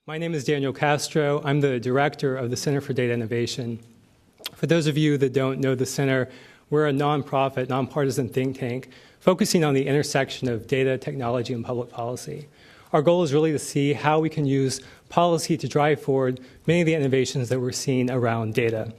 My name is Daniel Castro. I'm the director of the Center for Data Innovation. For those of you that don't know the center, we're a nonprofit, nonpartisan think tank focusing on the intersection of data, technology, and public policy. Our goal is really to see how we can use policy to drive forward many of the innovations that we're seeing around data.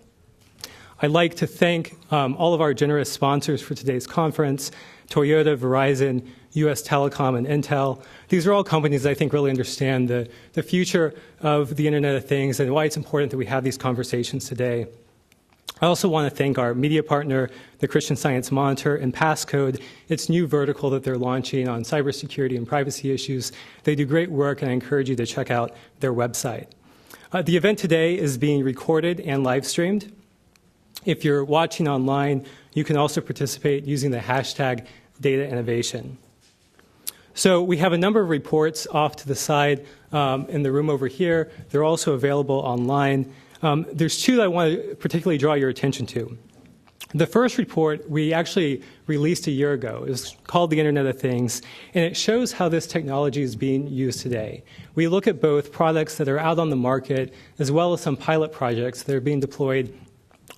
I'd like to thank all of our generous sponsors for today's conference: Toyota, Verizon, US Telecom, and Intel. These are all companies that I think really understand the future of the Internet of Things and why it's important that we have these conversations today. I also want to thank our media partner, the Christian Science Monitor, and Passcode, its new vertical that they're launching on cybersecurity and privacy issues. They do great work, and I encourage you to check out their website. The event today is being recorded and live streamed. If you're watching online, you can also participate using the hashtag Data Innovation. So we have a number of reports off to the side in the room over here. They're also available online. There's two that I want to particularly draw your attention to. The first report we actually released a year ago. It's called The Internet of Things, and it shows how this technology is being used today. We look at both products that are out on the market as well as some pilot projects that are being deployed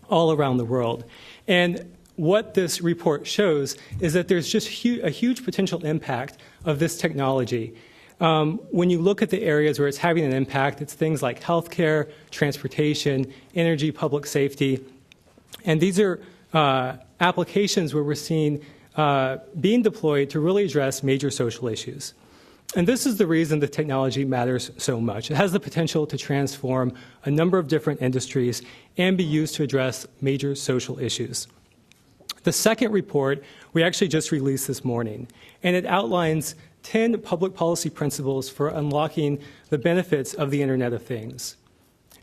all around the world. And what this report shows is that there's just a huge potential impact of this technology. When you look at the areas where it's having an impact, it's things like healthcare, transportation, energy, public safety. And these are applications where we're seeing being deployed to really address major social issues. And this is the reason the technology matters so much. It has the potential to transform a number of different industries and be used to address major social issues. The second report we actually just released this morning, and it outlines 10 public policy principles for unlocking the benefits of the Internet of Things.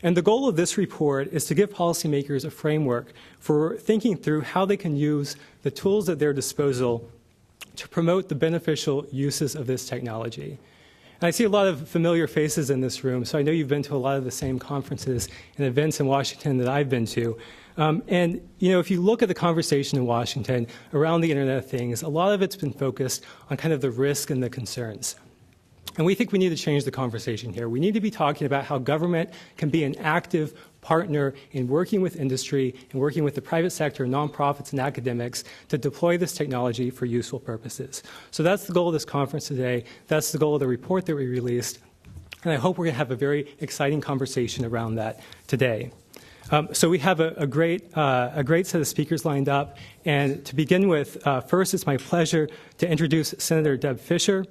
And the goal of this report is to give policymakers a framework for thinking through how they can use the tools at their disposal to promote the beneficial uses of this technology. And I see a lot of familiar faces in this room, so I know you've been to a lot of the same conferences and events in Washington that I've been to. And you know, if you look at the conversation in Washington around the Internet of Things, a lot of it's been focused on kind of the risk and the concerns. And we think we need to change the conversation here. We need to be talking about how government can be an active partner in working with industry and working with the private sector, nonprofits, and academics to deploy this technology for useful purposes. So that's the goal of this conference today. That's the goal of the report that we released. And I hope we're going to have a very exciting conversation around that today. So we have a great set of speakers lined up. And to begin with, first, it's my pleasure to introduce Senator Deb Fischer.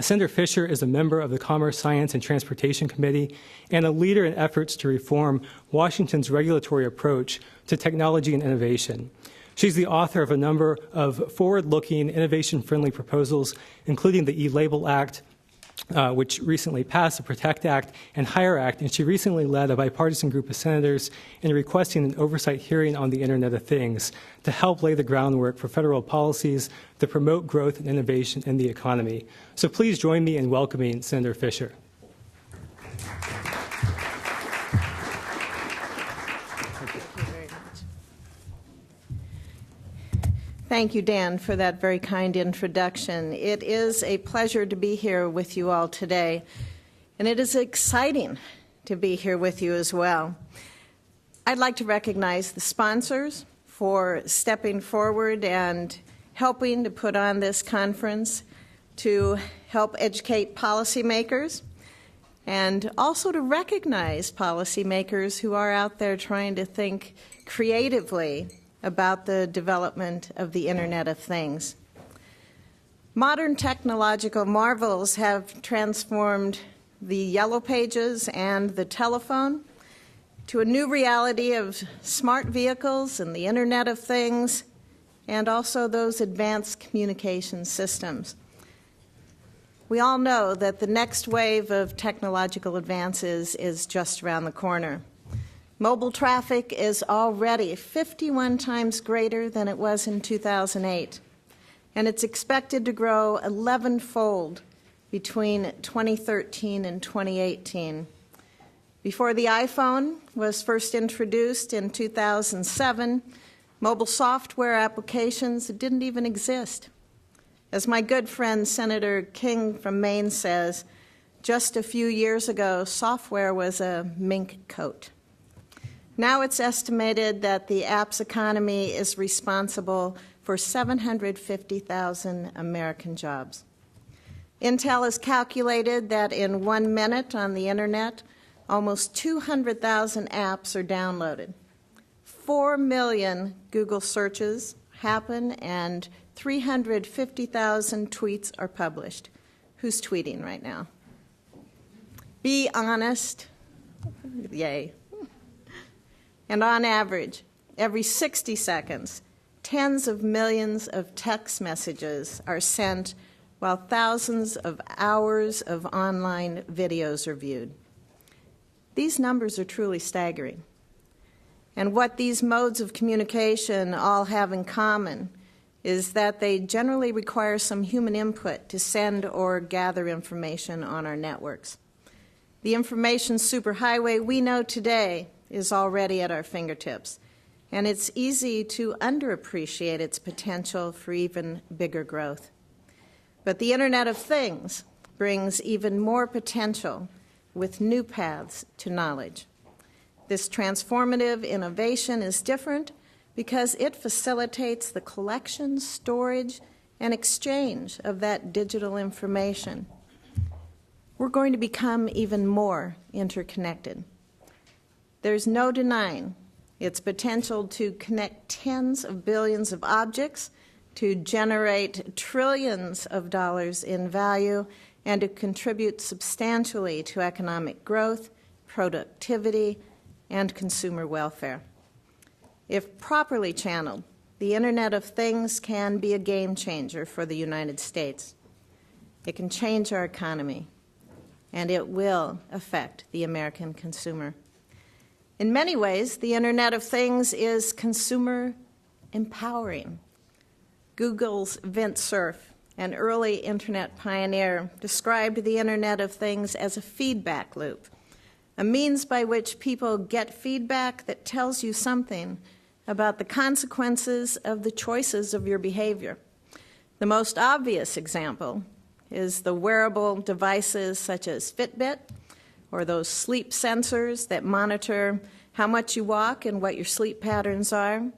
Senator Fischer is a member of the Commerce, Science, and Transportation Committee and a leader in efforts to reform Washington's regulatory approach to technology and innovation. She's the author of a number of forward-looking, innovation-friendly proposals, including the E-Label Act, which recently passed, the PROTECT Act, and HIRE Act, and she recently led a bipartisan group of senators in requesting an oversight hearing on the Internet of Things to help lay the groundwork for federal policies that promote growth and innovation in the economy. So please join me in welcoming Senator Fischer. Thank you, Dan, for that very kind introduction. It is a pleasure to be here with you all today, and it is exciting to be here with you as well. I'd like to recognize the sponsors for stepping forward and helping to put on this conference to help educate policymakers, and also to recognize policymakers who are out there trying to think creatively about the development of the Internet of Things. Modern technological marvels have transformed the Yellow Pages and the telephone to a new reality of smart vehicles and the Internet of Things, and also those advanced communication systems. We all know that the next wave of technological advances is just around the corner. Mobile traffic is already 51 times greater than it was in 2008, and it's expected to grow 11-fold between 2013 and 2018. Before the iPhone was first introduced in 2007, mobile software applications didn't even exist. As my good friend Senator King from Maine says, Just a few years ago, software was a mink coat. Now it's estimated that the apps economy is responsible for 750,000 American jobs. Intel has calculated that in 1 minute on the internet, almost 200,000 apps are downloaded. 4 million Google searches happen and 350,000 tweets are published. Who's tweeting right now? Be honest. Yay. And on average, every 60 seconds, tens of millions of text messages are sent while thousands of hours of online videos are viewed. These numbers are truly staggering. And what these modes of communication all have in common is that they generally require some human input to send or gather information on our networks. The information superhighway we know today is already at our fingertips, and it's easy to underappreciate its potential for even bigger growth. But the Internet of Things brings even more potential with new paths to knowledge. This transformative innovation is different because it facilitates the collection, storage, and exchange of that digital information. We're going to become even more interconnected. There's no denying its potential to connect tens of billions of objects, to generate trillions of dollars in value, and to contribute substantially to economic growth, productivity, and consumer welfare. If properly channeled, the Internet of Things can be a game changer for the United States. It can change our economy, and it will affect the American consumer. In many ways, the Internet of Things is consumer empowering. Google's Vint Cerf, an early Internet pioneer, described the Internet of Things as a feedback loop, a means by which people get feedback that tells you something about the consequences of the choices of your behavior. The most obvious example is the wearable devices such as Fitbit, or those sleep sensors that monitor how much you walk and what your sleep patterns are.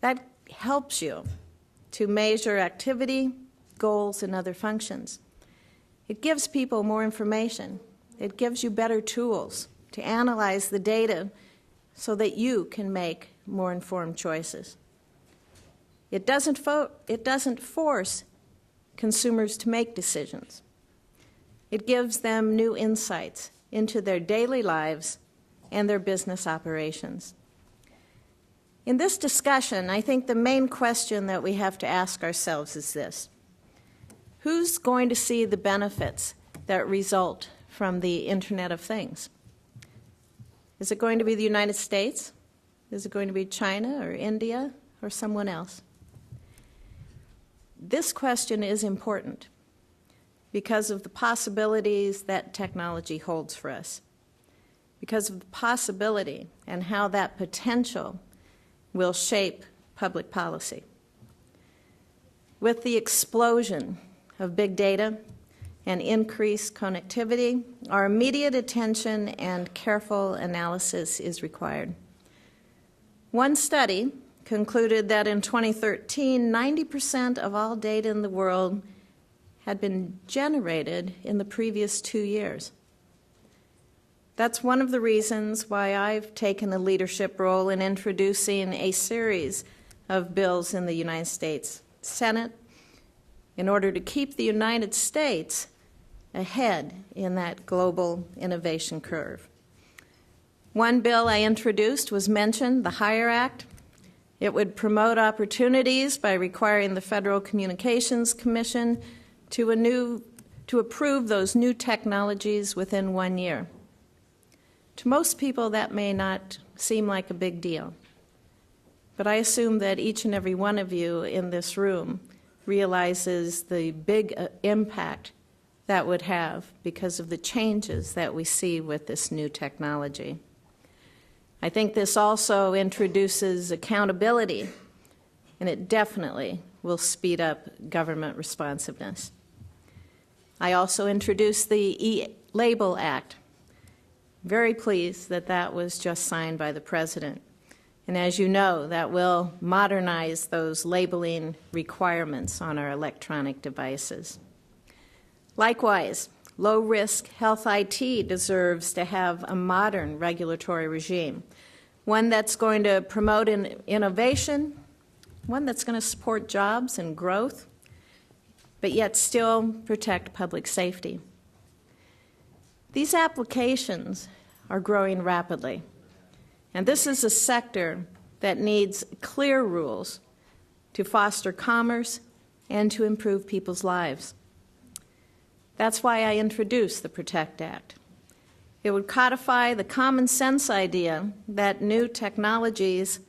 That helps you to measure activity, goals, and other functions. It gives people more information. It gives you better tools to analyze the data so that you can make more informed choices. It doesn't force consumers to make decisions. It gives them new insights into their daily lives and their business operations. In this discussion, I think the main question that we have to ask ourselves is this: who's going to see the benefits that result from the Internet of Things? Is it going to be the United States? Is it going to be China or India or someone else? This question is important because of the possibilities that technology holds for us, because of the possibility and how that potential will shape public policy. With the explosion of big data and increased connectivity, our immediate attention and careful analysis is required. One study concluded that in 2013, 90% of all data in the world had been generated in the previous 2 years. That's one of the reasons why I've taken a leadership role in introducing a series of bills in the United States Senate in order to keep the United States ahead in that global innovation curve. One bill I introduced was mentioned, the HIRE Act. It would promote opportunities by requiring the Federal Communications Commission to approve those new technologies within 1 year. To most people, that may not seem like a big deal, but I assume that each and every one of you in this room realizes the big impact that would have because of the changes that we see with this new technology. I think this also introduces accountability, and it definitely will speed up government responsiveness. I also introduced the E-Label Act. Very pleased that that was just signed by the President. And as you know, that will modernize those labeling requirements on our electronic devices. Likewise, low-risk health IT deserves to have a modern regulatory regime, one that's going to promote innovation, one that's going to support jobs and growth, but yet still protect public safety. These applications are growing rapidly, and this is a sector that needs clear rules to foster commerce and to improve people's lives. That's why I introduced the PROTECT Act. It would codify the common sense idea that new technologies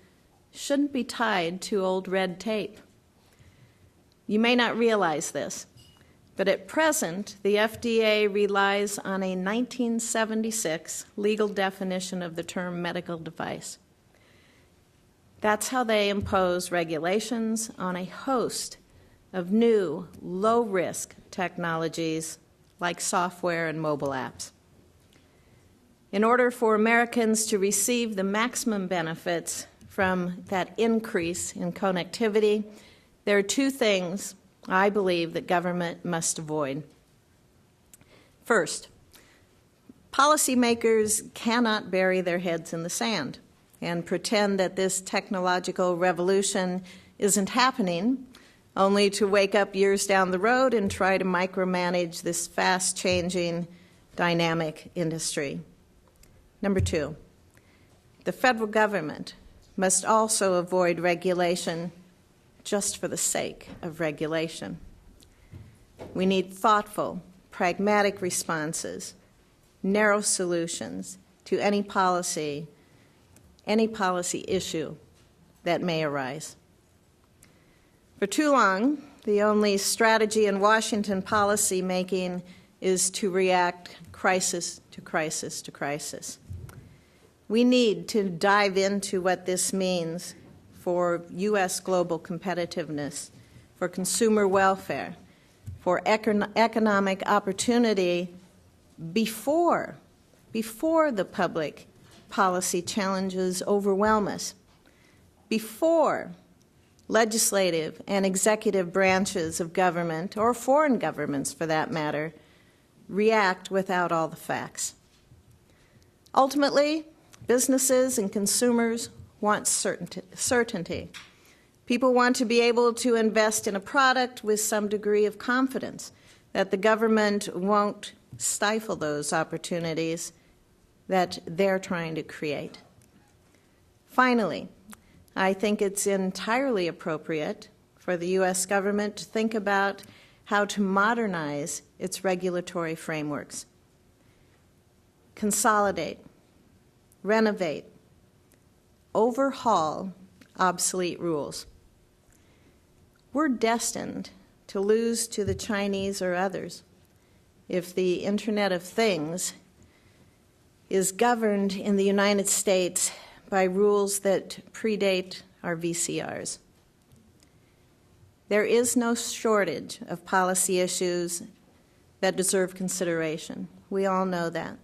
shouldn't be tied to old red tape. You may not realize this, but at present, the FDA relies on a 1976 legal definition of the term medical device. That's how they impose regulations on a host of new, low-risk technologies like software and mobile apps. In order for Americans to receive the maximum benefits from that increase in connectivity, there are two things I believe that government must avoid. First, policymakers cannot bury their heads in the sand and pretend that this technological revolution isn't happening, only to wake up years down the road and try to micromanage this fast-changing, dynamic industry. Number two, the federal government must also avoid regulation just for the sake of regulation. We need thoughtful, pragmatic responses, narrow solutions to any policy issue that may arise. For too long, the only strategy in Washington policy making is to react crisis to crisis to crisis. We need to dive into what this means for U.S. global competitiveness, for consumer welfare, for economic opportunity before the public policy challenges overwhelm us, before legislative and executive branches of government, or foreign governments for that matter, react without all the facts. Ultimately, businesses and consumers want certainty. People want to be able to invest in a product with some degree of confidence that the government won't stifle those opportunities that they're trying to create. Finally, I think it's entirely appropriate for the U.S. government to think about how to modernize its regulatory frameworks, consolidate, renovate, overhaul obsolete rules. We're destined to lose to the Chinese or others if the Internet of Things is governed in the United States by rules that predate our VCRs. There is no shortage of policy issues that deserve consideration. We all know that.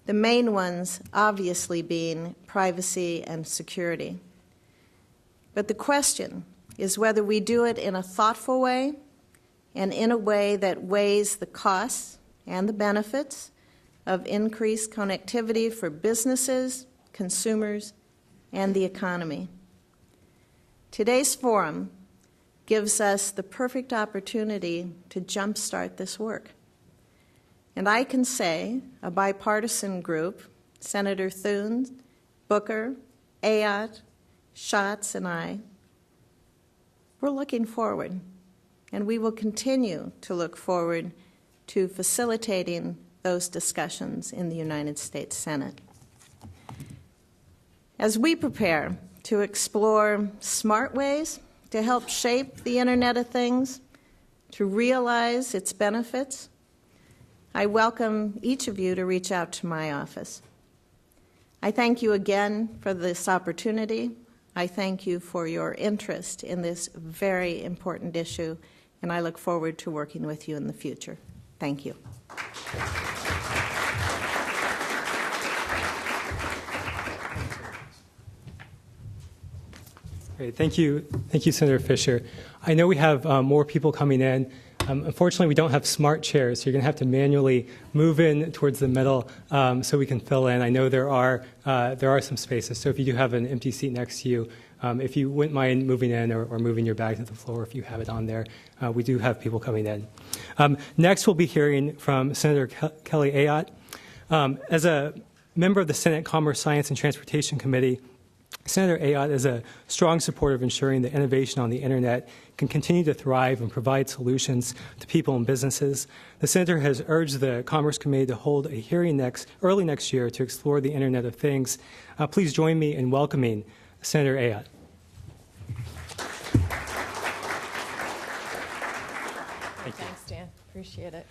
The main ones obviously being privacy and security. But the question is whether we do it in a thoughtful way and in a way that weighs the costs and the benefits of increased connectivity for businesses, consumers, and the economy. Today's forum gives us the perfect opportunity to jumpstart this work. And I can say a bipartisan group, Senator Thune, Booker, Ayotte, Schatz, and I, we're looking forward, and we will continue to look forward to facilitating those discussions in the United States Senate. As we prepare to explore smart ways to help shape the Internet of Things, to realize its benefits, I welcome each of you to reach out to my office. I thank you again for this opportunity. I thank you for your interest in this very important issue, and I look forward to working with you in the future. Thank you. Great. Thank you, Senator Fisher. I know we have more people coming in. Unfortunately, we don't have smart chairs, so you're going to have to manually move in towards the middle so we can fill in. I know there are some spaces, so if you do have an empty seat next to you, if you wouldn't mind moving in or moving your bag to the floor if you have it on there, we do have people coming in. Next, we'll be hearing from Senator Kelly Ayotte. As a member of the Senate Commerce, Science, and Transportation Committee, Senator Ayotte is a strong supporter of ensuring that innovation on the Internet can continue to thrive and provide solutions to people and businesses. The Senator has urged the Commerce Committee to hold a hearing early next year to explore the Internet of Things. Please join me in welcoming Senator Ayotte. Thanks, Dan. Appreciate it.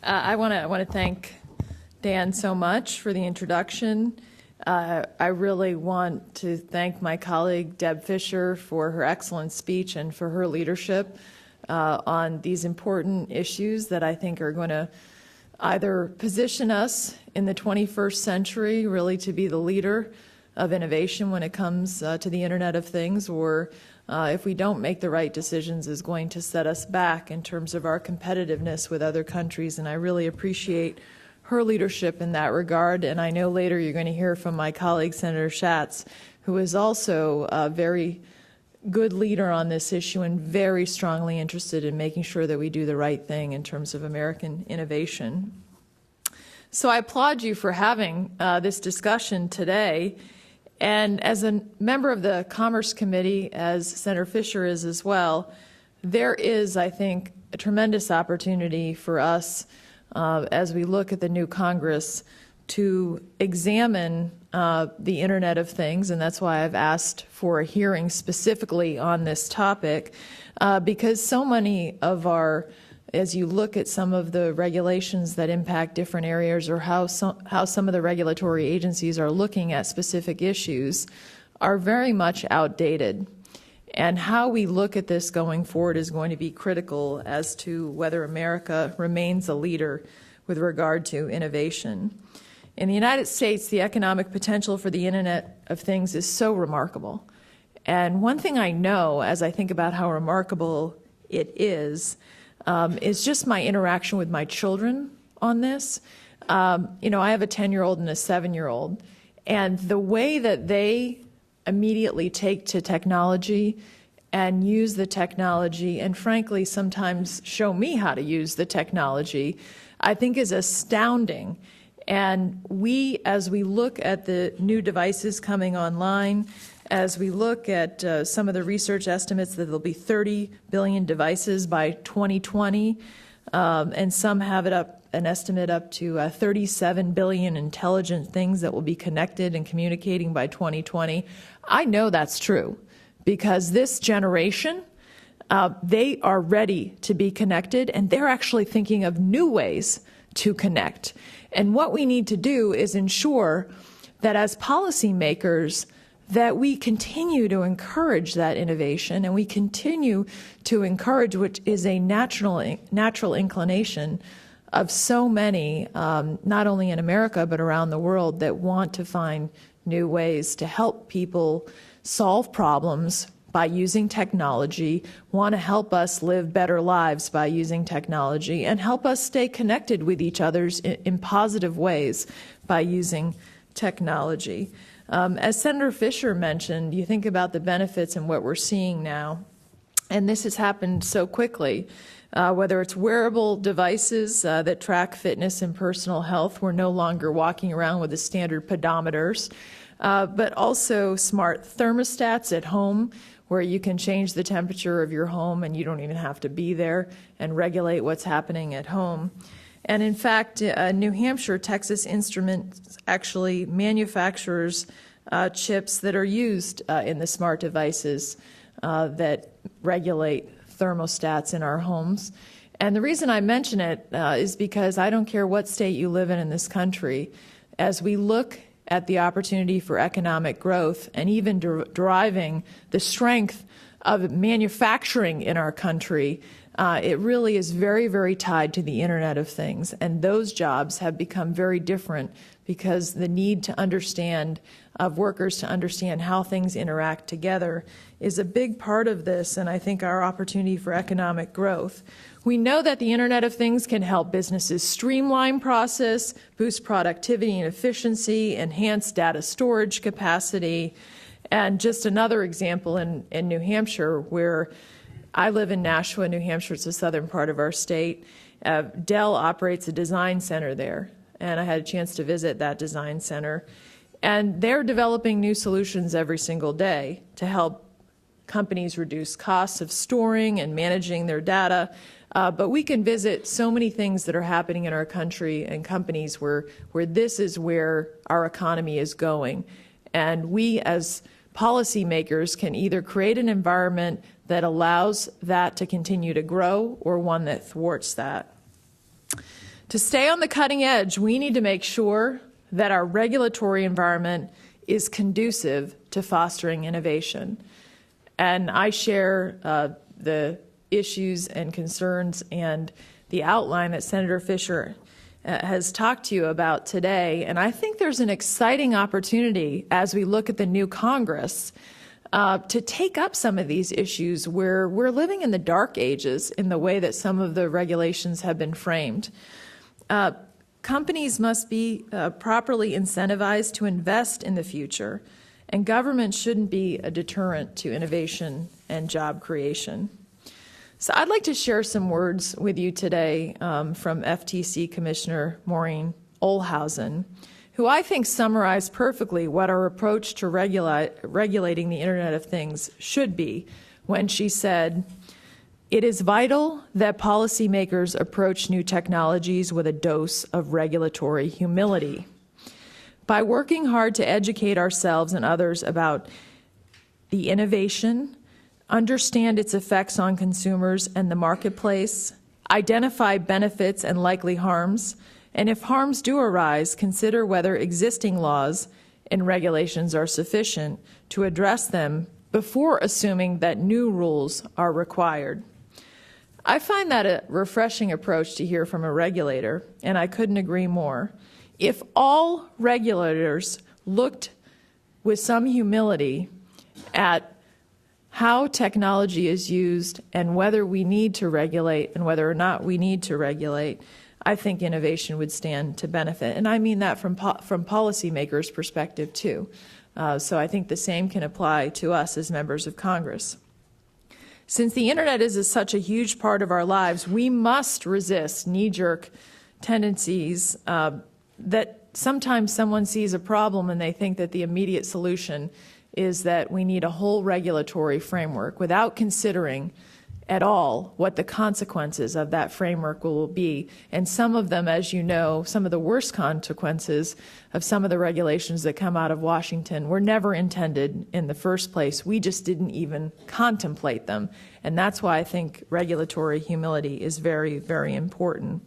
I want to thank Dan so much for the introduction. I really want to thank my colleague Deb Fisher for her excellent speech and for her leadership on these important issues that I think are going to either position us in the 21st century really to be the leader of innovation when it comes to the Internet of Things, or if we don't make the right decisions, is going to set us back in terms of our competitiveness with other countries. And I really appreciate her leadership in that regard. And I know later you're going to hear from my colleague, Senator Schatz, who is also a very good leader on this issue and very strongly interested in making sure that we do the right thing in terms of American innovation. So I applaud you for having this discussion today. And as a member of the Commerce Committee, as Senator Fisher is as well, there is, I think, a tremendous opportunity for us as we look at the new Congress to examine the Internet of Things, and that's why I've asked for a hearing specifically on this topic, because so many of as you look at some of the regulations that impact different areas or how some of the regulatory agencies are looking at specific issues are very much outdated. And how we look at this going forward is going to be critical as to whether America remains a leader with regard to innovation. In the United States, the economic potential for the Internet of Things is so remarkable. And one thing I know as I think about how remarkable it is just my interaction with my children on this. I have a 10-year-old and a 7-year-old, and the way that they immediately take to technology and use the technology, and frankly sometimes show me how to use the technology, I think is astounding. And as we look at the new devices coming online, as we look at some of the research estimates that there'll be 30 billion devices by 2020, and some have an estimate up to 37 billion intelligent things that will be connected and communicating by 2020. I know that's true because this generation, they are ready to be connected, and they're actually thinking of new ways to connect. And what we need to do is ensure that as policymakers, that we continue to encourage that innovation, and we continue to encourage, which is a natural inclination of so many, not only in America but around the world, that want to find new ways to help people solve problems by using technology, want to help us live better lives by using technology, and help us stay connected with each other in positive ways by using technology. As Senator Fisher mentioned, you think about the benefits and what we're seeing now, and this has happened so quickly. Whether it's wearable devices that track fitness and personal health, we're no longer walking around with the standard pedometers, but also smart thermostats at home, where you can change the temperature of your home and you don't even have to be there, and regulate what's happening at home. And in fact, New Hampshire, Texas Instruments actually manufactures chips that are used in the smart devices that regulate thermostats in our homes. And the reason I mention it is because I don't care what state you live in this country, as we look at the opportunity for economic growth and even driving the strength of manufacturing in our country, it really is very, very tied to the Internet of Things. And those jobs have become very different because the need to understand, of workers to understand how things interact together is a big part of this, and I think our opportunity for economic growth. We know that the Internet of Things can help businesses streamline process, boost productivity and efficiency, enhance data storage capacity. And just another example in New Hampshire, where I live in Nashua, New Hampshire. It's the southern part of our state. Dell operates a design center there, and I had a chance to visit that design center. And they're developing new solutions every single day to help companies reduce costs of storing and managing their data. But we can visit so many things that are happening in our country and companies where this is where our economy is going. And we as policymakers can either create an environment that allows that to continue to grow or one that thwarts that. To stay on the cutting edge, we need to make sure that our regulatory environment is conducive to fostering innovation. And I share the issues and concerns and the outline that Senator Fisher has talked to you about today. And I think there's an exciting opportunity as we look at the new Congress to take up some of these issues where we're living in the dark ages in the way that some of the regulations have been framed. Companies must be properly incentivized to invest in the future, and government shouldn't be a deterrent to innovation and job creation. So I'd like to share some words with you today from FTC Commissioner Maureen Olhausen, who I think summarized perfectly what our approach to regulating the Internet of Things should be when she said, "It is vital that policymakers approach new technologies with a dose of regulatory humility. By working hard to educate ourselves and others about the innovation, understand its effects on consumers and the marketplace, identify benefits and likely harms, and if harms do arise, consider whether existing laws and regulations are sufficient to address them before assuming that new rules are required." I find that a refreshing approach to hear from a regulator, and I couldn't agree more. If all regulators looked with some humility at how technology is used and whether we need to regulate and whether or not we need to regulate, I think innovation would stand to benefit. And I mean that from policymakers' perspective, too. So I think the same can apply to us as members of Congress. Since the Internet is such a huge part of our lives, we must resist knee-jerk tendencies that sometimes someone sees a problem and they think that the immediate solution is that we need a whole regulatory framework without considering at all what the consequences of that framework will be. And some of them, as you know, some of the worst consequences of some of the regulations that come out of Washington were never intended in the first place. We just didn't even contemplate them. And that's why I think regulatory humility is very, very important.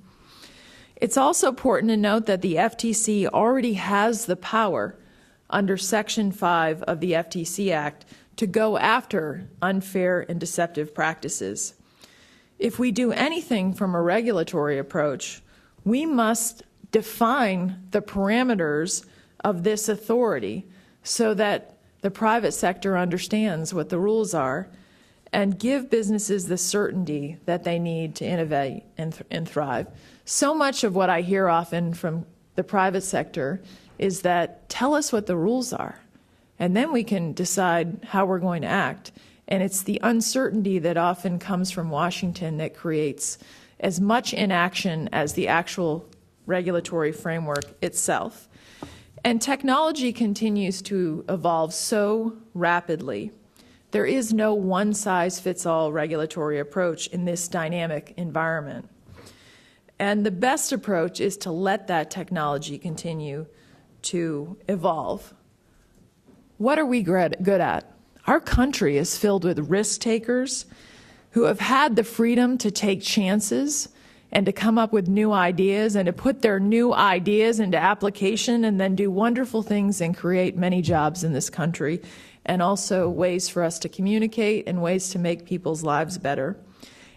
It's also important to note that the FTC already has the power under Section 5 of the FTC Act to go after unfair and deceptive practices. If we do anything from a regulatory approach, we must define the parameters of this authority so that the private sector understands what the rules are and give businesses the certainty that they need to innovate and thrive. So much of what I hear often from the private sector is that tell us what the rules are, and then we can decide how we're going to act. And it's the uncertainty that often comes from Washington that creates as much inaction as the actual regulatory framework itself. And technology continues to evolve so rapidly. There is no one-size-fits-all regulatory approach in this dynamic environment. And the best approach is to let that technology continue to evolve. What are we good at? Our country is filled with risk takers who have had the freedom to take chances and to come up with new ideas and to put their new ideas into application and then do wonderful things and create many jobs in this country. and also ways for us to communicate and ways to make people's lives better.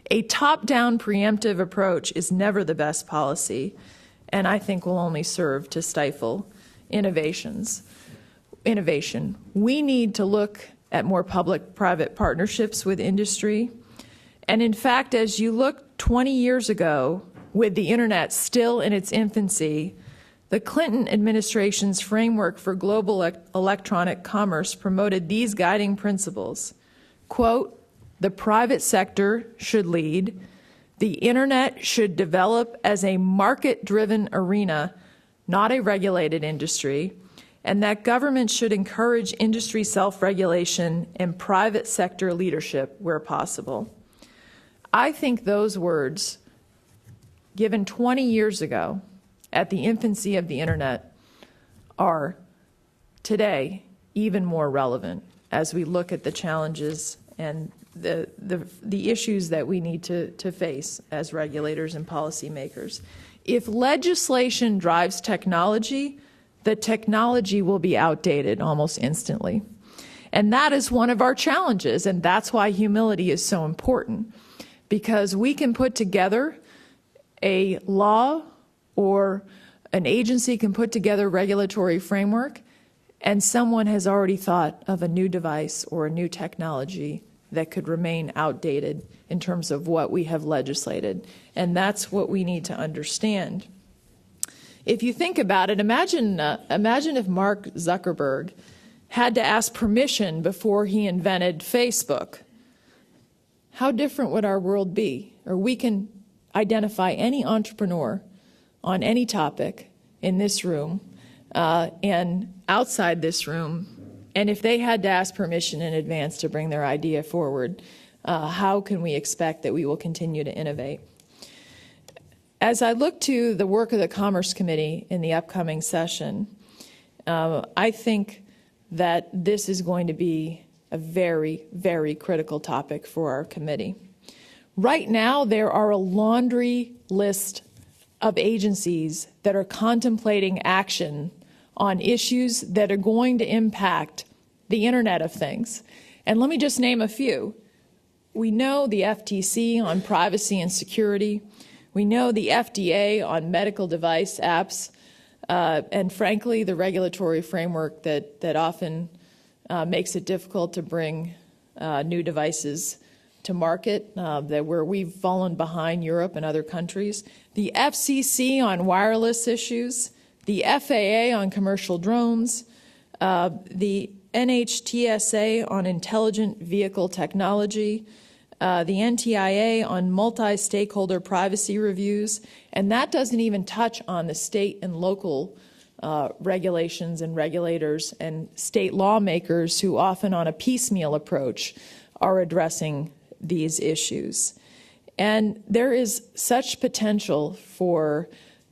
A top-down preemptive approach is never the best policy, and I think will only serve to stifle innovation. We need to look at more public-private partnerships with industry. And in fact, as you look 20 years ago, with the internet still in its infancy, the Clinton administration's framework for global electronic commerce promoted these guiding principles. Quote, the private sector should lead, the internet should develop as a market-driven arena, not a regulated industry, and that government should encourage industry self-regulation and private sector leadership where possible. I think those words, given 20 years ago at the infancy of the internet, are today even more relevant as we look at the challenges and the issues that we need to face as regulators and policymakers. If legislation drives technology, the technology will be outdated almost instantly. And that is one of our challenges, and that's why humility is so important, because we can put together a law or an agency can put together a regulatory framework, and someone has already thought of a new device or a new technology that could remain outdated in terms of what we have legislated. And that's what we need to understand. If you think about it, imagine if Mark Zuckerberg had to ask permission before he invented Facebook. How different would our world be? Or we can identify any entrepreneur on any topic in this room and outside this room, and if they had to ask permission in advance to bring their idea forward, how can we expect that we will continue to innovate? As I look to the work of the Commerce Committee in the upcoming session, I think that this is going to be a very, very critical topic for our committee. Right now, there are a laundry list of agencies that are contemplating action on issues that are going to impact the Internet of Things. And let me just name a few. We know the FTC on privacy and security. We know the FDA on medical device apps. And frankly, the regulatory framework that often makes it difficult to bring new devices to market, where we've fallen behind Europe and other countries. The FCC on wireless issues, the FAA on commercial drones, the NHTSA on intelligent vehicle technology, the NTIA on multi-stakeholder privacy reviews, and that doesn't even touch on the state and local regulations and regulators and state lawmakers who often on a piecemeal approach are addressing these issues. And there is such potential for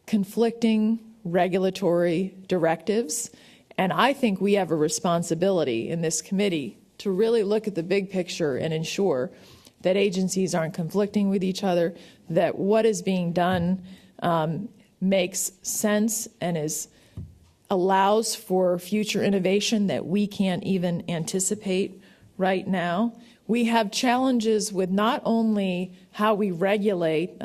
conflicting regulatory directives, and I think we have a responsibility in this committee to really look at the big picture and ensure that agencies aren't conflicting with each other, that what is being done makes sense and allows for future innovation that we can't even anticipate right now. We have challenges with not only how we regulate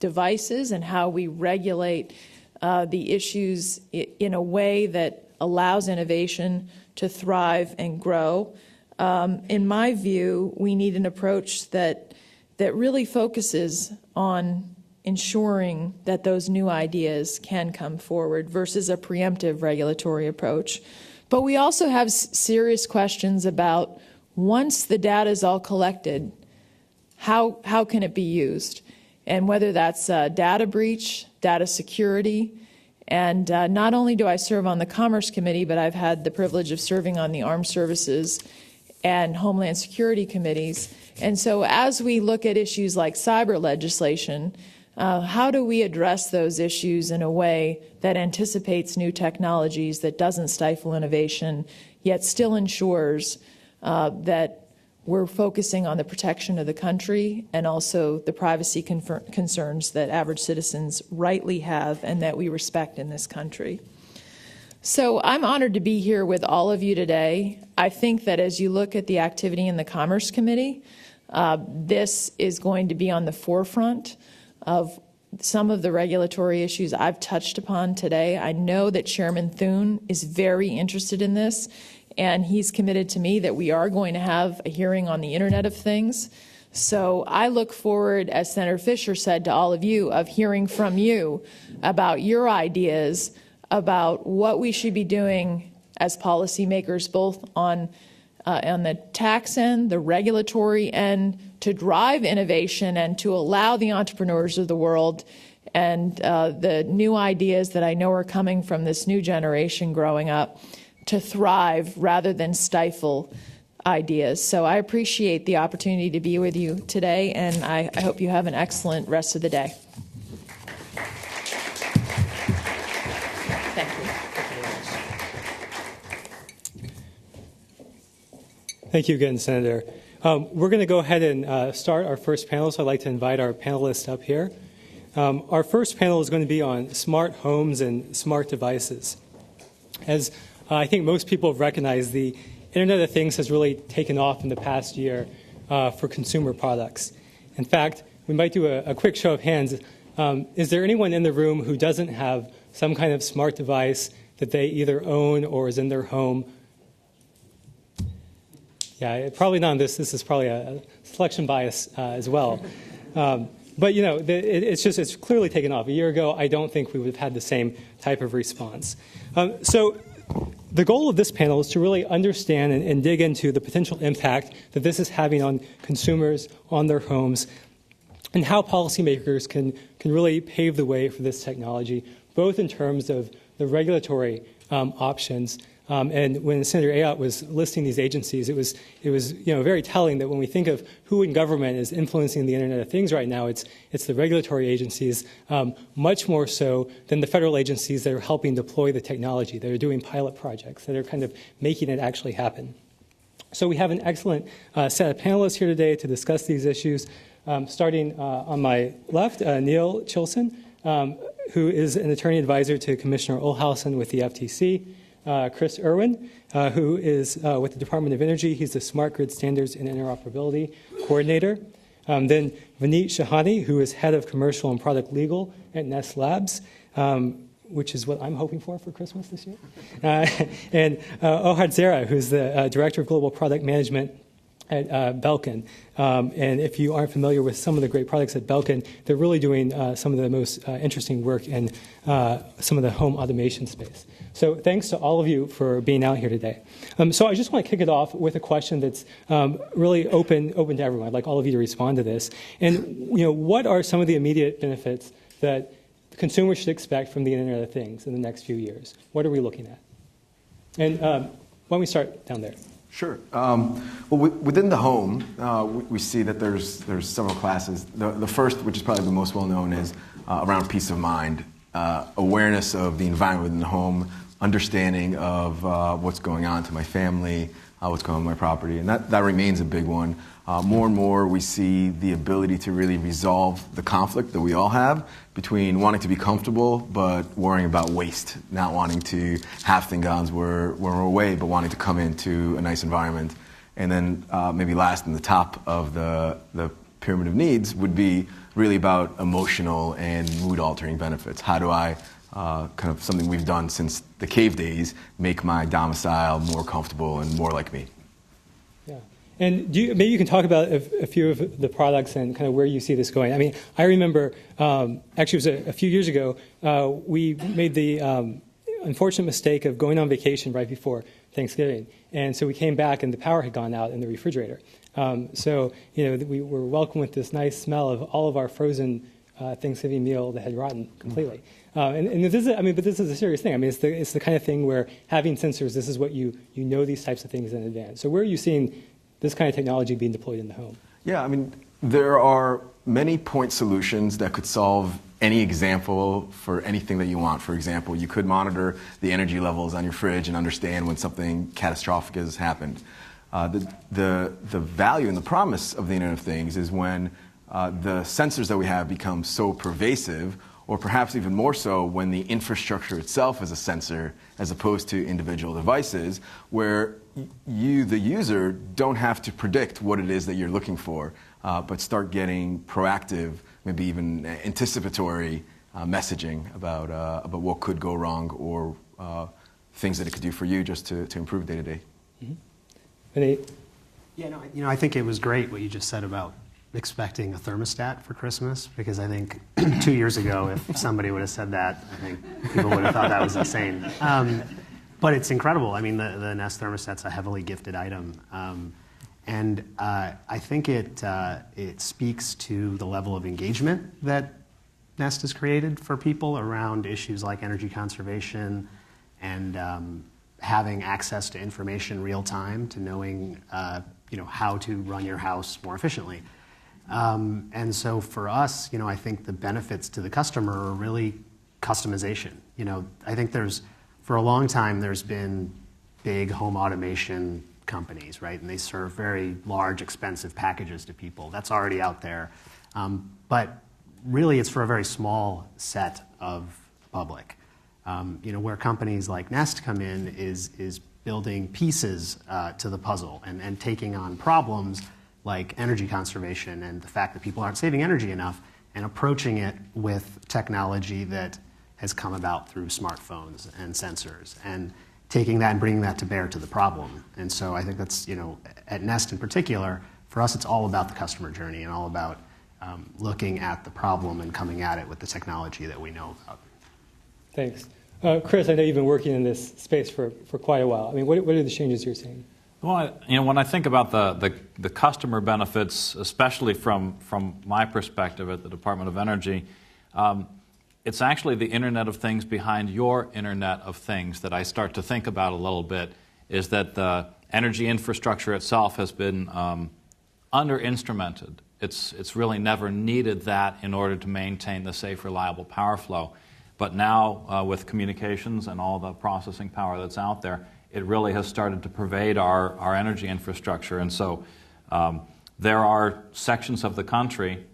devices and how we regulate the issues in a way that allows innovation to thrive and grow. In my view, we need an approach that really focuses on ensuring that those new ideas can come forward versus a preemptive regulatory approach. But we also have serious questions about once the data is all collected, how can it be used? And whether that's data breach, data security. And not only do I serve on the Commerce Committee, but I've had the privilege of serving on the Armed Services and Homeland Security committees. And so as we look at issues like cyber legislation, how do we address those issues in a way that anticipates new technologies, that doesn't stifle innovation, yet still ensures that we're focusing on the protection of the country and also the privacy concerns that average citizens rightly have and that we respect in this country. So I'm honored to be here with all of you today. I think that as you look at the activity in the Commerce Committee, this is going to be on the forefront of some of the regulatory issues I've touched upon today. I know that Chairman Thune is very interested in this, and he's committed to me that we are going to have a hearing on the Internet of Things. So I look forward, as Senator Fisher said, to all of you, of hearing from you about your ideas about what we should be doing as policymakers, both on the tax end, the regulatory end, to drive innovation and to allow the entrepreneurs of the world and the new ideas that I know are coming from this new generation growing up to thrive rather than stifle ideas. So I appreciate the opportunity to be with you today, and I hope you have an excellent rest of the day. Thank you. Thank you again, Senator. We're going to go ahead and start our first panel, so I'd like to invite our panelists up here. Our first panel is going to be on smart homes and smart devices. As I think most people have recognized, the Internet of Things has really taken off in the past year for consumer products. In fact, we might do a quick show of hands. Is there anyone in the room who doesn't have some kind of smart device that they either own or is in their home? Yeah, probably not. This is probably a selection bias as well. But you know, it's clearly taken off. A year ago, I don't think we would have had the same type of response. So the goal of this panel is to really understand and dig into the potential impact that this is having on consumers, on their homes, and how policymakers can really pave the way for this technology, both in terms of the regulatory options. And when Senator Ayotte was listing these agencies, it was very telling that when we think of who in government is influencing the Internet of Things right now, it's the regulatory agencies, much more so than the federal agencies that are helping deploy the technology, that are doing pilot projects, that are kind of making it actually happen. So we have an excellent set of panelists here today to discuss these issues. Starting on my left, Neil Chilson, who is an attorney advisor to Commissioner Olhausen with the FTC. Chris Irwin, who is with the Department of Energy. He's the Smart Grid Standards and Interoperability Coordinator. Then Vineet Shahani, who is Head of Commercial and Product Legal at Nest Labs, which is what I'm hoping for Christmas this year. And Ohad Zera, who's the Director of Global Product Management at Belkin. And if you aren't familiar with some of the great products at Belkin, they're really doing some of the most interesting work in some of the home automation space. So thanks to all of you for being out here today. So I just want to kick it off with a question that's really open to everyone. I'd like all of you to respond to this. And what are some of the immediate benefits that consumers should expect from the Internet of Things in the next few years? What are we looking at? And why don't we start down there? Sure. Well, within the home, we see that there's several classes. The first, which is probably the most well-known, is around peace of mind, awareness of the environment within the home, understanding of what's going on to my family, what's going on with my property, and that remains a big one. More and more, we see the ability to really resolve the conflict that we all have between wanting to be comfortable but worrying about waste, not wanting to have things on when we're away, but wanting to come into a nice environment. And then maybe last in the top of the pyramid of needs would be really about emotional and mood-altering benefits. How do I, kind of something we've done since the cave days, make my domicile more comfortable and more like me? Yeah. And maybe you can talk about a few of the products and kind of where you see this going. I mean, I remember, actually it was a few years ago, we made the unfortunate mistake of going on vacation right before Thanksgiving. And so we came back and the power had gone out in the refrigerator. So, we were welcomed with this nice smell of all of our frozen Thanksgiving meal that had rotten completely. And this is a serious thing. I mean, it's the kind of thing where having sensors, this is what you know these types of things in advance. So where are you seeing this kind of technology being deployed in the home? Yeah, I mean, there are many point solutions that could solve any example for anything that you want. For example, you could monitor the energy levels on your fridge and understand when something catastrophic has happened. The value and the promise of the Internet of Things is when the sensors that we have become so pervasive, or perhaps even more so when the infrastructure itself is a sensor as opposed to individual devices, where you, the user, don't have to predict what it is that you're looking for, but start getting proactive, maybe even anticipatory messaging about what could go wrong, or things that it could do for you just to improve day-to-day. Yeah, I think it was great what you just said about expecting a thermostat for Christmas, because I think 2 years ago, if somebody would have said that, I think people would have thought that was insane. But it's incredible. I mean, the Nest thermostat's a heavily gifted item. And I think it speaks to the level of engagement that Nest has created for people around issues like energy conservation and having access to information real time, to knowing how to run your house more efficiently. And so for us, I think the benefits to the customer are really customization. I think for a long time, there's been big home automation companies, right? And they serve very large, expensive packages to people. That's already out there. But really, it's for a very small set of public. Where companies like Nest come in is building pieces to the puzzle and taking on problems like energy conservation and the fact that people aren't saving energy enough, and approaching it with technology that has come about through smartphones and sensors, and taking that and bringing that to bear to the problem. And so I think that's, at Nest in particular, for us, it's all about the customer journey and all about looking at the problem and coming at it with the technology that we know about. Thanks. Chris, I know you've been working in this space for quite a while. I mean, what are the changes you're seeing? Well, when I think about the customer benefits, especially from my perspective at the Department of Energy, it's actually the Internet of Things behind your Internet of Things that I start to think about a little bit, is that the energy infrastructure itself has been under-instrumented. It's really never needed that in order to maintain the safe, reliable power flow. But now, with communications and all the processing power that's out there, it really has started to pervade our energy infrastructure. And so there are sections of the country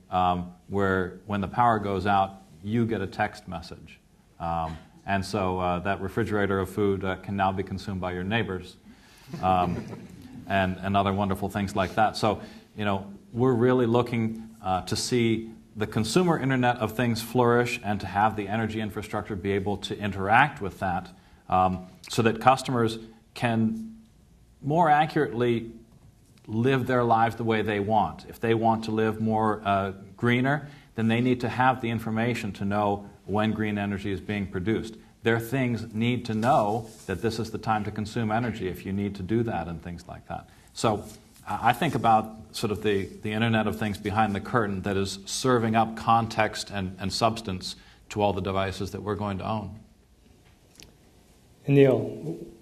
where when the power goes out, you get a text message. And so that refrigerator of food can now be consumed by your neighbors, and other wonderful things like that. So, we're really looking to see the consumer Internet of Things flourish, and to have the energy infrastructure be able to interact with that, so that customers can more accurately live their lives the way they want. If they want to live more greener, then they need to have the information to know when green energy is being produced. Their things need to know that this is the time to consume energy if you need to do that, and things like that. So I think about sort of the Internet of Things behind the curtain that is serving up context and substance to all the devices that we're going to own. And Neil,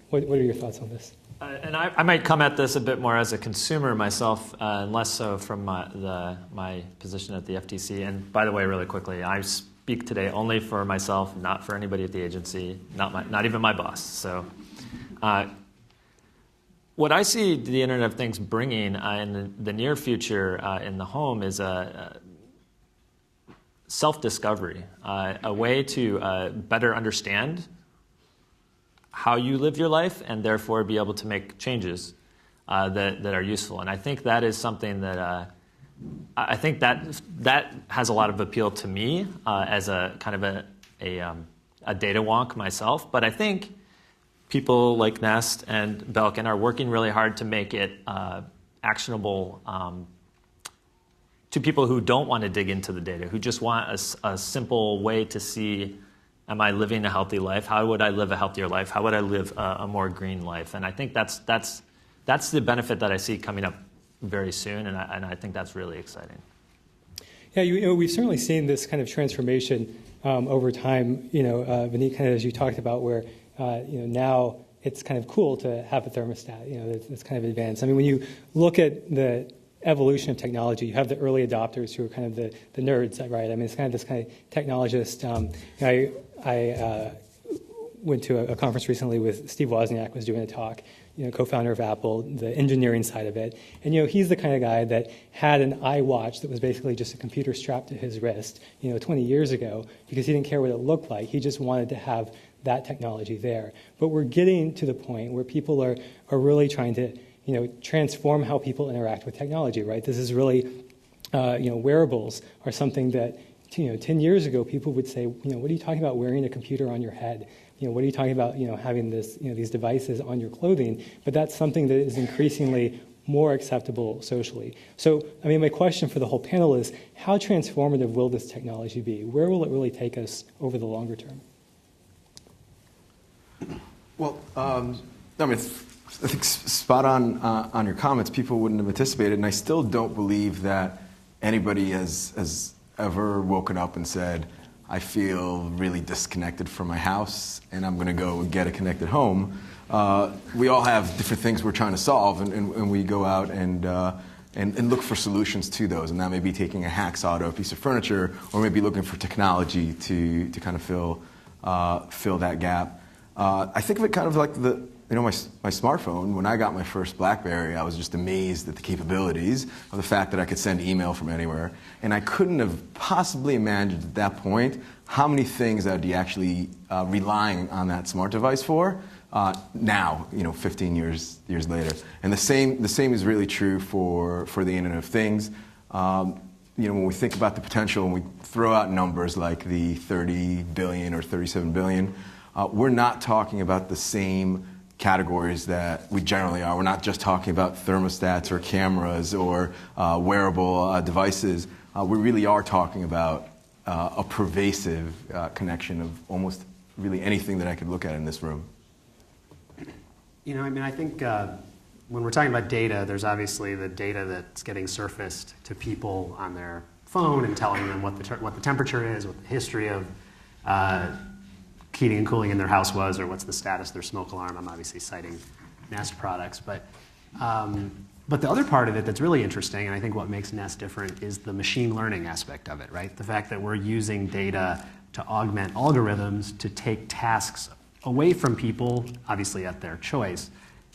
what are your thoughts on this? And I might come at this a bit more as a consumer myself, and less so from my position at the FTC. And by the way, really quickly, I speak today only for myself, not for anybody at the agency, not even my boss. So what I see the Internet of Things bringing in the near future in the home is a self-discovery, a way to better understand how you live your life, and therefore be able to make changes that are useful. And I think that is something that I think that has a lot of appeal to me as a kind of a data wonk myself. But I think people like Nest and Belkin are working really hard to make it actionable to people who don't want to dig into the data, who just want a simple way to see, am I living a healthy life? How would I live a healthier life? How would I live a more green life? And I think that's the benefit that I see coming up very soon, and I think that's really exciting. Yeah, we've certainly seen this kind of transformation over time. Vineet, kind of as you talked about, where now it's kind of cool to have a thermostat. It's kind of advanced. I mean, when you look at the evolution of technology, you have the early adopters who are kind of the nerds, right? I mean, it's kind of this kind of technologist. I went to a conference recently with Steve Wozniak was doing a talk co-founder of Apple, the engineering side of it. And he's the kind of guy that had an iWatch that was basically just a computer strapped to his wrist, 20 years ago, because he didn't care what it looked like. He just wanted to have that technology there. But we're getting to the point where people are really trying to transform how people interact with technology, right? This is really, wearables are something that 10 years ago, people would say, what are you talking about wearing a computer on your head? What are you talking about, having this, these devices on your clothing? But that's something that is increasingly more acceptable socially. So, my question for the whole panel is, how transformative will this technology be? Where will it really take us over the longer term? Well, I think spot on your comments. People wouldn't have anticipated, and I still don't believe that anybody has ever woken up and said, I feel really disconnected from my house, and I'm going to go get a connected home. We all have different things we're trying to solve, and we go out and look for solutions to those. And that may be taking a hacksaw to a piece of furniture, or maybe looking for technology to kind of fill that gap. I think of it kind of like my smartphone. When I got my first BlackBerry, I was just amazed at the capabilities of the fact that I could send email from anywhere. And I couldn't have possibly imagined at that point how many things I'd be actually relying on that smart device for now, 15 years later. And the same is really true for the Internet of Things. When we think about the potential, and we throw out numbers like the 30 billion or 37 billion, we're not talking about the same categories that we generally are. We're not just talking about thermostats or cameras or wearable devices. We really are talking about a pervasive connection of almost really anything that I could look at in this room. I think when we're talking about data, there's obviously the data that's getting surfaced to people on their phone and telling them what the temperature is, what the history of heating and cooling in their house was, or what's the status of their smoke alarm. I'm obviously citing Nest products, but the other part of it that's really interesting, and I think what makes Nest different, is the machine learning aspect of it, right? The fact that we're using data to augment algorithms to take tasks away from people, obviously at their choice,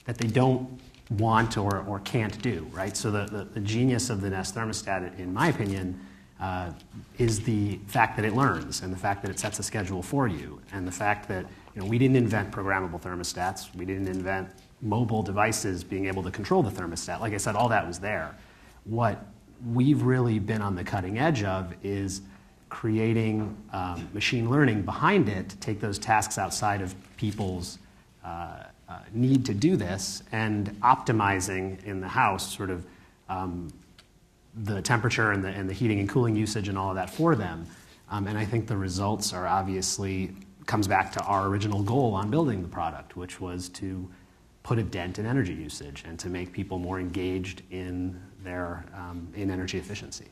that they don't want or can't do, right? So the genius of the Nest thermostat, in my opinion, is the fact that it learns, and the fact that it sets a schedule for you, and the fact that we didn't invent programmable thermostats, we didn't invent mobile devices being able to control the thermostat. Like I said, all that was there. What we've really been on the cutting edge of is creating machine learning behind it to take those tasks outside of people's need to do this, and optimizing in the house sort of the temperature and the heating and cooling usage and all of that for them. And I think the results are obviously, comes back to our original goal on building the product, which was to put a dent in energy usage and to make people more engaged in their in energy efficiency.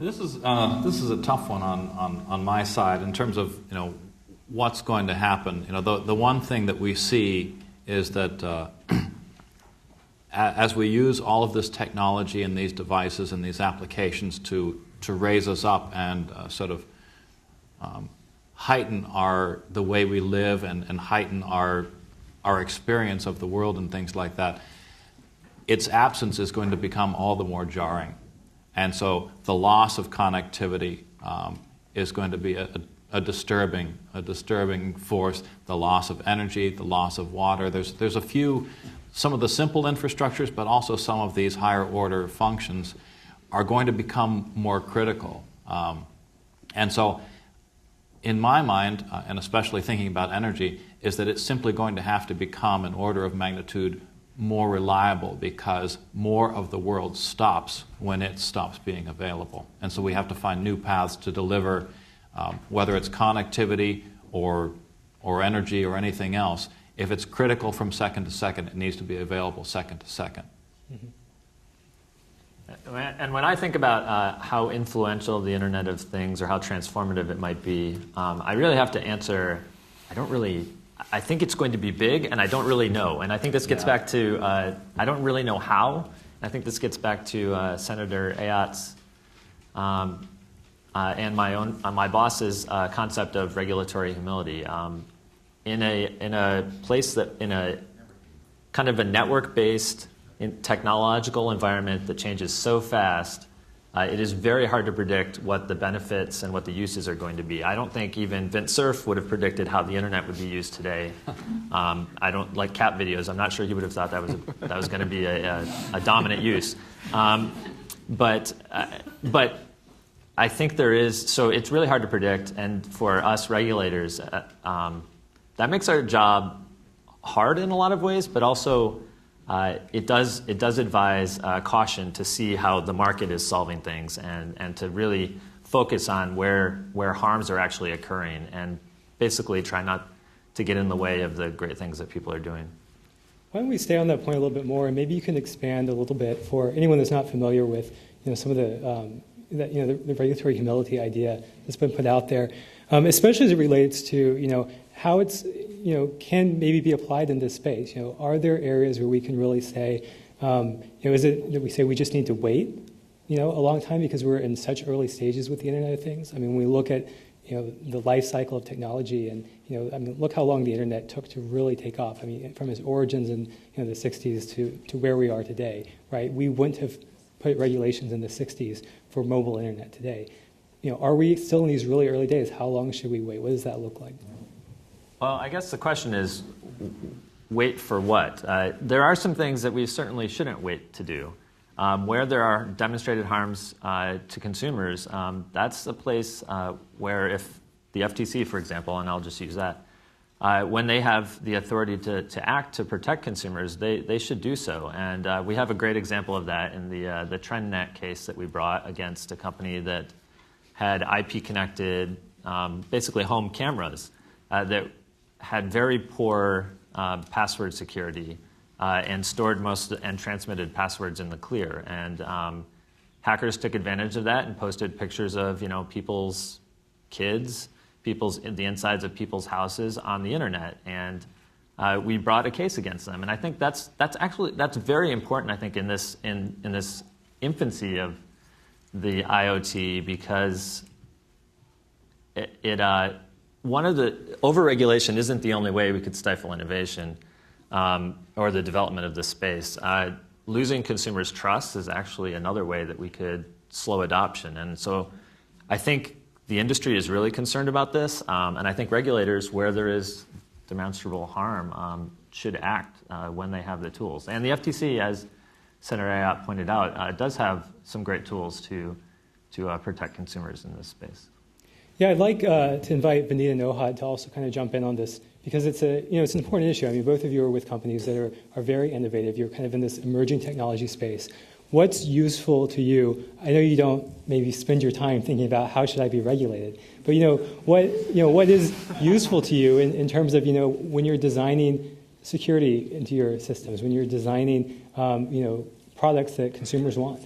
This is a tough one on my side in terms of what's going to happen. The one thing that we see is that as we use all of this technology and these devices and these applications to raise us up and sort of heighten the way we live and heighten our experience of the world and things like that, its absence is going to become all the more jarring. And so the loss of connectivity is going to be a disturbing force. The loss of energy, the loss of water. There's some of the simple infrastructures, but also some of these higher order functions are going to become more critical. And so in my mind, and especially thinking about energy, is that it's simply going to have to become an order of magnitude more reliable, because more of the world stops when it stops being available. And so we have to find new paths to deliver, whether it's connectivity or energy or anything else. If it's critical from second to second, it needs to be available second to second. Mm-hmm. And when I think about how influential the Internet of Things or how transformative it might be, I really have to answer, I think it's going to be big, and I don't really know. And I think this gets back to, I don't really know how. I think this gets back to Senator Ayot's and my boss's concept of regulatory humility. in a place that in a kind of a network-based technological environment that changes so fast, it is very hard to predict what the benefits and what the uses are going to be. I don't think even Vint Cerf would have predicted how the internet would be used today. I don't like cat videos. I'm not sure he would have thought that was going to be a dominant use. But I think there is, so it's really hard to predict, and for us regulators, that makes our job hard in a lot of ways, but also it does advise caution to see how the market is solving things and to really focus on where harms are actually occurring and basically try not to get in the way of the great things that people are doing. Why don't we stay on that point a little bit more, and maybe you can expand a little bit for anyone that's not familiar with some of the regulatory humility idea that's been put out there, especially as it relates to how it's can maybe be applied in this space. Are there areas where we can really say, is it that we say we just need to wait a long time because we're in such early stages with the Internet of Things? I mean, when we look at the life cycle of technology, and look how long the internet took to really take off. I mean, from its origins in the 60s to where we are today, right? We wouldn't have put regulations in the 60s for mobile internet today. Are we still in these really early days? How long should we wait? What does that look like? Well, I guess the question is, wait for what? There are some things that we certainly shouldn't wait to do. Where there are demonstrated harms to consumers, that's a place where if the FTC, for example, and I'll just use that, when they have the authority to act to protect consumers, they should do so. And we have a great example of that in the TrendNet case that we brought against a company that had IP-connected, basically home cameras that had very poor password security and stored and transmitted passwords in the clear. And hackers took advantage of that and posted pictures of people's kids, the insides of people's houses on the internet. And we brought a case against them. And I think that's very important. I think in this infancy of the IoT, because one of the overregulation isn't the only way we could stifle innovation or the development of this space. Losing consumers' trust is actually another way that we could slow adoption. And so I think the industry is really concerned about this, and I think regulators, where there is demonstrable harm, should act when they have the tools. And the FTC, as Senator Ayotte pointed out, does have some great tools to protect consumers in this space. Yeah, I'd like to invite Vanita and Ohad to also kind of jump in on this, because it's an important issue. I mean, both of you are with companies that are very innovative. You're kind of in this emerging technology space. What's useful to you? I know you don't maybe spend your time thinking about how should I be regulated, but what is useful to you in terms of when you're designing security into your systems, when you're designing products that consumers want.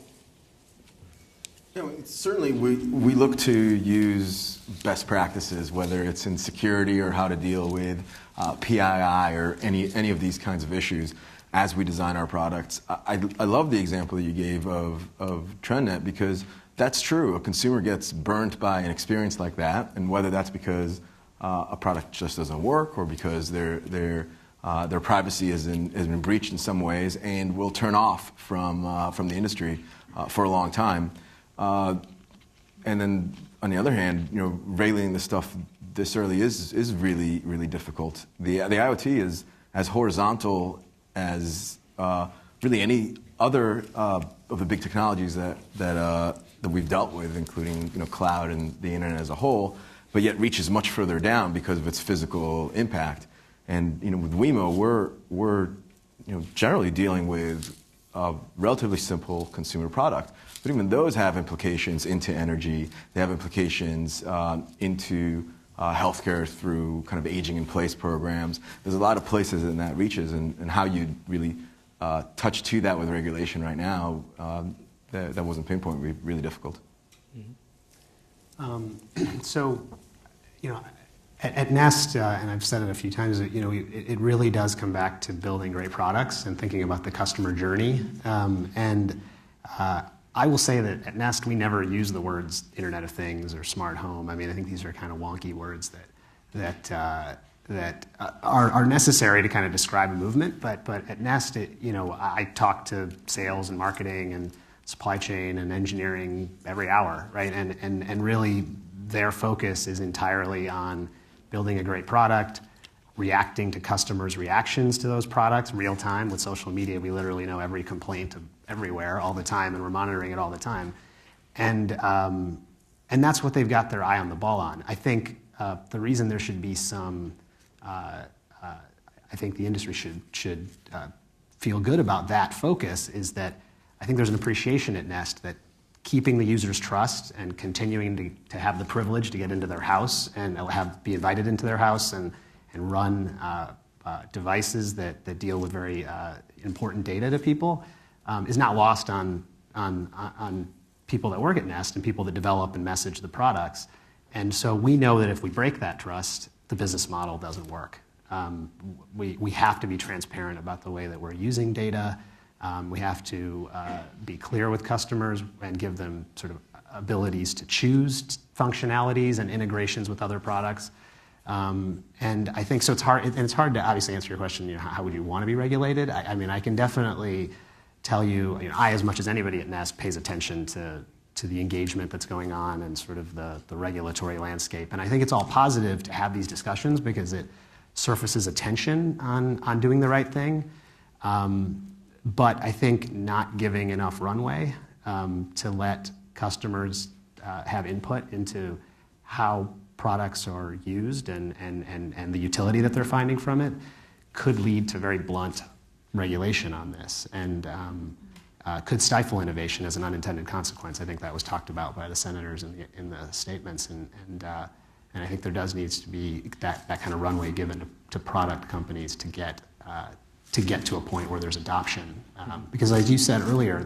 Certainly, we look to use best practices, whether it's in security or how to deal with PII or any of these kinds of issues as we design our products. I love the example that you gave of TrendNet, because that's true. A consumer gets burnt by an experience like that, and whether that's because a product just doesn't work or because their privacy has been breached in some ways and will turn off from the industry for a long time. And then, on the other hand, regulating this stuff this early is really, really difficult. The IoT is as horizontal as really any other of the big technologies that we've dealt with, including cloud and the internet as a whole, but yet reaches much further down because of its physical impact. And with Wemo, we're generally dealing with a relatively simple consumer product. But even those have implications into energy. They have implications into healthcare through kind of aging in place programs. There's a lot of places in that reaches, and how you really touch to that with regulation right now, that wasn't pinpoint, would be really difficult. So, at Nest, and I've said it a few times, it really does come back to building great products and thinking about the customer journey. I will say that at Nest, we never use the words Internet of Things or smart home. I mean, I think these are kind of wonky words that are necessary to kind of describe a movement. But at Nest, I talk to sales and marketing and supply chain and engineering every hour, right? And really, their focus is entirely on building a great product, reacting to customers' reactions to those products real time. With social media, we literally know every complaint of everywhere all the time, and we're monitoring it all the time. And that's what they've got their eye on the ball on. I think the reason there should be some, I think the industry should feel good about that focus is that I think there's an appreciation at Nest that keeping the user's trust and continuing to have the privilege to get into their house and be invited into their house and run devices that deal with very important data to people is not lost on people that work at Nest and people that develop and message the products. And so we know that if we break that trust, the business model doesn't work. We have to be transparent about the way that we're using data. We have to be clear with customers and give them sort of abilities to choose functionalities and integrations with other products. And I think so. It's hard to obviously answer your question. How would you want to be regulated? I mean, I can definitely tell you, I, as much as anybody at Nest, pays attention to the engagement that's going on and sort of the regulatory landscape. And I think it's all positive to have these discussions because it surfaces attention on doing the right thing. But I think not giving enough runway to let customers have input into how products are used and the utility that they're finding from it could lead to very blunt regulation on this and could stifle innovation as an unintended consequence. I think that was talked about by the senators in the statements, and I think there does needs to be that kind of runway given to product companies to get to a point where there's adoption. Because as you said earlier,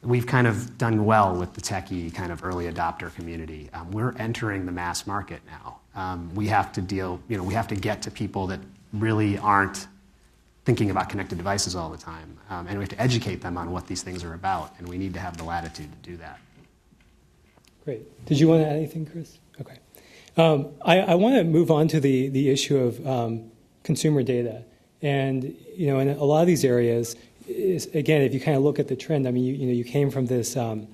we've kind of done well with the techie kind of early adopter community. We're entering the mass market now. We have to we have to get to people that really aren't thinking about connected devices all the time. And we have to educate them on what these things are about, and we need to have the latitude to do that. Great. Did you want to add anything, Chris? Okay. I want to move on to the issue of consumer data. And, in a lot of these areas, again, if you kind of look at the trend, I mean, you came from this, there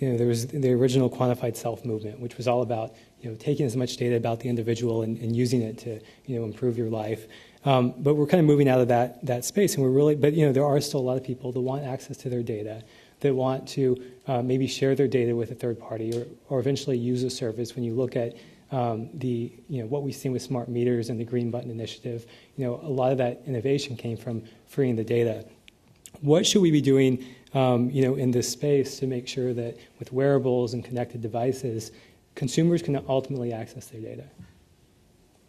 was the original quantified self movement, which was all about, taking as much data about the individual and using it to, improve your life. But we're kind of moving out of that space, and but there are still a lot of people that want access to their data, that want to maybe share their data with a third party or eventually use a service. When you look at what we've seen with smart meters and the Green Button Initiative, a lot of that innovation came from freeing the data. What should we be doing, in this space to make sure that with wearables and connected devices, consumers can ultimately access their data?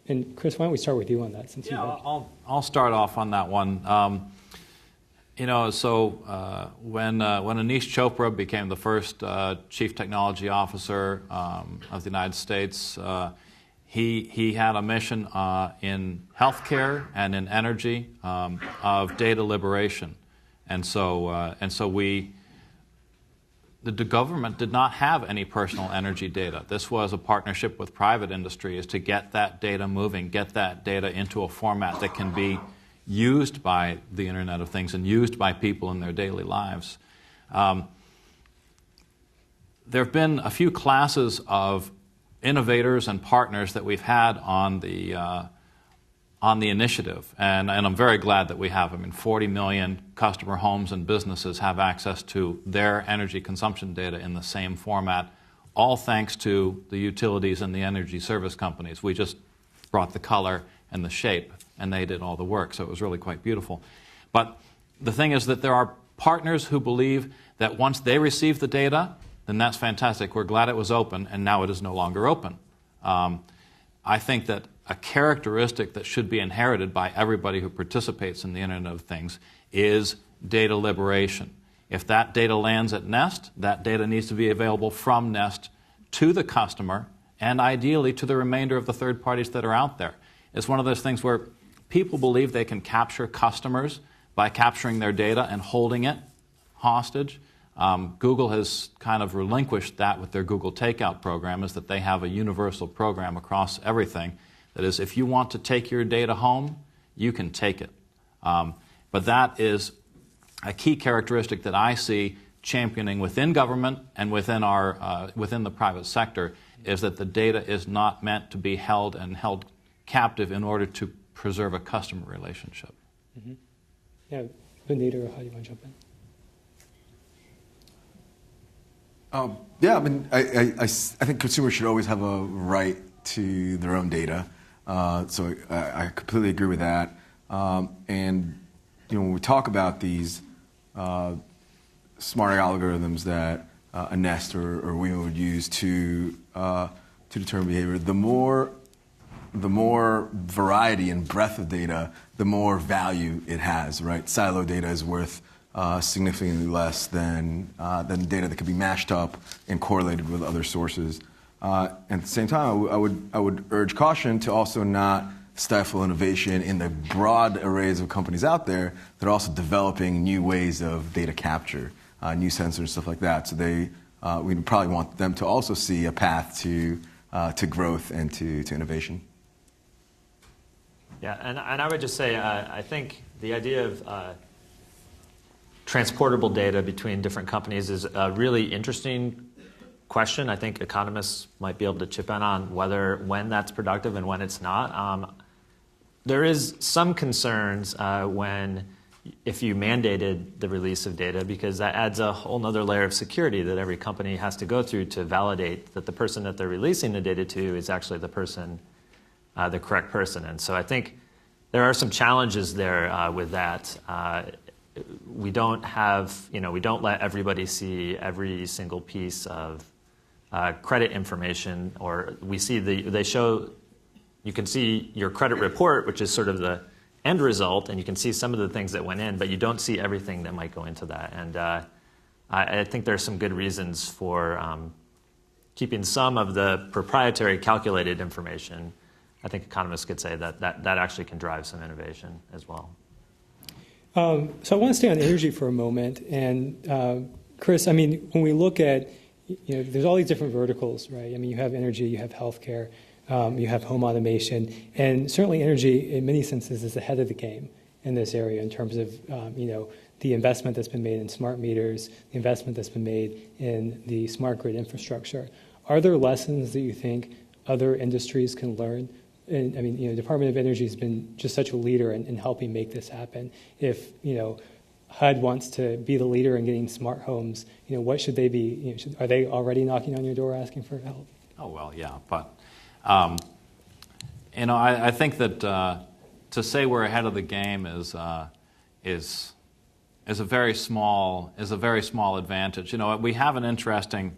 And Chris, why don't we start with you on that? Since I'll start off on that one. When Anish Chopra became the first chief technology officer of the United States, he had a mission in healthcare and in energy of data liberation, and so the government did not have any personal energy data. This was a partnership with private industry to get that data moving, get that data into a format that can be used by the Internet of Things and used by people in their daily lives. There have been a few classes of innovators and partners that we've had on the initiative, and I'm very glad that we have. 40 million customer homes and businesses have access to their energy consumption data in the same format, all thanks to the utilities and the energy service companies. We just brought the color and the shape, and they did all the work, so it was really quite beautiful. But the thing is that there are partners who believe that once they receive the data, then that's fantastic. We're glad it was open, and now it is no longer open. I think that a characteristic that should be inherited by everybody who participates in the Internet of Things is data liberation. If that data lands at Nest, that data needs to be available from Nest to the customer and ideally to the remainder of the third parties that are out there. It's one of those things where people believe they can capture customers by capturing their data and holding it hostage. Google has kind of relinquished that with their Google Takeout program, is that they have a universal program across everything. That is, if you want to take your data home, you can take it. But that is a key characteristic that I see championing within government and within the private sector, is that the data is not meant to be held captive in order to preserve a customer relationship. Mm-hmm. Yeah, Benita, how do you want to jump in? Yeah, I mean, I think consumers should always have a right to their own data. So I completely agree with that. And when we talk about these smart algorithms that a Nest or WeMo would use to determine behavior, the more variety and breadth of data, the more value it has, right? Silo data is worth significantly less than data that could be mashed up and correlated with other sources. At the same time, I would urge caution to also not stifle innovation in the broad arrays of companies out there that are also developing new ways of data capture, new sensors, stuff like that. So we probably want them to also see a path to growth and to innovation. Yeah, and I would just say, I think the idea of transportable data between different companies is a really interesting question. I think economists might be able to chip in on when that's productive and when it's not. There is some concerns if you mandated the release of data, because that adds a whole other layer of security that every company has to go through to validate that the person that they're releasing the data to is actually the correct person. And so I think there are some challenges there with that. We don't let everybody see every single piece of credit information, or you can see your credit report, which is sort of the end result, and you can see some of the things that went in, but you don't see everything that might go into that. And I think there's some good reasons for keeping some of the proprietary calculated information. I think economists could say that actually can drive some innovation as well. So I want to stay on energy for a moment. And Chris, I mean, when we look at, there's all these different verticals, right? I mean, you have energy, you have healthcare, you have home automation, and certainly energy, in many senses, is ahead of the game in this area in terms of, the investment that's been made in smart meters, the investment that's been made in the smart grid infrastructure. Are there lessons that you think other industries can learn? And I mean, Department of Energy has been just such a leader in helping make this happen. If, HUD wants to be the leader in getting smart homes, what should they be? Are they already knocking on your door asking for help? Oh, well, yeah. But, I think that to say we're ahead of the game is a very small advantage. We have an interesting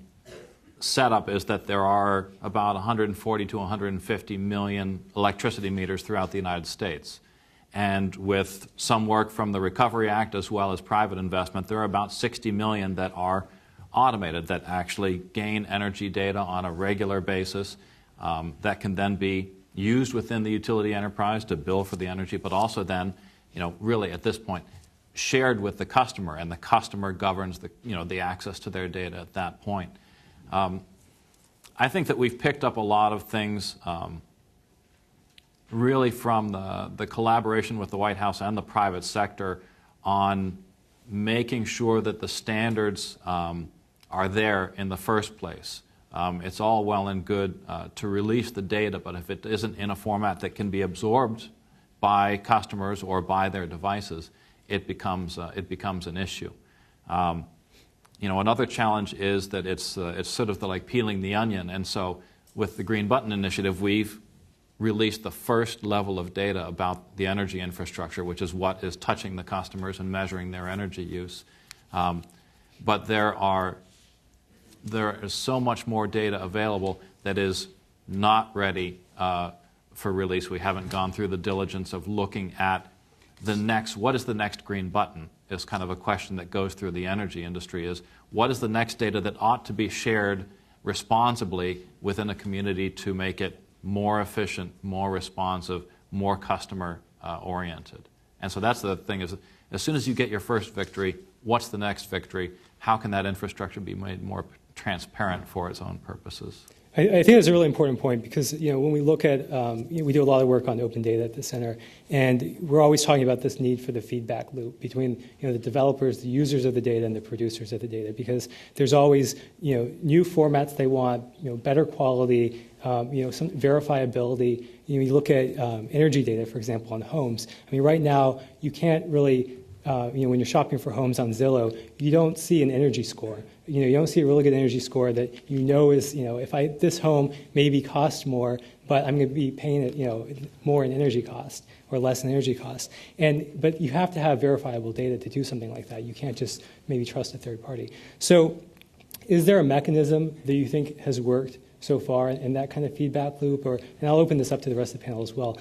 setup, is that there are about 140 to 150 million electricity meters throughout the United States. And with some work from the Recovery Act as well as private investment, there are about 60 million that are automated, that actually gain energy data on a regular basis, that can then be used within the utility enterprise to bill for the energy, but also then, really at this point, shared with the customer, and the customer governs the access to their data at that point. I think that we've picked up a lot of things really from the collaboration with the White House and the private sector on making sure that the standards are there in the first place. It's all well and good to release the data, but if it isn't in a format that can be absorbed by customers or by their devices, it becomes an issue. Another challenge is that it's sort of like peeling the onion, and so with the Green Button Initiative, we've released the first level of data about the energy infrastructure, which is what is touching the customers and measuring their energy use. But there is so much more data available that is not ready for release. We haven't gone through the diligence of looking at what is the next green button, is kind of a question that goes through the energy industry, is what is the next data that ought to be shared responsibly within a community to make it more efficient, more responsive, more customer oriented. And so that's the thing, is as soon as you get your first victory, what's the next victory? how can that infrastructure be made more transparent for its own purposes? I think that's a really important point because when we look at we do a lot of work on open data at the center, and we're always talking about this need for the feedback loop between the developers, the users of the data, and the producers of the data, because there's always new formats they want, better quality, some verifiability. You look at energy data, for example, on homes. I mean, right now you can't really. When you're shopping for homes on Zillow, you don't see an energy score. You don't see a really good energy score that is, if this home maybe costs more, but I'm going to be paying it, more in energy cost or less in energy cost. But you have to have verifiable data to do something like that. You can't just maybe trust a third party. So, is there a mechanism that you think has worked so far in that kind of feedback loop? And I'll open this up to the rest of the panel as well,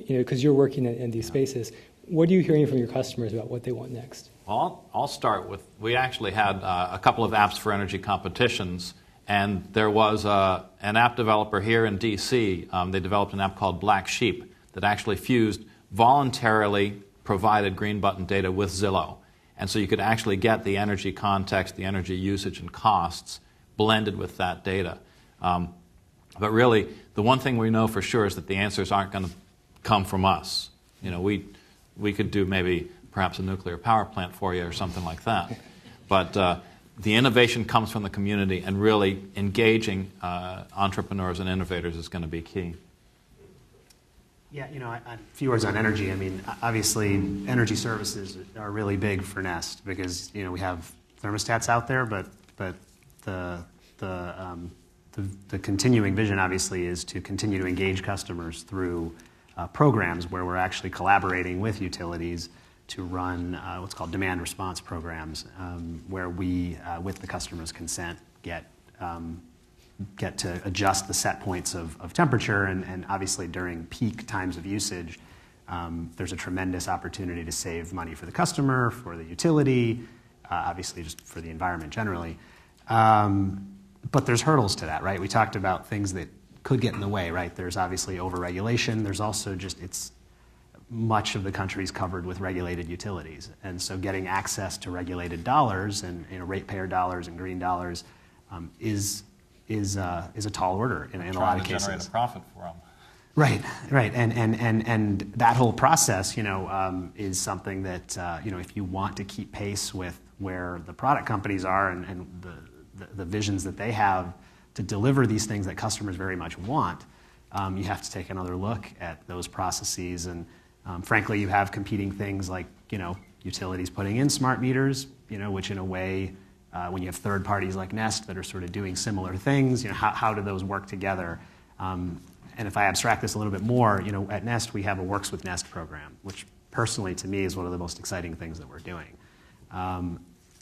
because you're working in these spaces. What are you hearing from your customers about what they want next? Well, I'll start with, we actually had a couple of apps for energy competitions, and there was an app developer here in DC. They developed an app called Black Sheep that actually fused voluntarily provided green button data with Zillow. And so you could actually get the energy context, the energy usage and costs blended with that data. But really, the one thing we know for sure is that the answers aren't going to come from us. We could do maybe perhaps a nuclear power plant for you or something like that. But the innovation comes from the community, and really engaging entrepreneurs and innovators is going to be key. Yeah, a few words on energy. I mean, obviously, energy services are really big for Nest because we have thermostats out there, but the continuing vision obviously is to continue to engage customers through programs where we're actually collaborating with utilities to run what's called demand response programs, where we, with the customer's consent, get to adjust the set points of temperature, and obviously during peak times of usage, there's a tremendous opportunity to save money for the customer, for the utility, obviously just for the environment generally. But there's hurdles to that, right? We talked about things that could get in the way, right? There's obviously overregulation. There's also much of the country is covered with regulated utilities. And so getting access to regulated dollars and ratepayer dollars and green dollars is a tall order in a lot of cases. Trying to generate a profit for them. Right. And that whole process, is something that, if you want to keep pace with where the product companies are and the visions that they have to deliver these things that customers very much want, you have to take another look at those processes. And frankly, you have competing things like, utilities putting in smart meters, which in a way, when you have third parties like Nest that are sort of doing similar things, how do those work together? And if I abstract this a little bit more, at Nest we have a Works with Nest program, which personally to me is one of the most exciting things that we're doing.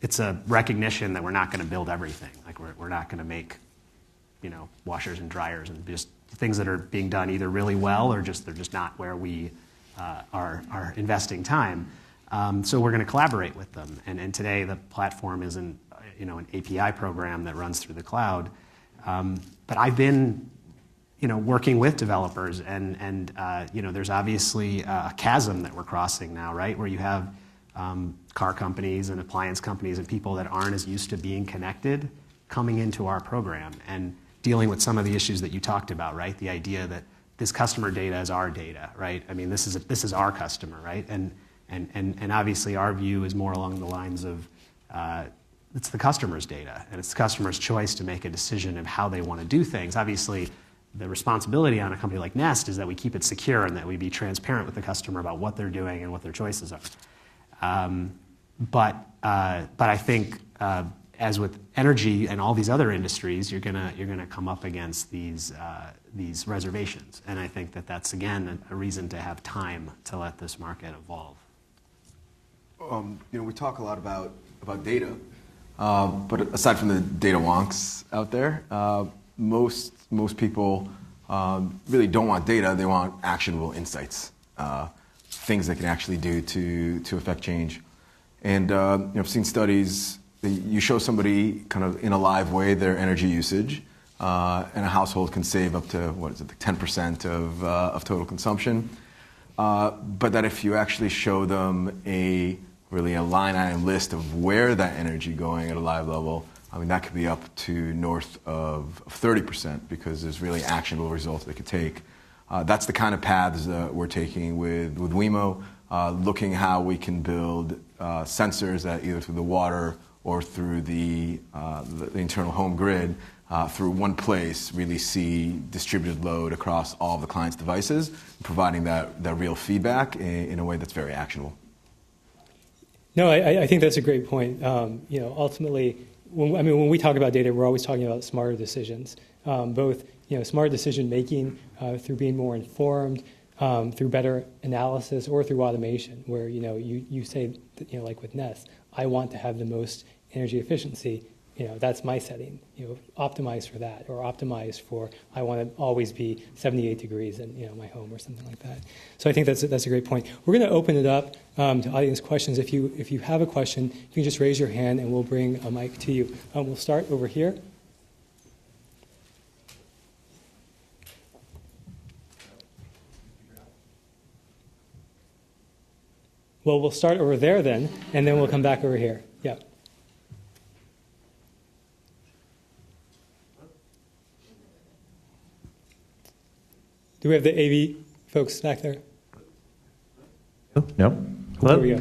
It's a recognition that we're not going to build everything. Like we're not going to make washers and dryers and just things that are being done either really well or they're just not where we are investing time. So we're going to collaborate with them. And today the platform is an API program that runs through the cloud. But I've been working with developers and there's obviously a chasm that we're crossing now, right? Where you have car companies and appliance companies and people that aren't as used to being connected coming into our program and dealing with some of the issues that you talked about, right? The idea that this customer data is our data, right? I mean, this is our customer, right? And obviously our view is more along the lines of it's the customer's data and it's the customer's choice to make a decision of how they want to do things. Obviously, the responsibility on a company like Nest is that we keep it secure and that we be transparent with the customer about what they're doing and what their choices are. But I think as with energy and all these other industries, you're gonna come up against these reservations, and I think that's again a reason to have time to let this market evolve. We talk a lot about data, but aside from the data wonks out there, most people really don't want data. They want actionable insights, things they can actually do to affect change. And I've seen studies that you show somebody kind of in a live way their energy usage, and a household can save up to 10% of total consumption. But that if you actually show them a really a line item list of where that energy going at a live level, I mean, that could be up to north of 30% because there's really actionable results they could take. That's the kind of paths that we're taking with Wemo, looking how we can build sensors that either through the water or through the internal home grid, through one place, really see distributed load across all of the client's devices, providing that real feedback in a way that's very actionable. No, I think that's a great point. Ultimately, when we talk about data, we're always talking about smarter decisions, both smart decision making through being more informed, through better analysis, or through automation, where you say like with Nest, I want to have the most energy efficiency. That's my setting. Optimize for that, or optimize for I want to always be 78 degrees in my home or something like that. So I think that's a great point. We're going to open it up to audience questions. If you have a question, you can just raise your hand and we'll bring a mic to you. We'll start over here. Well, we'll start over there then, and then we'll come back over here. Yeah. Do we have the AV folks back there? No. There we go.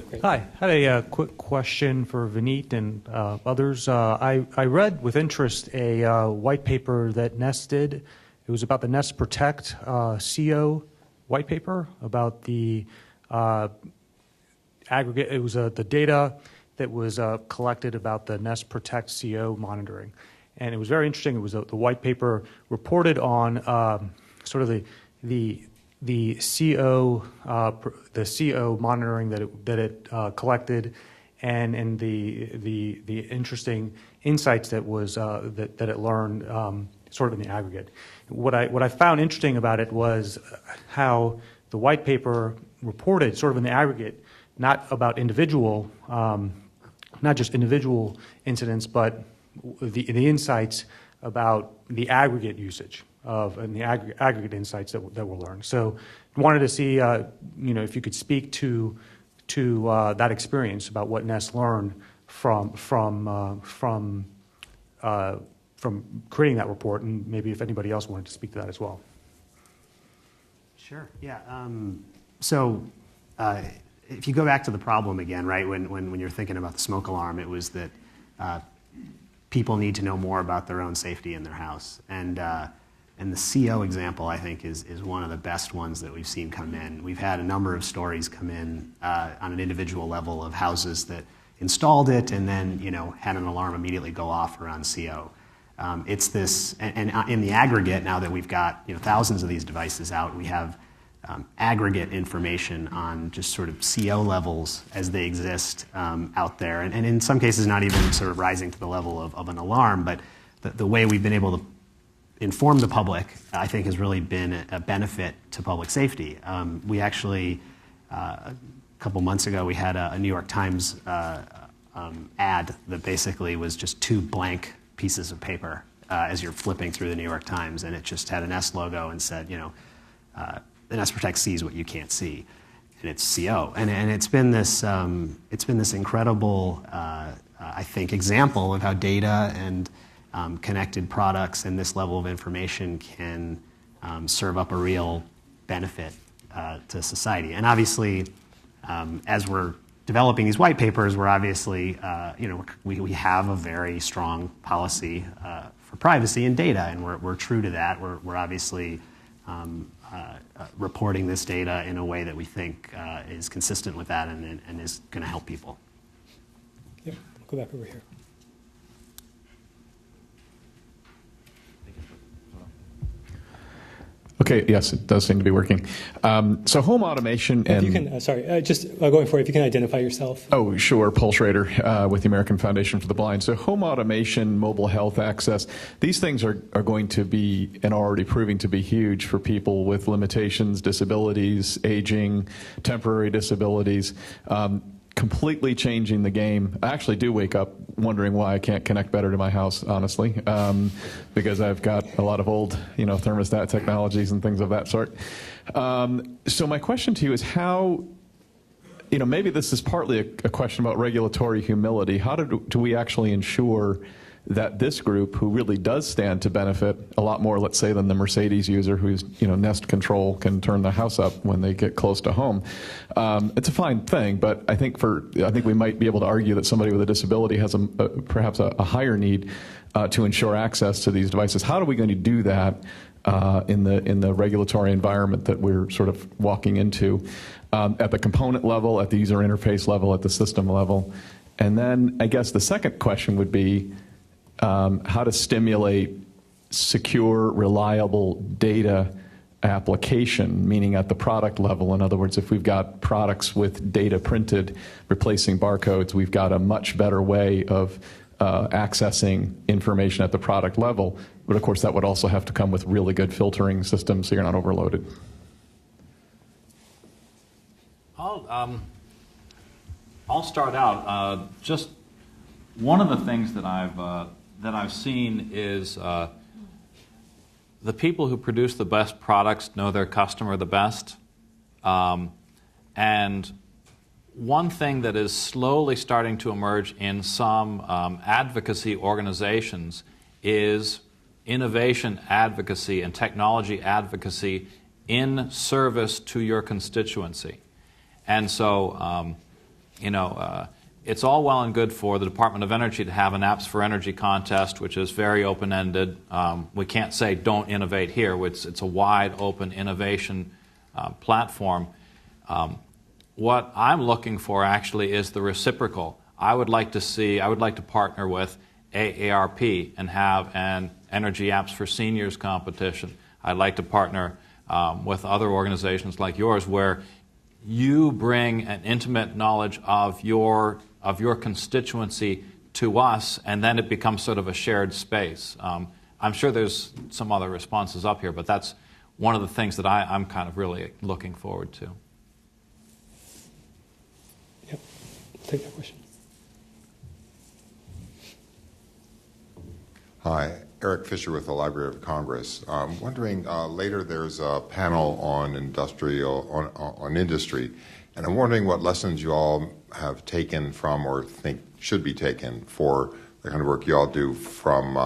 Great. Hi. I had a quick question for Vineet and others. I read with interest a white paper that Nest did. It was about the Nest Protect CO white paper about the aggregate. It was the data that was collected about the Nest Protect CO monitoring, and it was very interesting. It was the white paper reported on sort of the CO monitoring that it collected, and the interesting insights that was that it learned sort of in the aggregate. What I found interesting about it was how the white paper reported sort of in the aggregate, not about individual, not just individual incidents, but the insights about the aggregate usage and the aggregate insights that were learned. So, wanted to see, if you could speak to that experience about what Nest learned from creating that report, and maybe if anybody else wanted to speak to that as well. Sure. Yeah. If you go back to the problem again, right, when you're thinking about the smoke alarm, it was that people need to know more about their own safety in their house. And the CO example, I think, is one of the best ones that we've seen come in. We've had a number of stories come in on an individual level of houses that installed it and then, had an alarm immediately go off around CO. It's this, and in the aggregate, now that we've got thousands of these devices out, we have aggregate information on just sort of CO levels as they exist out there, and in some cases not even sort of rising to the level of an alarm, but the way we've been able to inform the public, I think, has really been a benefit to public safety. We actually, a couple months ago, we had a New York Times ad that basically was just two blank pieces of paper as you're flipping through the New York Times, and it just had an S logo and said, the Nest Protect sees what you can't see, and it's CO. And it's been this incredible, I think, example of how data and connected products and this level of information can serve up a real benefit to society. And obviously, as we're developing these white papers, we're obviously, we have a very strong policy for privacy and data, and we're true to that. We're obviously reporting this data in a way that we think is consistent with that and is going to help people. Yeah, go back over here. Okay, yes, it does seem to be working. So home automation and... If you can, just going forward, if you can identify yourself. Oh, sure, Paul Schrader with the American Foundation for the Blind. So home automation, mobile health access, these things are going to be, and already proving to be huge for people with limitations, disabilities, aging, temporary disabilities. Completely changing the game. I actually do wake up wondering why I can't connect better to my house, honestly, because I've got a lot of old, thermostat technologies and things of that sort. So my question to you is how maybe this is partly a question about regulatory humility. How do we actually ensure that this group, who really does stand to benefit a lot more, let's say, than the Mercedes user whose Nest control can turn the house up when they get close to home. It's a fine thing, but I think we might be able to argue that somebody with a disability has perhaps a higher need to ensure access to these devices. How are we going to do that in the regulatory environment that we're sort of walking into at the component level, at the user interface level, at the system level? And then I guess the second question would be how to stimulate secure, reliable data application, meaning at the product level. In other words, if we've got products with data printed replacing barcodes, we've got a much better way of accessing information at the product level. But of course, that would also have to come with really good filtering systems so you're not overloaded. I'll start out. Just one of the things that I've seen is the people who produce the best products know their customer the best. And one thing that is slowly starting to emerge in some advocacy organizations is innovation advocacy and technology advocacy in service to your constituency. And so, it's all well and good for the Department of Energy to have an Apps for Energy contest, which is very open-ended. We can't say don't innovate here. It's a wide open innovation platform. What I'm looking for actually is the reciprocal. I would like to partner with AARP and have an Energy Apps for Seniors competition. I'd like to partner with other organizations like yours where you bring an intimate knowledge of your constituency to us, and then it becomes sort of a shared space. I'm sure there's some other responses up here, but that's one of the things that I'm kind of really looking forward to. Yep. Take that question. Hi, Eric Fisher with the Library of Congress. I'm wondering, later there's a panel on industry, and I'm wondering what lessons you all have taken from or think should be taken for the kind of work you all do from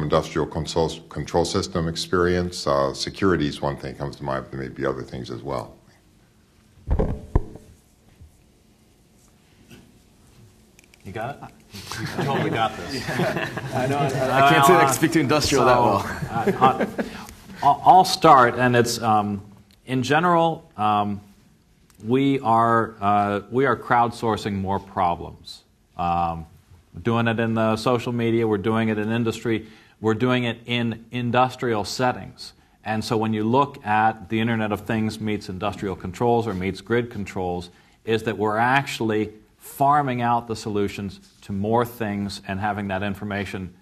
industrial control system experience. Security is one thing that comes to mind, but there may be other things as well. You got it? You totally got this. I know. I can't say I can speak to industrial that well. I'll start, and it's in general, we are crowdsourcing more problems. We're doing it in the social media. We're doing it in industry. We're doing it in industrial settings. And so when you look at the Internet of Things meets industrial controls or meets grid controls, is that we're actually farming out the solutions to more things and having that information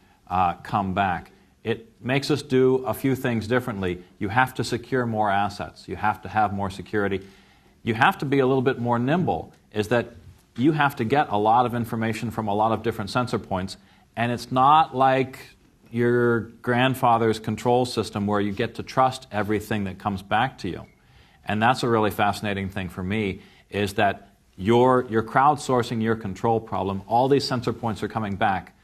come back. It makes us do a few things differently. You have to secure more assets. You have to have more security. You have to be a little bit more nimble, is that you have to get a lot of information from a lot of different sensor points, and it's not like your grandfather's control system where you get to trust everything that comes back to you. And that's a really fascinating thing for me, is that you're crowdsourcing your control problem. All these sensor points are coming back.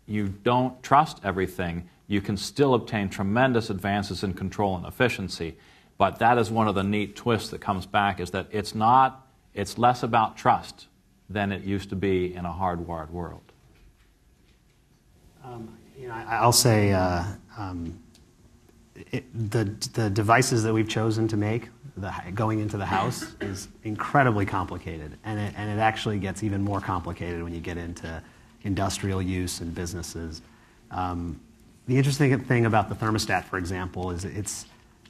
You don't trust everything. You can still obtain tremendous advances in control and efficiency. But that is one of the neat twists that comes back, is that it's less about trust than it used to be in a hardwired world. I'll say the devices that we've chosen to make going into the house is incredibly complicated, and it actually gets even more complicated when you get into industrial use and businesses. The interesting thing about the thermostat, for example, is it's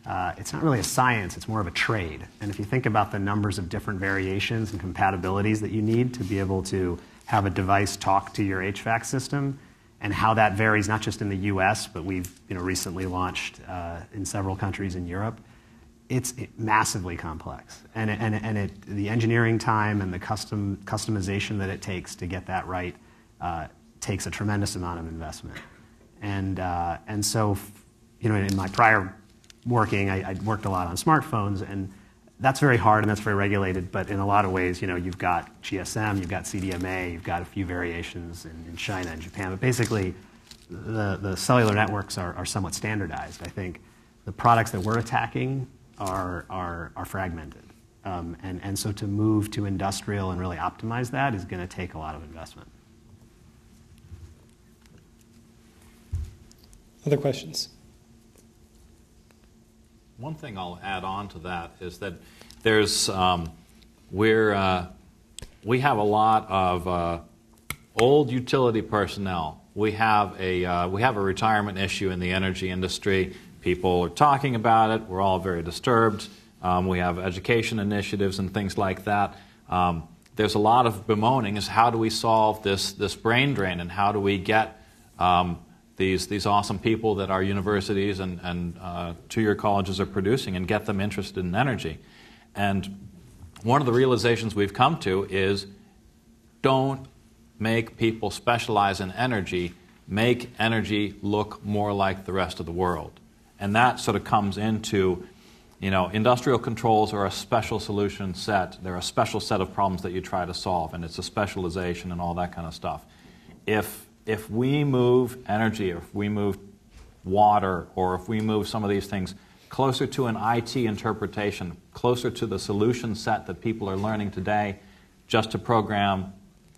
not really a science, it's more of a trade. And if you think about the numbers of different variations and compatibilities that you need to be able to have a device talk to your HVAC system, and how that varies not just in the US, but we've recently launched in several countries in Europe, it's massively complex. And the engineering time and the customization that it takes to get that right takes a tremendous amount of investment. And so, in my prior working, I worked a lot on smartphones, and that's very hard and that's very regulated, but in a lot of ways, you've got GSM, you've got CDMA, you've got a few variations in China and Japan, but basically the cellular networks are somewhat standardized. I think the products that we're attacking are fragmented. And so to move to industrial and really optimize that is going to take a lot of investment. Other questions? One thing I'll add on to that is that there's we have a lot of old utility personnel. We have a retirement issue in the energy industry. People are talking about it. We're all very disturbed. We have education initiatives and things like that. There's a lot of bemoaning is how do we solve this brain drain, and how do we get these awesome people that our universities and two-year colleges are producing and get them interested in energy. And one of the realizations we've come to is don't make people specialize in energy, make energy look more like the rest of the world. And that sort of comes into, industrial controls are a special solution set. They're a special set of problems that you try to solve, and it's a specialization and all that kind of stuff. If we move energy, or if we move water, or if we move some of these things closer to an IT interpretation, closer to the solution set that people are learning today, just to program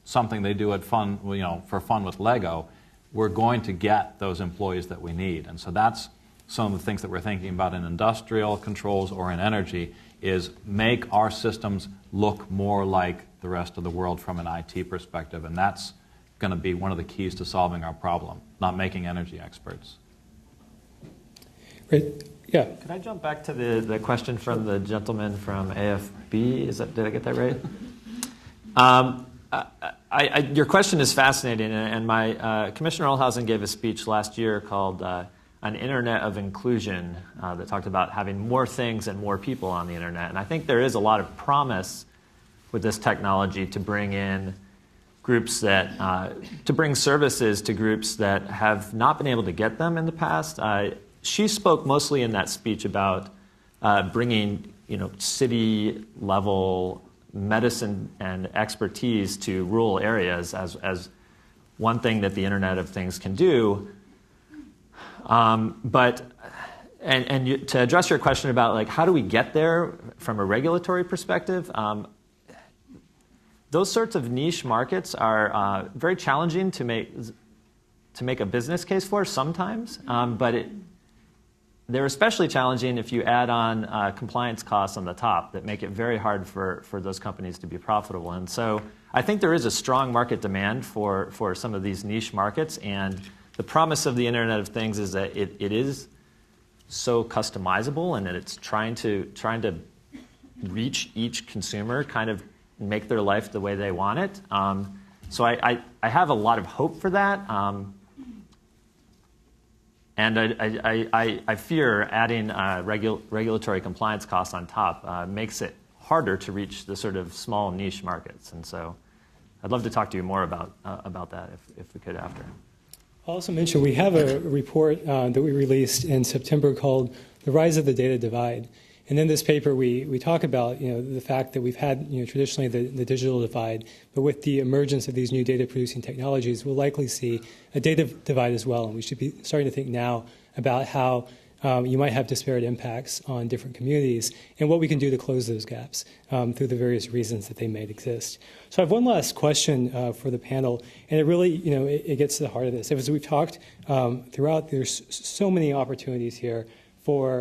something they do at fun, for fun with Lego, we're going to get those employees that we need. And so that's some of the things that we're thinking about in industrial controls or in energy, is make our systems look more like the rest of the world from an IT perspective. And that's going to be one of the keys to solving our problem, not making energy experts. Great. Yeah. Could I jump back to the question from the gentleman from AFB? Did I get that right? Your question is fascinating, and my Commissioner Olhausen gave a speech last year called An Internet of Inclusion that talked about having more things and more people on the internet. And I think there is a lot of promise with this technology to bring in groups that, to bring services to groups that have not been able to get them in the past. She spoke mostly in that speech about bringing, city-level medicine and expertise to rural areas as one thing that the Internet of Things can do. To address your question about how do we get there from a regulatory perspective, those sorts of niche markets are very challenging to make a business case for sometimes, but they're especially challenging if you add on compliance costs on the top that make it very hard for those companies to be profitable. And so I think there is a strong market demand for some of these niche markets, and the promise of the Internet of Things is that it is so customizable, and that it's trying to reach each consumer, kind of make their life the way they want it. So I have a lot of hope for that. And I fear adding regulatory compliance costs on top makes it harder to reach the sort of small niche markets. And so I'd love to talk to you more about that if we could after. I'll also mention we have a report that we released in September called The Rise of the Data Divide. And in this paper, we talk about the fact that we've had traditionally the digital divide, but with the emergence of these new data-producing technologies, we'll likely see a data divide as well. And we should be starting to think now about how you might have disparate impacts on different communities and what we can do to close those gaps through the various reasons that they may exist. So I have one last question for the panel, and it really it gets to the heart of this. As we've talked throughout, there's so many opportunities here for,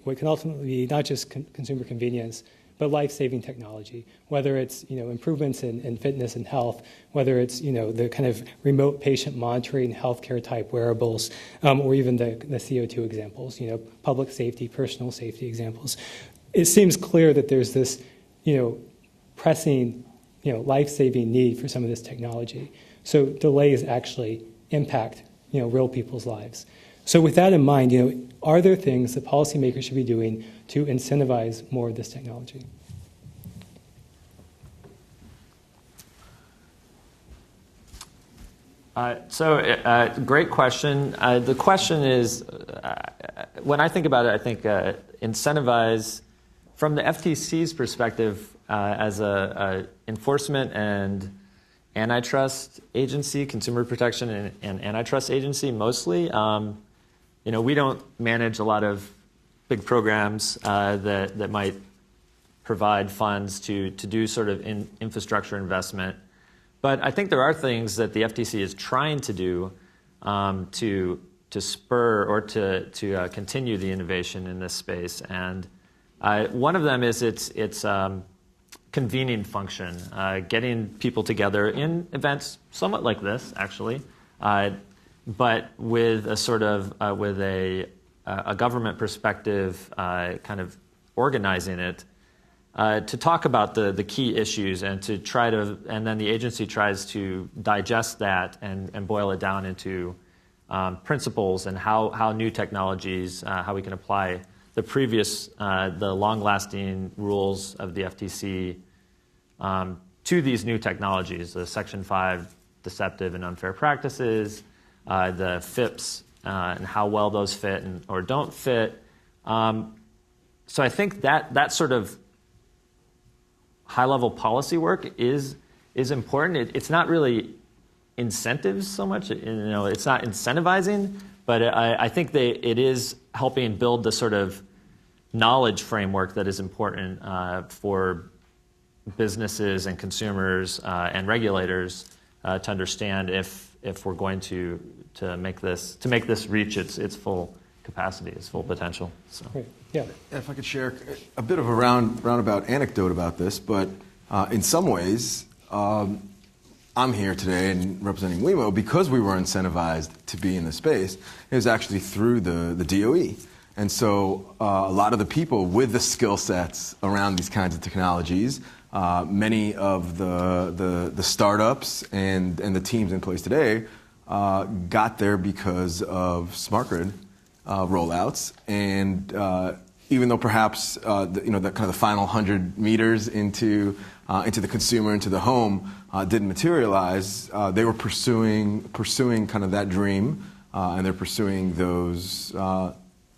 what can ultimately be not just consumer convenience, but life-saving technology, whether it's, improvements in fitness and health, whether it's, the kind of remote patient monitoring, healthcare type wearables, or even the CO2 examples, public safety, personal safety examples. It seems clear that there's this, pressing, life-saving need for some of this technology. So delays actually impact, real people's lives. So with that in mind, are there things that policymakers should be doing to incentivize more of this technology? Great question. The question is, when I think about it, I think incentivize From the FTC's perspective, as a enforcement and antitrust agency, consumer protection and antitrust agency mostly, we don't manage a lot of big programs that might provide funds to do sort of infrastructure investment. But I think there are things that the FTC is trying to do to spur or to continue the innovation in this space. And one of them is its convening function, getting people together in events somewhat like this, actually, but with a sort of with a government perspective, kind of organizing it. To talk about the key issues and to try to, and then the agency tries to digest that and boil it down into principles and how new technologies, how we can apply the previous, the long-lasting rules of the FTC to these new technologies, the Section 5 deceptive and unfair practices, the FIPS, and how well those fit or don't fit. So I think that sort of high-level policy work is important. It's not really incentives so much. It's not incentivizing, but I think it is helping build the sort of knowledge framework that is important for businesses and consumers and regulators to understand if we're going to make this reach its full capacity, its full potential. So. Great. Yeah. If I could share a bit of a roundabout anecdote about this, but in some ways, I'm here today and representing WeMo because we were incentivized to be in the space. It was actually through the DOE. And so a lot of the people with the skill sets around these kinds of technologies, many of the startups and the teams in place today got there because of smart grid rollouts, and even though perhaps the kind of the final 100 meters into the consumer, into the home, didn't materialize, they were pursuing kind of that dream, and they're pursuing those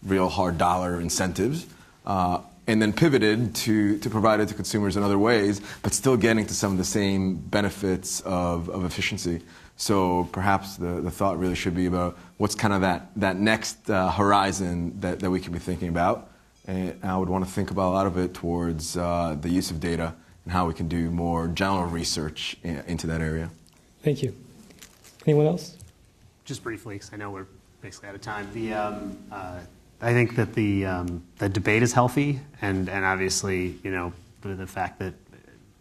real hard dollar incentives, and then pivoted to provide it to consumers in other ways, but still getting to some of the same benefits of efficiency. So perhaps the thought really should be about what's kind of that next horizon that we could be thinking about. And I would want to think about a lot of it towards the use of data and how we can do more general research into that area. Thank you. Anyone else? Just briefly, because I know we're basically out of time. I think that the debate is healthy, and obviously, the fact that,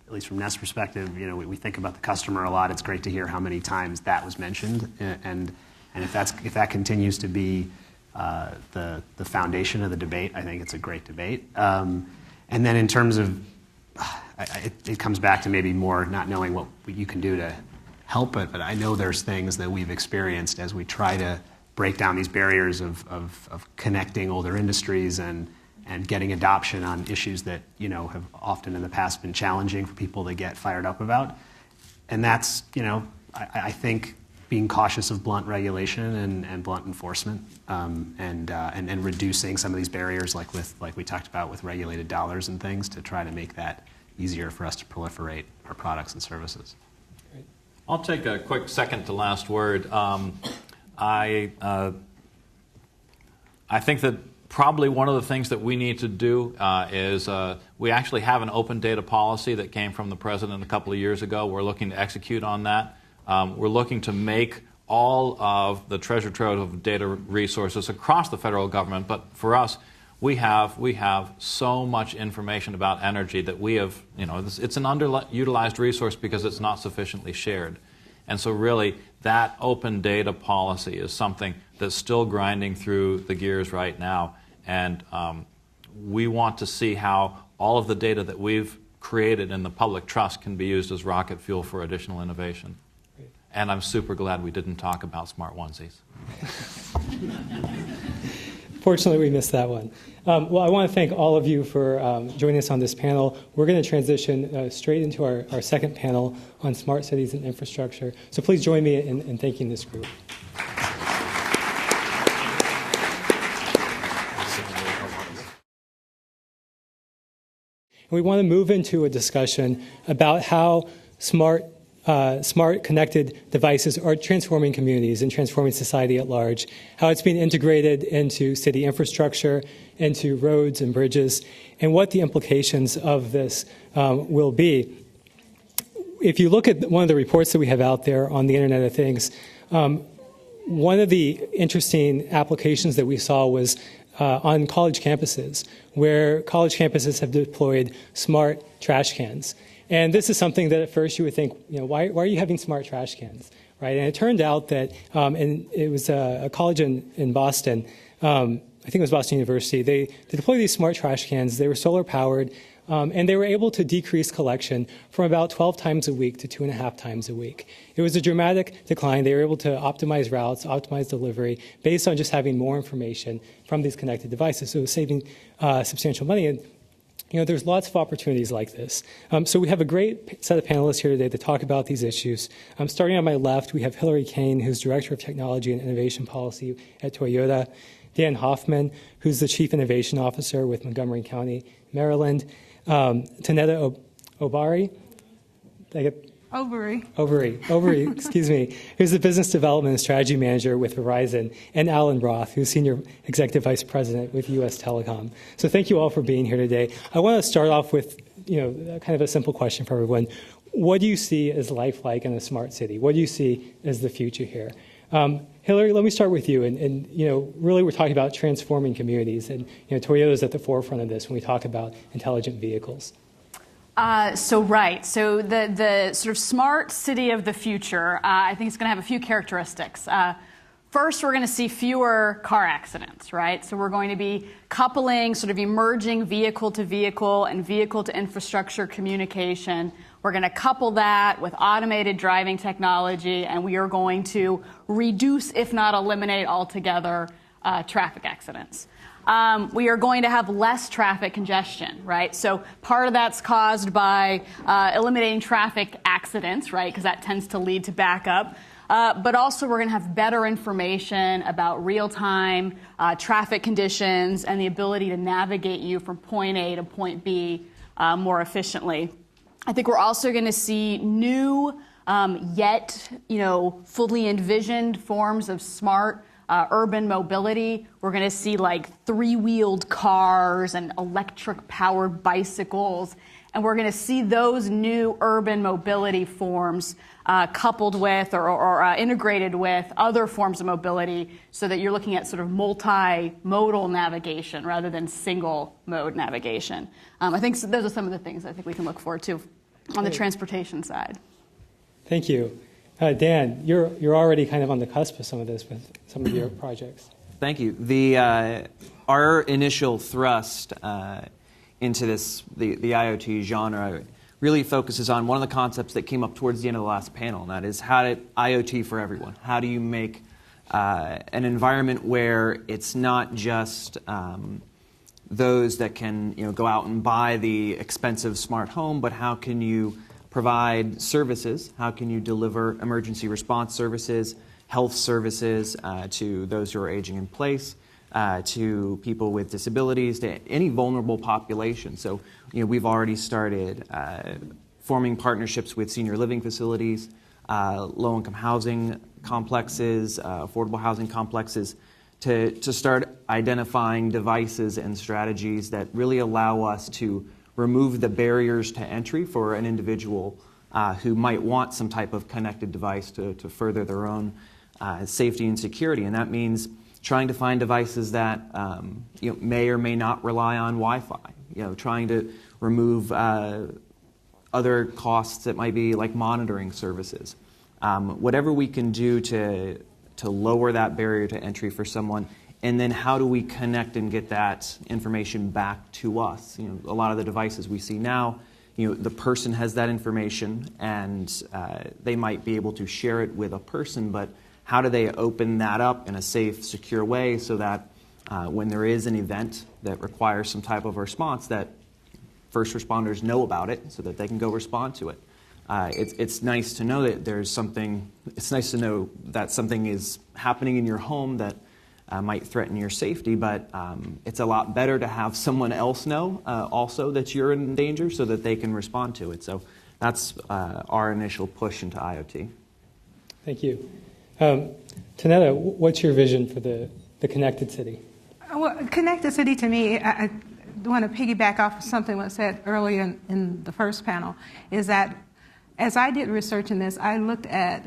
at least from Nest's perspective, we think about the customer a lot. It's great to hear how many times that was mentioned, and if that continues to be the foundation of the debate, I think it's a great debate. And then in terms of, it comes back to maybe more not knowing what you can do to help it, but I know there's things that we've experienced as we try to break down these barriers of connecting older industries and getting adoption on issues that have often in the past been challenging for people to get fired up about. And that's, I think being cautious of blunt regulation and blunt enforcement, and reducing some of these barriers, like we talked about with regulated dollars and things, to try to make that easier for us to proliferate our products and services. Great. I'll take a quick second to last word. I think that probably one of the things that we need to do is we actually have an open data policy that came from the president a couple of years ago. We're looking to execute on that. We're looking to make all of the treasure trove of data resources across the federal government, but for us, we have so much information about energy that we have, it's an underutilized resource because it's not sufficiently shared. And so really, that open data policy is something that's still grinding through the gears right now. And we want to see how all of the data that we've created in the public trust can be used as rocket fuel for additional innovation. Great. And I'm super glad we didn't talk about smart onesies. Fortunately, we missed that one. Well, I want to thank all of you for joining us on this panel. We're going to transition straight into our second panel on smart cities and infrastructure. So please join me in thanking this group. And we want to move into a discussion about how smart connected devices are transforming communities and transforming society at large, how it's being integrated into city infrastructure, into roads and bridges, and what the implications of this will be. If you look at one of the reports that we have out there on the Internet of Things, one of the interesting applications that we saw was on college campuses, where college campuses have deployed smart trash cans. And this is something that at first you would think, why are you having smart trash cans, right? And it turned out that, and it was a college in Boston, I think it was Boston University, they deployed these smart trash cans. They were solar powered, and they were able to decrease collection from about 12 times a week to 2.5 times a week. It was a dramatic decline. They were able to optimize routes, optimize delivery, based on just having more information from these connected devices. So it was saving substantial money. And there's lots of opportunities like this. So we have a great set of panelists here today to talk about these issues. Starting on my left, we have Hillary Kane, who's Director of Technology and Innovation Policy at Toyota, Dan Hoffman, who's the Chief Innovation Officer with Montgomery County, Maryland, Tanetta Obari, excuse me, who's the Business Development and Strategy Manager with Verizon, and Alan Roth, who's Senior Executive Vice President with U.S. Telecom. So thank you all for being here today. I want to start off with, kind of a simple question for everyone. What do you see as life like in a smart city? What do you see as the future here? Hillary, let me start with you. And really we're talking about transforming communities. And, Toyota is at the forefront of this when we talk about intelligent vehicles. So the sort of smart city of the future, I think it's going to have a few characteristics. First, we're going to see fewer car accidents, right? So we're going to be coupling sort of emerging vehicle to vehicle and vehicle to infrastructure communication. We're going to couple that with automated driving technology, and we are going to reduce, if not eliminate altogether, traffic accidents. We are going to have less traffic congestion, right? So part of that's caused by eliminating traffic accidents, right? Because that tends to lead to backup. But also we're going to have better information about real-time traffic conditions and the ability to navigate you from point A to point B more efficiently. I think we're also going to see new, yet fully envisioned forms of smart urban mobility. We're going to see like three-wheeled cars and electric-powered bicycles, and we're going to see those new urban mobility forms coupled with or integrated with other forms of mobility, so that you're looking at sort of multimodal navigation rather than single-mode navigation. I think those are some of the things I think we can look forward to on the transportation side. Thank you. Dan, you're already kind of on the cusp of some of this with some of your projects. Thank you. Our initial thrust into this, the IoT genre, really focuses on one of the concepts that came up towards the end of the last panel, and that is IoT for everyone. How do you make an environment where it's not just those that can go out and buy the expensive smart home, but how can you provide services? How can you deliver emergency response services, health services to those who are aging in place, to people with disabilities, to any vulnerable population? So, we've already started forming partnerships with senior living facilities, low-income housing complexes, affordable housing complexes, to start identifying devices and strategies that really allow us to remove the barriers to entry for an individual who might want some type of connected device to further their own safety and security. And that means trying to find devices that may or may not rely on Wi-Fi, trying to remove other costs that might be like monitoring services. Whatever we can do to lower that barrier to entry for someone. And then how do we connect and get that information back to us? A lot of the devices we see now, the person has that information, and they might be able to share it with a person, but how do they open that up in a safe, secure way so that when there is an event that requires some type of response, that first responders know about it so that they can go respond to it? It's nice to know that there's something, it's nice to know that something is happening in your home that might threaten your safety, but it's a lot better to have someone else know also that you're in danger so that they can respond to it. So that's our initial push into IoT. Thank you. Tanetta, what's your vision for the connected city? Well, connected city to me, I want to piggyback off of something that was said earlier in the first panel, is that as I did research in this, I looked at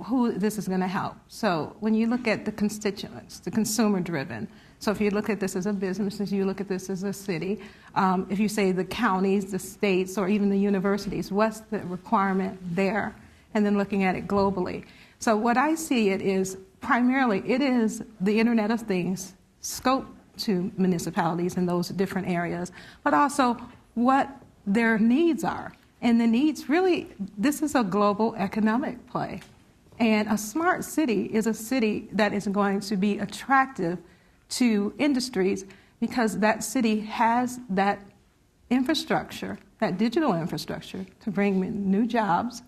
who this is going to help. So when you look at the constituents, the consumer driven, so if you look at this as a business, if you look at this as a city, if you say the counties, the states, or even the universities, what's the requirement there? And then looking at it globally. So what I see it is primarily, it is the Internet of Things scope to municipalities in those different areas, but also what their needs are. And the needs really, this is a global economic play. And a smart city is a city that is going to be attractive to industries because that city has that infrastructure, that digital infrastructure to bring in new jobs,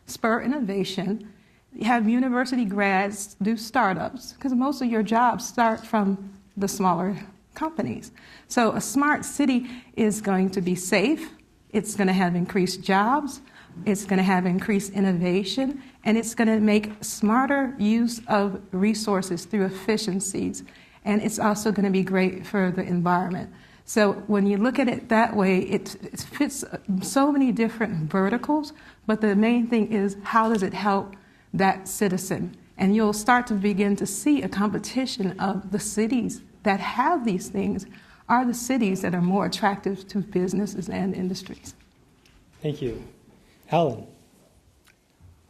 spur innovation, have university grads do startups, because most of your jobs start from the smaller companies. So a smart city is going to be safe, it's going to have increased jobs, it's going to have increased innovation, and it's going to make smarter use of resources through efficiencies. And it's also going to be great for the environment. So when you look at it that way, it fits so many different verticals, but the main thing is how does it help that citizen? And you'll start to begin to see a competition of the cities that have these things are the cities that are more attractive to businesses and industries. Thank you. Alan.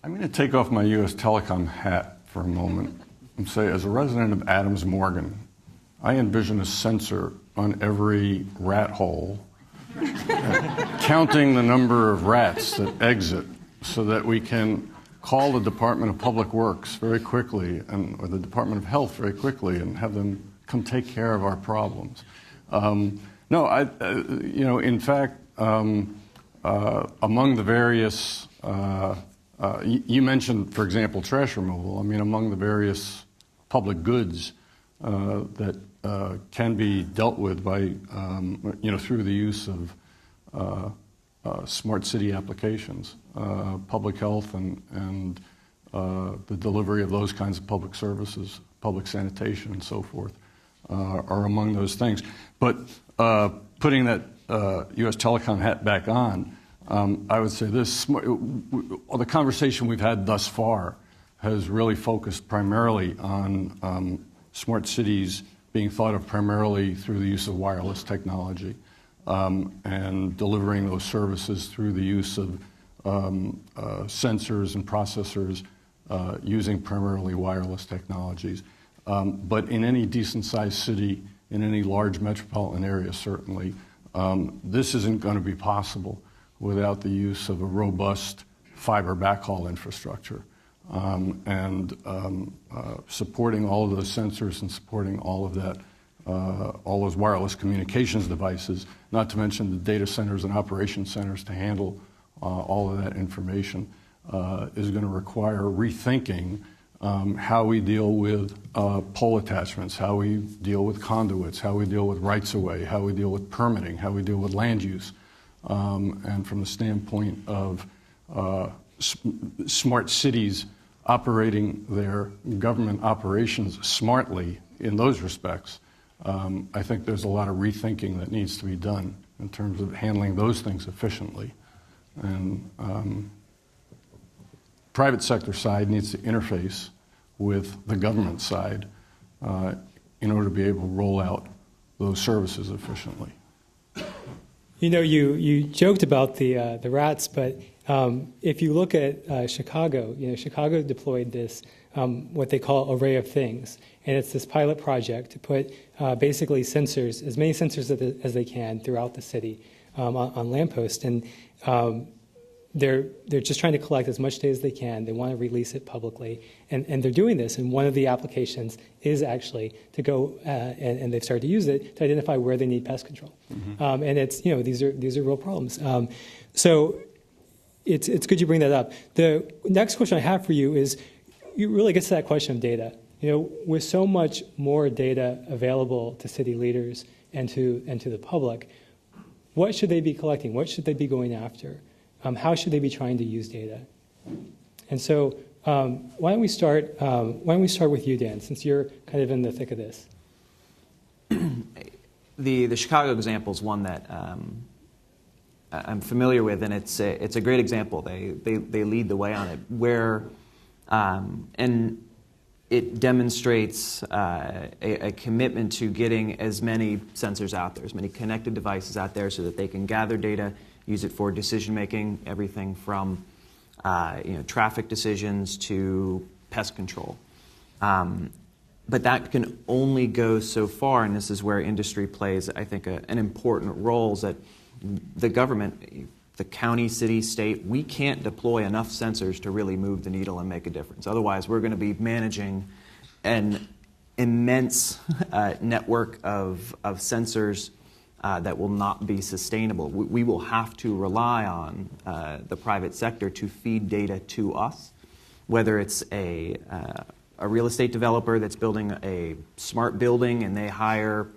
I'm going to take off my U.S. Telecom hat for a moment and say, as a resident of Adams Morgan, I envision a sensor on every rat hole, counting the number of rats that exit so that we can call the Department of Public Works very quickly or the Department of Health very quickly and have them come take care of our problems. In fact, among the various, you mentioned, for example, trash removal. I mean, among the various public goods that can be dealt with by, through the use of smart city applications, public health and the delivery of those kinds of public services, public sanitation and so forth, are among those things. But putting that U.S. Telecom hat back on, I would say this, the conversation we've had thus far has really focused primarily on smart cities being thought of primarily through the use of wireless technology and delivering those services through the use of sensors and processors using primarily wireless technologies. But in any decent-sized city, in any large metropolitan area certainly, this isn't going to be possible without the use of a robust fiber backhaul infrastructure and supporting all of those sensors and supporting all of that, all those wireless communications devices, not to mention the data centers and operation centers to handle all of that information, is going to require rethinking how we deal with pole attachments, how we deal with conduits, how we deal with rights-of-way, how we deal with permitting, how we deal with land use. And from the standpoint of smart cities operating their government operations smartly in those respects, I think there's a lot of rethinking that needs to be done in terms of handling those things efficiently. And private sector side needs to interface with the government side in order to be able to roll out those services efficiently. You know, you joked about the rats, but if you look at Chicago, Chicago deployed this, what they call array of things. And it's this pilot project to put basically sensors, as many sensors as they can throughout the city on lampposts. And they're just trying to collect as much data as they can. They want to release it publicly. And they're doing this. And one of the applications is actually to go, and they've started to use it, to identify where they need pest control. Mm-hmm. And it's, these are real problems. So it's good you bring that up. The next question I have for you is, you really gets to that question of data. With so much more data available to city leaders and to the public, what should they be collecting? What should they be going after? How should they be trying to use data? And so, why don't we start with you, Dan, since you're kind of in the thick of this. The Chicago example is one that I'm familiar with, and it's a great example. They lead the way on it, where and it demonstrates a commitment to getting as many sensors out there, as many connected devices out there, so that they can gather data, use it for decision making, everything from traffic decisions to pest control. But that can only go so far, and this is where industry plays, I think, an important role, is that the government, the county, city, state, we can't deploy enough sensors to really move the needle and make a difference. Otherwise, we're going to be managing an immense network of sensors that will not be sustainable. We will have to rely on the private sector to feed data to us, whether it's a real estate developer that's building a smart building and they hire,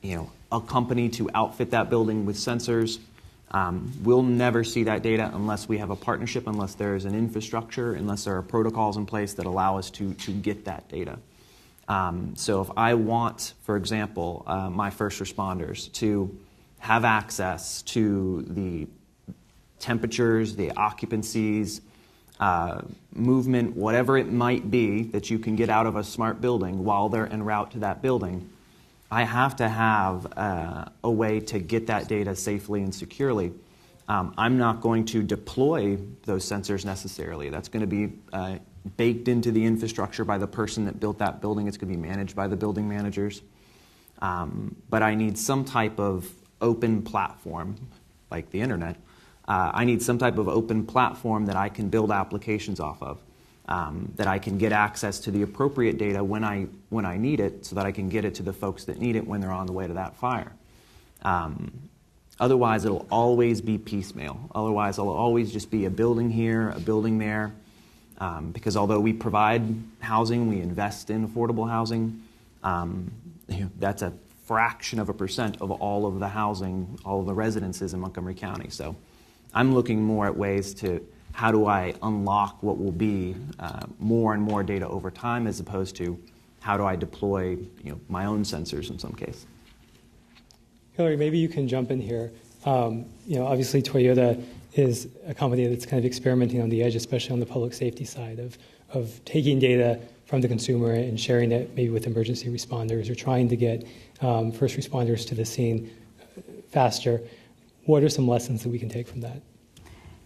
a company to outfit that building with sensors. We'll never see that data unless we have a partnership, unless there's an infrastructure, unless there are protocols in place that allow us to get that data. So if I want, for example, my first responders to have access to the temperatures, the occupancies, movement, whatever it might be that you can get out of a smart building while they're en route to that building, I have to have a way to get that data safely and securely. I'm not going to deploy those sensors necessarily. That's going to be baked into the infrastructure by the person that built that building. It's going to be managed by the building managers. But I need some type of open platform, like the internet. I need some type of open platform that I can build applications off of, that I can get access to the appropriate data when I need it, so that I can get it to the folks that need it when they're on the way to that fire. Otherwise, it'll always be piecemeal. Otherwise, it'll always just be a building here, a building there. Because although we provide housing, we invest in affordable housing, that's a fraction of a % of all of the housing, all of the residences in Montgomery County. So I'm looking more at ways to how do I unlock what will be more and more data over time, as opposed to how do I deploy my own sensors in some case. Hillary, maybe you can jump in here. Obviously Toyota is a company that's kind of experimenting on the edge, especially on the public safety side of taking data from the consumer and sharing it maybe with emergency responders, or trying to get first responders to the scene faster. What are some lessons that we can take from that?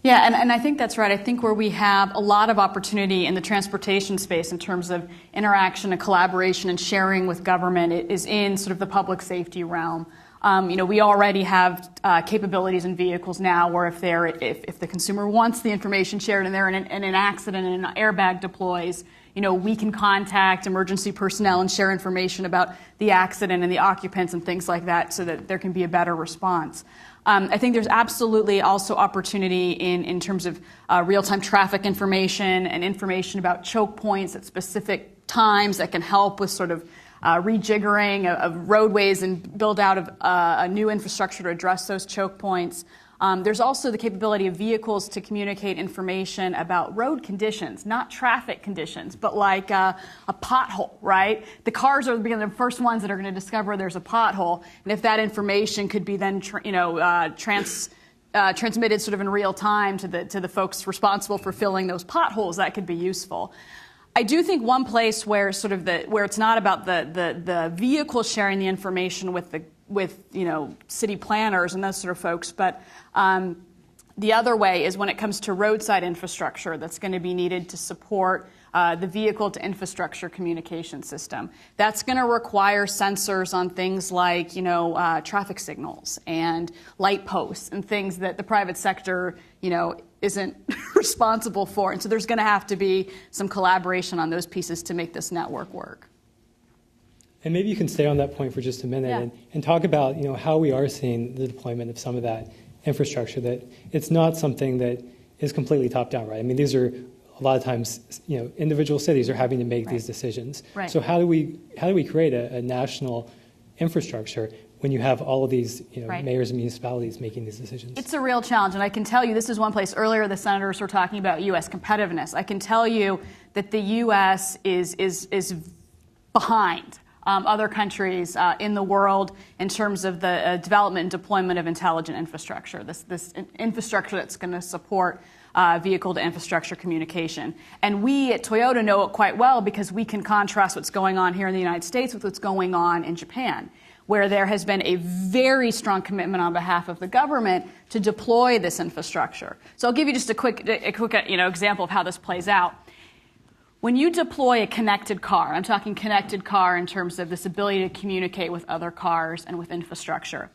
Yeah, and I think that's right. I think where we have a lot of opportunity in the transportation space in terms of interaction and collaboration and sharing with government is in sort of the public safety realm. We already have capabilities in vehicles now where if the consumer wants the information shared and they're in an accident and an airbag deploys, we can contact emergency personnel and share information about the accident and the occupants and things like that, so that there can be a better response. I think there's absolutely also opportunity in terms of real-time traffic information and information about choke points at specific times that can help with sort of rejiggering of roadways and build out of a new infrastructure to address those choke points. There's also the capability of vehicles to communicate information about road conditions, not traffic conditions, but like a pothole, right? The cars are the first ones that are going to discover there's a pothole, and if that information could be then transmitted sort of in real time to the folks responsible for filling those potholes, that could be useful. I do think one place where where it's not about the vehicle sharing the information with city planners and those sort of folks, but the other way is when it comes to roadside infrastructure that's going to be needed to support the vehicle to infrastructure communication system. That's going to require sensors on things like traffic signals and light posts and things that the private sector isn't responsible for. And so there's going to have to be some collaboration on those pieces to make this network work. And maybe you can stay on that point for just a minute and talk about how we are seeing the deployment of some of that infrastructure, that it's not something that is completely top down, right? I mean, these are a lot of times, individual cities are having to make these decisions. Right. So how do we create a national infrastructure when you have all of these mayors and municipalities making these decisions? It's a real challenge, and I can tell you, this is one place earlier the senators were talking about U.S. competitiveness. I can tell you that the U.S. is behind other countries in the world in terms of the development and deployment of intelligent infrastructure, this infrastructure that's going to support vehicle-to-infrastructure communication. And we at Toyota know it quite well because we can contrast what's going on here in the United States with what's going on in Japan, where there has been a very strong commitment on behalf of the government to deploy this infrastructure. So I'll give you just a quick example of how this plays out. When you deploy a connected car, I'm talking connected car in terms of this ability to communicate with other cars and with infrastructure.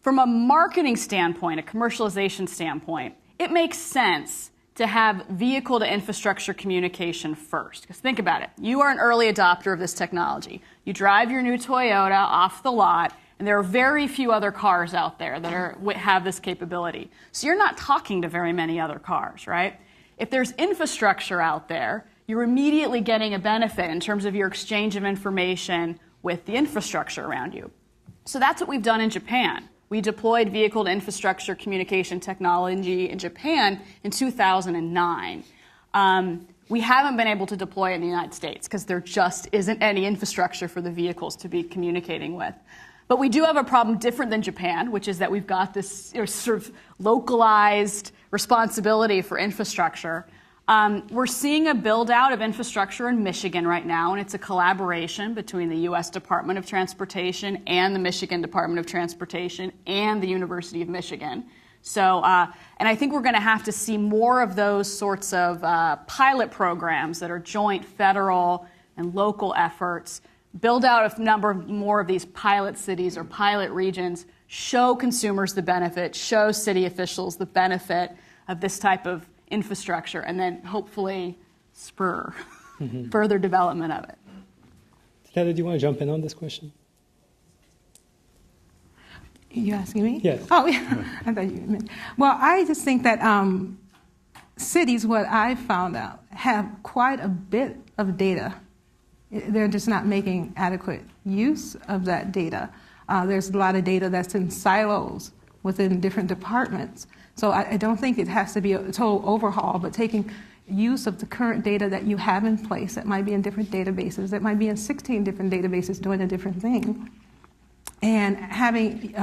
From a marketing standpoint, a commercialization standpoint, it makes sense to have vehicle-to-infrastructure communication first. Because think about it. You are an early adopter of this technology. You drive your new Toyota off the lot, and there are very few other cars out there that have this capability. So you're not talking to very many other cars, right? If there's infrastructure out there, you're immediately getting a benefit in terms of your exchange of information with the infrastructure around you. So that's what we've done in Japan. We deployed vehicle-to-infrastructure communication technology in Japan in 2009. We haven't been able to deploy it in the United States because there just isn't any infrastructure for the vehicles to be communicating with. But we do have a problem different than Japan, which is that we've got this sort of localized responsibility for infrastructure. We're seeing a build-out of infrastructure in Michigan right now, and it's a collaboration between the U.S. Department of Transportation and the Michigan Department of Transportation and the University of Michigan. So, and I think we're going to have to see more of those sorts of pilot programs that are joint federal and local efforts, build out a number of more of these pilot cities or pilot regions, show consumers the benefit, show city officials the benefit of this type of infrastructure, and then hopefully spur further development of it. Heather, do you want to jump in on this question? You asking me? Yes. Oh, yeah. I thought you meant. Well, I just think that cities, what I've found out, have quite a bit of data. They're just not making adequate use of that data. There's a lot of data that's in silos within different departments. So I don't think it has to be a total overhaul, but taking use of the current data that you have in place that might be in different databases, that might be in 16 different databases doing a different thing, and having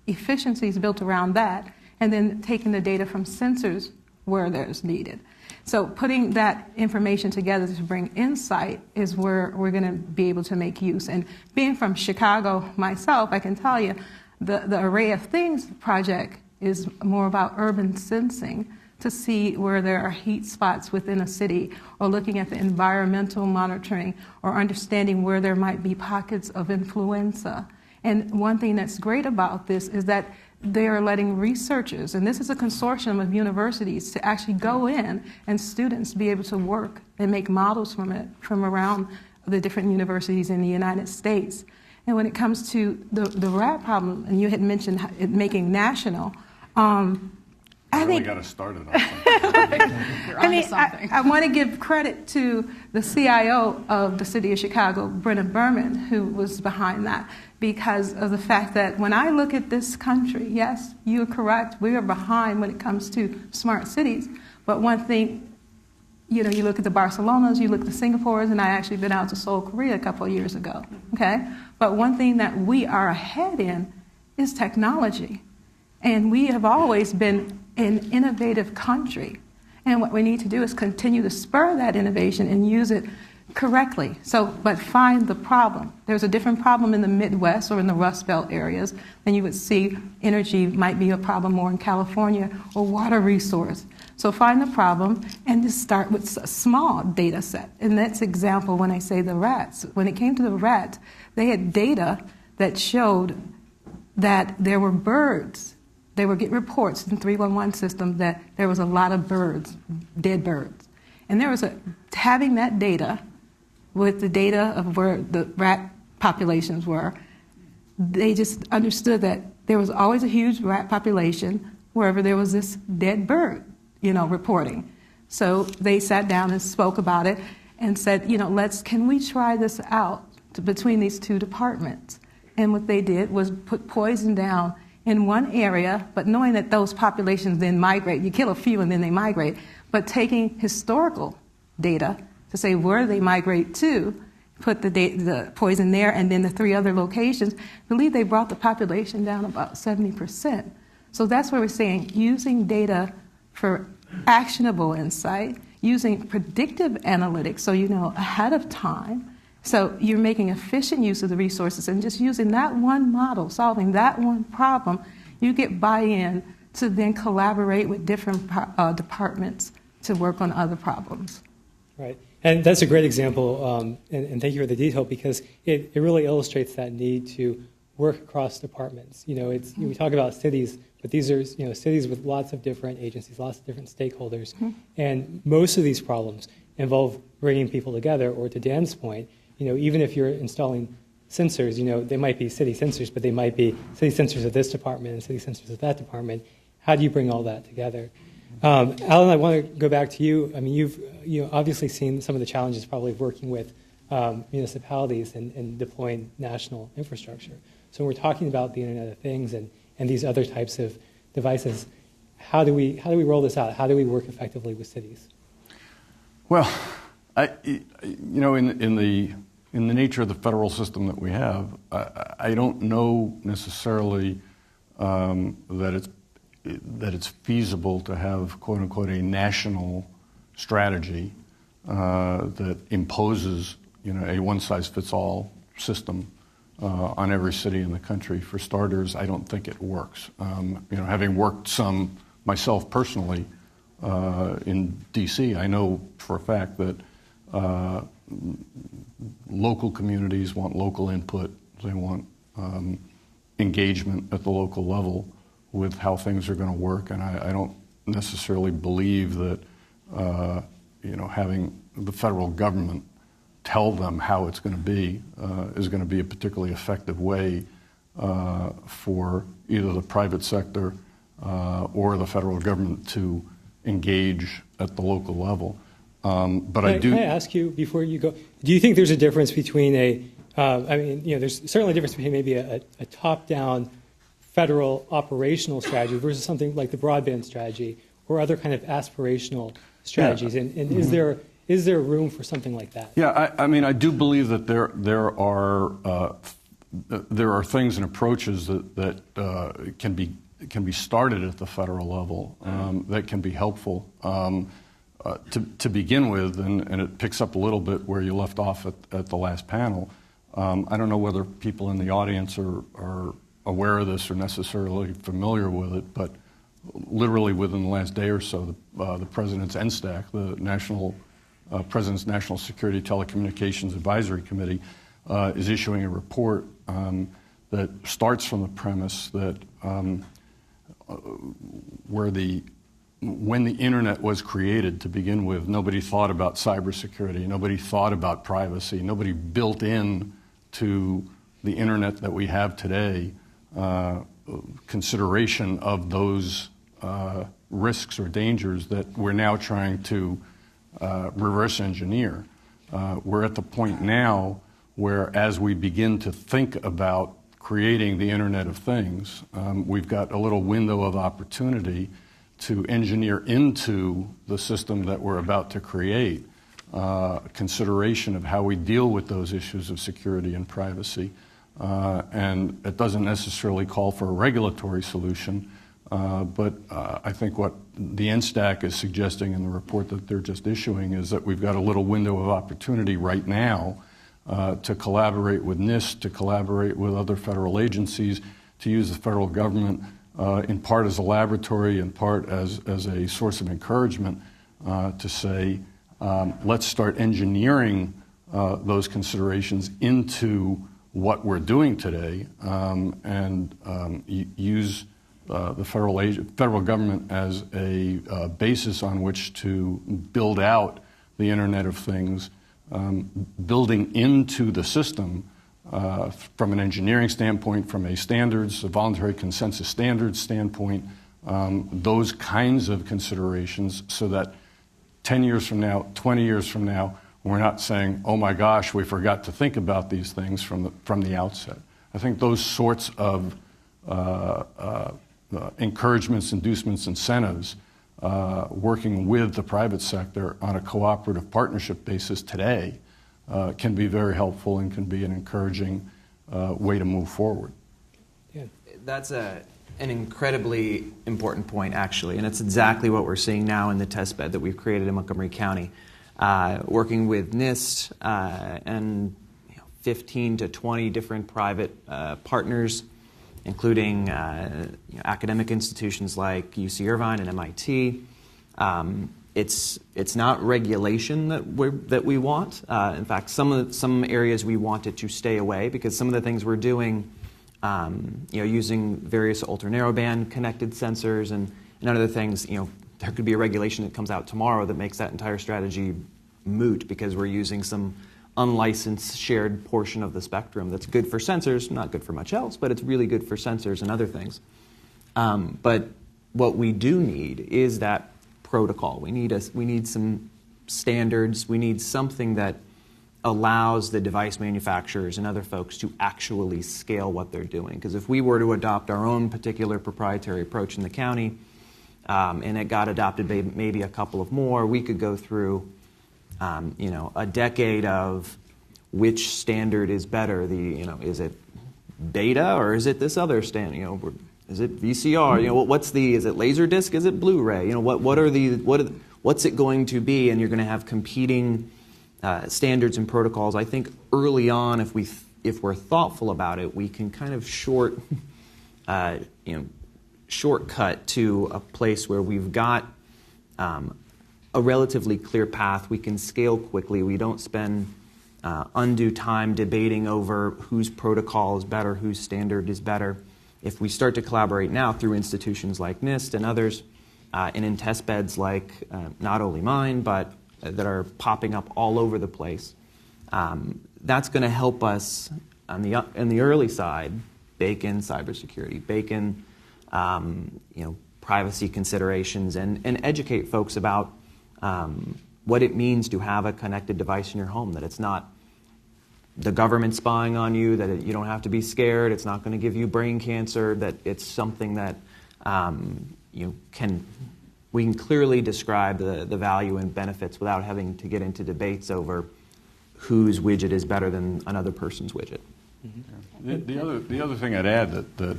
efficiencies built around that, and then taking the data from sensors where there's needed. So putting that information together to bring insight is where we're going to be able to make use. And being from Chicago myself, I can tell you the Array of Things project is more about urban sensing to see where there are heat spots within a city, or looking at the environmental monitoring, or understanding where there might be pockets of influenza. And one thing that's great about this is that they are letting researchers, and this is a consortium of universities, to actually go in and students be able to work and make models from it from around the different universities in the United States. And when it comes to the rat problem, and you had mentioned it making national, I think got to start it on something. I want to give credit to the CIO of the city of Chicago, Brennan Berman, who was behind that, because of the fact that when I look at this country, yes, you're correct, we are behind when it comes to smart cities. But one thing, you look at the Barcelonas, you look at the Singapores, and I actually been out to Seoul, Korea a couple of years ago. Okay, but one thing that we are ahead in is technology. And we have always been an innovative country. And what we need to do is continue to spur that innovation and use it correctly. But find the problem. There's a different problem in the Midwest or in the Rust Belt areas than you would see. Energy might be a problem more in California, or water resource. So find the problem and just start with a small data set. And that's example when I say the rats. When it came to the rats, they had data that showed that there were birds. They would get reports in the 311 system that there was a lot of birds, dead birds. And there was having that data with the data of where the rat populations were, they just understood that there was always a huge rat population wherever there was this dead bird, reporting. So they sat down and spoke about it and said, can we try this out between these two departments? And what they did was put poison down in one area, but knowing that those populations then migrate. You kill a few and then they migrate. But taking historical data to say where they migrate to, put the poison there, and then the 3 other locations, I believe they brought the population down about 70%. So that's where we're saying using data for actionable insight, using predictive analytics so you know ahead of time. So you're making efficient use of the resources and just using that one model, solving that one problem, you get buy-in to then collaborate with different departments to work on other problems. Right. And that's a great example, and thank you for the detail, because it really illustrates that need to work across departments. We talk about cities, but these are cities with lots of different agencies, lots of different stakeholders, and most of these problems involve bringing people together. Or to Dan's point, even if you're installing sensors, they might be city sensors, but they might be city sensors of this department and city sensors of that department. How do you bring all that together? Alan, I want to go back to you. I mean, you've obviously seen some of the challenges probably of working with municipalities and deploying national infrastructure. So when we're talking about the Internet of Things and these other types of devices, how do we roll this out? How do we work effectively with cities? Well, in the nature of the federal system that we have, I don't know necessarily that it's feasible to have, quote unquote, a national strategy that imposes, a one-size-fits-all system on every city in the country. For starters, I don't think it works. Having worked some myself personally in D.C., I know for a fact that local communities want local input. They want engagement at the local level with how things are going to work, and I don't necessarily believe that having the federal government tell them how it's going to be is going to be a particularly effective way for either the private sector or the federal government to engage at the local level. But Can I ask you before you go? Do you think there's a difference between there's certainly a difference between maybe a top-down federal operational strategy versus something like the broadband strategy or other kind of aspirational strategies? Yeah. And is there room for something like that? Yeah, I do believe that there are things and approaches that can be started at the federal level that can be helpful. To begin with, and it picks up a little bit where you left off at the last panel, I don't know whether people in the audience are aware of this or necessarily familiar with it, but literally within the last day or so, the President's NSTAC, the President's National Security Telecommunications Advisory Committee, is issuing a report that starts from the premise that when the internet was created to begin with, nobody thought about cybersecurity, nobody thought about privacy, nobody built in to the internet that we have today consideration of those risks or dangers that we're now trying to reverse engineer. We're at the point now where, as we begin to think about creating the Internet of Things, we've got a little window of opportunity to engineer into the system that we're about to create consideration of how we deal with those issues of security and privacy. And it doesn't necessarily call for a regulatory solution, but I think what the NSTAC is suggesting in the report that they're just issuing is that we've got a little window of opportunity right now to collaborate with NIST, to collaborate with other federal agencies, to use the federal government in part as a laboratory, in part as a source of encouragement to say, let's start engineering those considerations into what we're doing today and use the federal government as a basis on which to build out the Internet of Things, building into the system from an engineering standpoint, from a voluntary consensus standards standpoint, those kinds of considerations so that 10 years from now, 20 years from now, we're not saying, oh my gosh, we forgot to think about these things from the outset. I think those sorts of encouragements, inducements, incentives, working with the private sector on a cooperative partnership basis today can be very helpful and can be an encouraging way to move forward. Yeah. That's an incredibly important point, actually, and it's exactly what we're seeing now in the test bed that we've created in Montgomery County. Working with NIST and 15 to 20 different private partners, including academic institutions like UC Irvine and MIT. It's not regulation that we want. In fact, some areas we want it to stay away, because some of the things we're doing, using various ultra-narrowband connected sensors and other things, there could be a regulation that comes out tomorrow that makes that entire strategy moot because we're using some unlicensed shared portion of the spectrum that's good for sensors, not good for much else, but it's really good for sensors and other things. But what we do need is that protocol. We need some standards. We need something that allows the device manufacturers and other folks to actually scale what they're doing. Because if we were to adopt our own particular proprietary approach in the county, and it got adopted by maybe a couple of more, we could go through a decade of which standard is better. Is it beta or is it this other standard? Is it VCR? Is it Laserdisc? Is it Blu-ray? What's it going to be? And you're going to have competing standards and protocols. I think early on, if we're thoughtful about it, we can kind of shortcut to a place where we've got a relatively clear path. We can scale quickly. We don't spend undue time debating over whose protocol is better, whose standard is better. If we start to collaborate now through institutions like NIST and others, and in test beds like not only mine, but that are popping up all over the place, that's going to help us on the early side bake in cybersecurity, bake in privacy considerations, and educate folks about what it means to have a connected device in your home, that it's not the government spying on you, that you don't have to be scared, it's not going to give you brain cancer, that it's something that we can clearly describe the value and benefits without having to get into debates over whose widget is better than another person's widget. Mm-hmm. The other thing I'd add that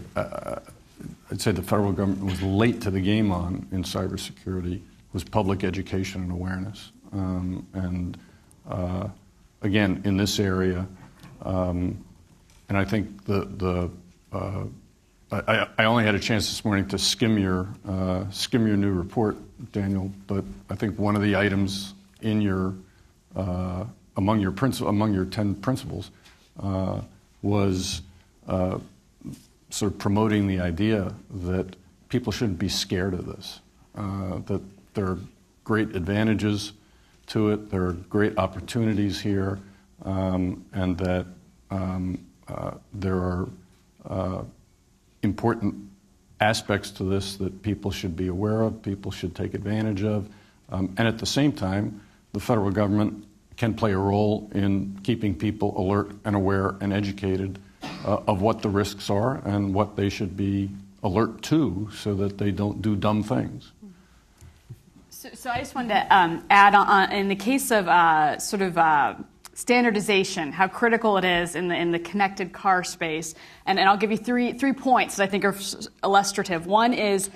I'd say the federal government was late to the game on in cybersecurity was public education and awareness. Again, in this area, and I think I only had a chance this morning to skim your new report, Daniel. But I think one of the items in your among your 10 principles was sort of promoting the idea that people shouldn't be scared of this. That there are great advantages to it, there are great opportunities here, and that there are important aspects to this that people should be aware of, people should take advantage of, and at the same time, the federal government can play a role in keeping people alert and aware and educated of what the risks are and what they should be alert to so that they don't do dumb things. So I just wanted to add on, in the case of standardization, how critical it is in the connected car space, and I'll give you three points that I think are illustrative. One is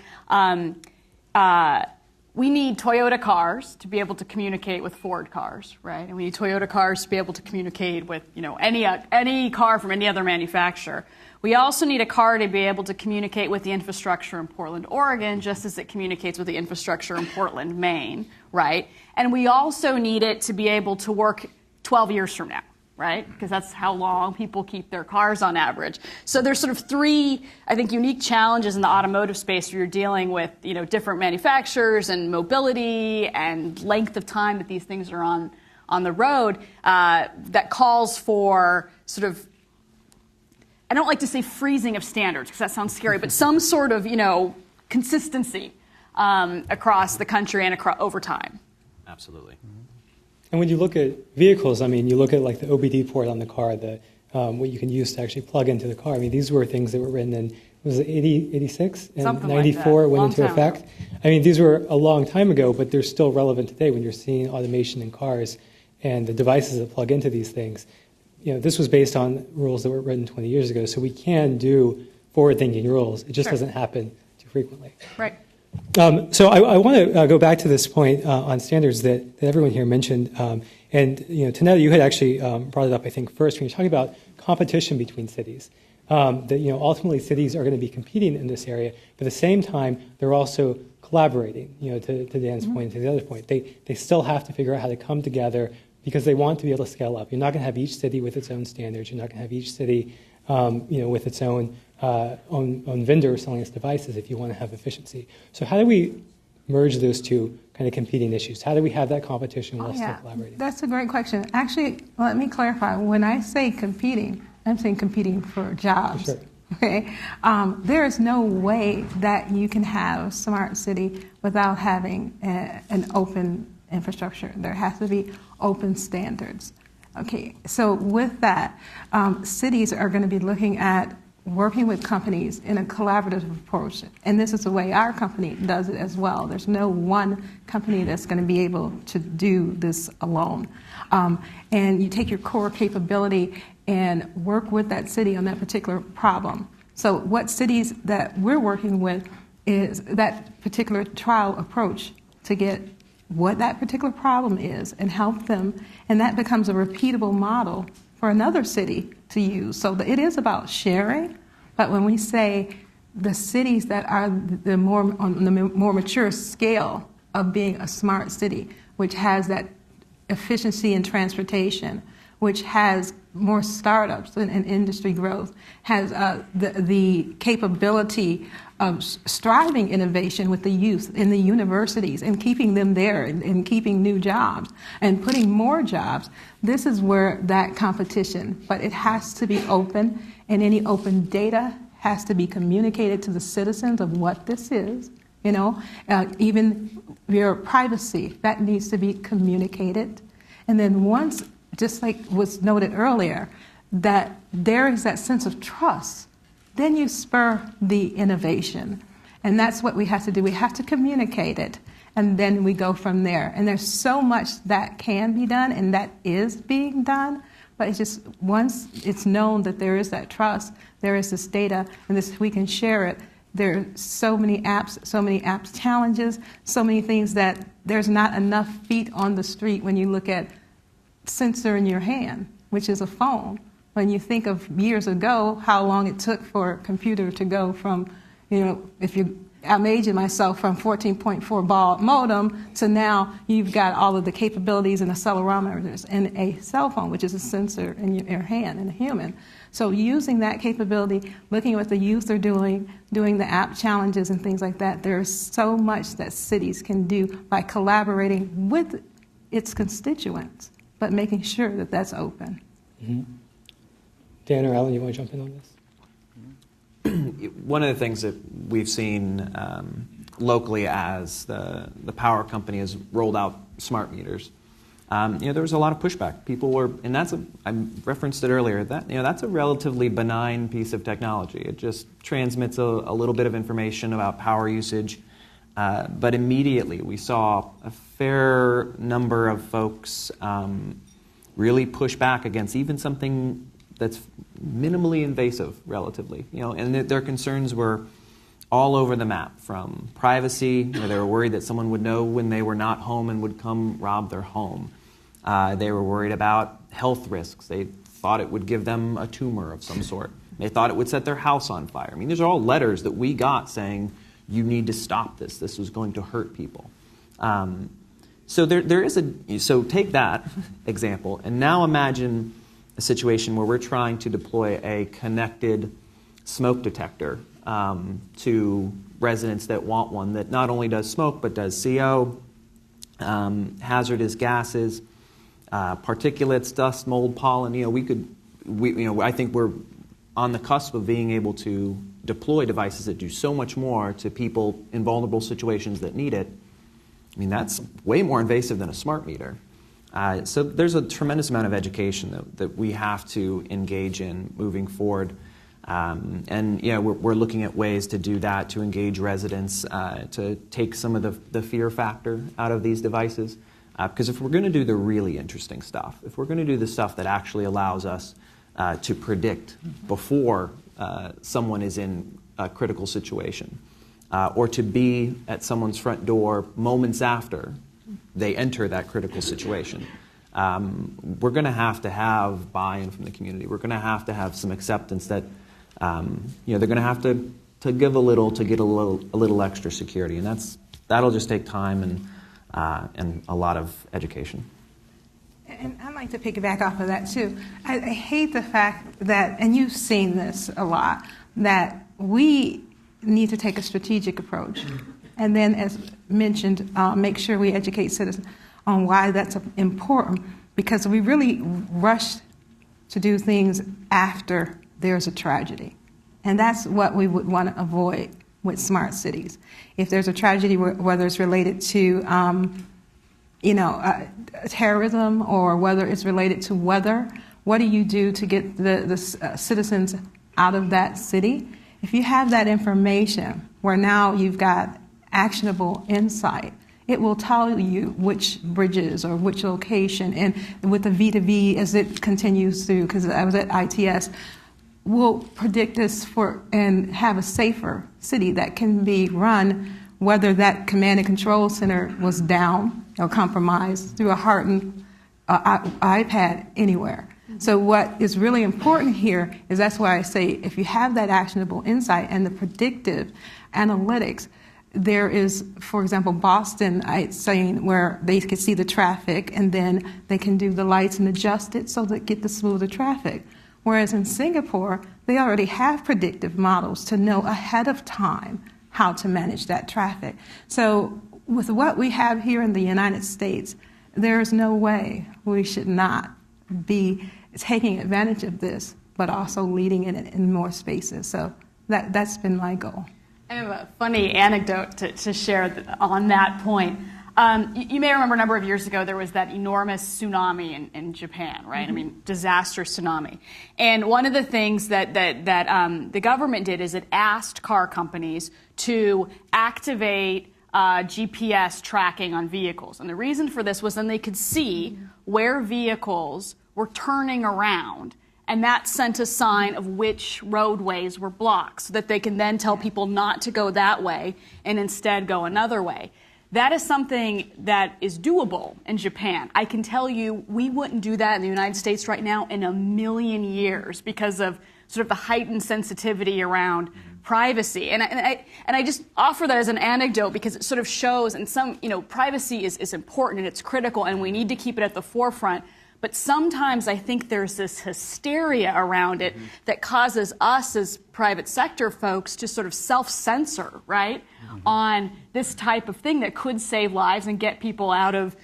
we need Toyota cars to be able to communicate with Ford cars, right? And we need Toyota cars to be able to communicate with any car from any other manufacturer. We also need a car to be able to communicate with the infrastructure in Portland, Oregon, just as it communicates with the infrastructure in Portland, Maine, right? And we also need it to be able to work 12 years from now, right? Because that's how long people keep their cars on average. So there's sort of three, I think, unique challenges in the automotive space where you're dealing with, different manufacturers and mobility and length of time that these things are on the road, that calls for sort of, I don't like to say freezing of standards because that sounds scary, but some sort of, consistency across the country and over time. Absolutely. And when you look at vehicles, I mean, you look at like the OBD port on the car, what you can use to actually plug into the car. I mean, these were things that were written in, was it 86? And Something 94 like that. went Long into time effect. ago. I mean, these were a long time ago, but they're still relevant today when you're seeing automation in cars and the devices that plug into these things. You know, this was based on rules that were written 20 years ago, so we can do forward-thinking rules. It just doesn't happen too frequently. Right. So I want to go back to this point on standards that everyone here mentioned. And, you know, Tanetta, you had actually brought it up, I think, first when you're talking about competition between cities. That, you know, ultimately cities are going to be competing in this area, but at the same time, they're also collaborating, you know, to Dan's point and to the other point. They still have to figure out how to come together because they want to be able to scale up. You're not going to have each city with its own standards. You're not going to have each city, you know, with its own vendor selling its devices if you want to have efficiency. So how do we merge those two kind of competing issues? How do we have that competition while still collaborating? That's a great question. Actually, let me clarify. When I say competing, I'm saying competing for jobs. For sure. Okay? There is no way that you can have a smart city without having an open infrastructure. There has to be open standards. Okay, so with that, cities are going to be looking at working with companies in a collaborative approach. And this is the way our company does it as well. There's no one company that's going to be able to do this alone. And you take your core capability and work with that city on that particular problem. So what cities that we're working with is that particular trial approach to get what that particular problem is and help them, and that becomes a repeatable model for another city to use. So it is about sharing, but when we say the cities that are on the more mature scale of being a smart city, which has that efficiency in transportation, which has more startups and industry growth, has the capability of striving innovation with the youth in the universities and keeping them there and keeping new jobs and putting more jobs. This is where that competition, but it has to be open, and any open data has to be communicated to the citizens of what this is. You know, even your privacy, that needs to be communicated. And then once, just like was noted earlier, that there is that sense of trust, then you spur the innovation. And that's what we have to do. We have to communicate it, and then we go from there. And there's so much that can be done, and that is being done, but it's just once it's known that there is that trust, there is this data, and this we can share it. There are so many apps challenges, so many things that there's not enough feet on the street when you look at sensor in your hand, which is a phone. When you think of years ago, how long it took for a computer to go from, you know, I'm aging myself, from 14.4 baud modem to now you've got all of the capabilities and accelerometers and a cell phone, which is a sensor in your hand, in a human. So using that capability, looking at what the youth are doing the app challenges and things like that, there's so much that cities can do by collaborating with its constituents, but making sure that that's open. Mm-hmm. Dan or Alan, you want to jump in on this? One of the things that we've seen locally as the power company has rolled out smart meters, there was a lot of pushback. People were, and I referenced it earlier, that's a relatively benign piece of technology. It just transmits a little bit of information about power usage. But immediately we saw a fair number of folks really push back against even something that's minimally invasive, relatively. And their concerns were all over the map, from privacy. They were worried that someone would know when they were not home and would come rob their home. They were worried about health risks. They thought it would give them a tumor of some sort. They thought it would set their house on fire. I mean, these are all letters that we got saying, you need to stop this. This was going to hurt people. So there is so take that example, and now imagine a situation where we're trying to deploy a connected smoke detector to residents that want one that not only does smoke but does CO, hazardous gases, particulates, dust, mold, pollen. I think we're on the cusp of being able to deploy devices that do so much more to people in vulnerable situations that need it. I mean, that's way more invasive than a smart meter. So there's a tremendous amount of education that we have to engage in moving forward. And we're looking at ways to do that, to engage residents, to take some of the fear factor out of these devices. Because if we're going to do the really interesting stuff, if we're going to do the stuff that actually allows us to predict before someone is in a critical situation, or to be at someone's front door moments after they enter that critical situation, we're going to have buy-in from the community. We're going to have some acceptance that they're going to have to give a little to get a little extra security, and that'll just take time and a lot of education. And I'd like to piggyback off of that too. I hate the fact that, and you've seen this a lot, that we need to take a strategic approach, and then, as mentioned, make sure we educate citizens on why that's important, because we really rush to do things after there's a tragedy. And that's what we would want to avoid with smart cities. If there's a tragedy, whether it's related to terrorism or whether it's related to weather, what do you do to get the citizens out of that city? If you have that information where now you've got actionable insight, it will tell you which bridges or which location, and with the V2V as it continues through, because I was at ITS, will predict this and have a safer city that can be run, whether that command and control center was down or compromised, through a hardened iPad anywhere. So what is really important here is, that's why I say, if you have that actionable insight and the predictive analytics, there is, for example, Boston, saying where they can see the traffic and then they can do the lights and adjust it so that get the smoother traffic. Whereas in Singapore, they already have predictive models to know ahead of time how to manage that traffic. So with what we have here in the United States, there is no way we should not be taking advantage of this, but also leading in it in more spaces. So that's been my goal. I have a funny anecdote to share on that point. You may remember a number of years ago there was that enormous tsunami in Japan, right? Mm-hmm. I mean, disaster tsunami. And one of the things that the government did is it asked car companies to activate GPS tracking on vehicles. And the reason for this was then they could see where vehicles were turning around, and that sent a sign of which roadways were blocked, so that they can then tell people not to go that way and instead go another way. That is something that is doable in Japan. I can tell you we wouldn't do that in the United States right now in a million years, because of sort of the heightened sensitivity around privacy. And I just offer that as an anecdote because it sort of shows, and privacy is important and it's critical and we need to keep it at the forefront. But sometimes I think there's this hysteria around it that causes us as private sector folks to sort of self-censor, right, on this type of thing that could save lives and get people out of,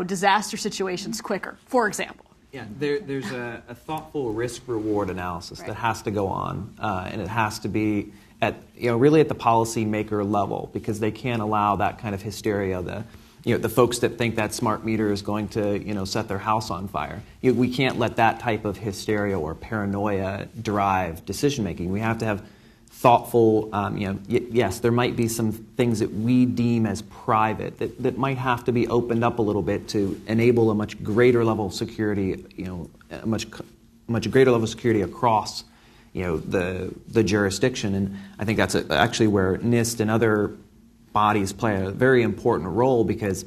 disaster situations quicker, for example. Yeah, there's a thoughtful risk-reward analysis that has to go on, and it has to be at really at the policymaker level, because they can't allow that kind of hysteria. The folks that think that smart meter is going to set their house on fire. We can't let that type of hysteria or paranoia drive decision making. We have to have thoughtful. Yes, there might be some things that we deem as private that might have to be opened up a little bit to enable a much greater level of security. A much greater level of security across the jurisdiction. And I think that's actually where NIST and other bodies play a very important role, because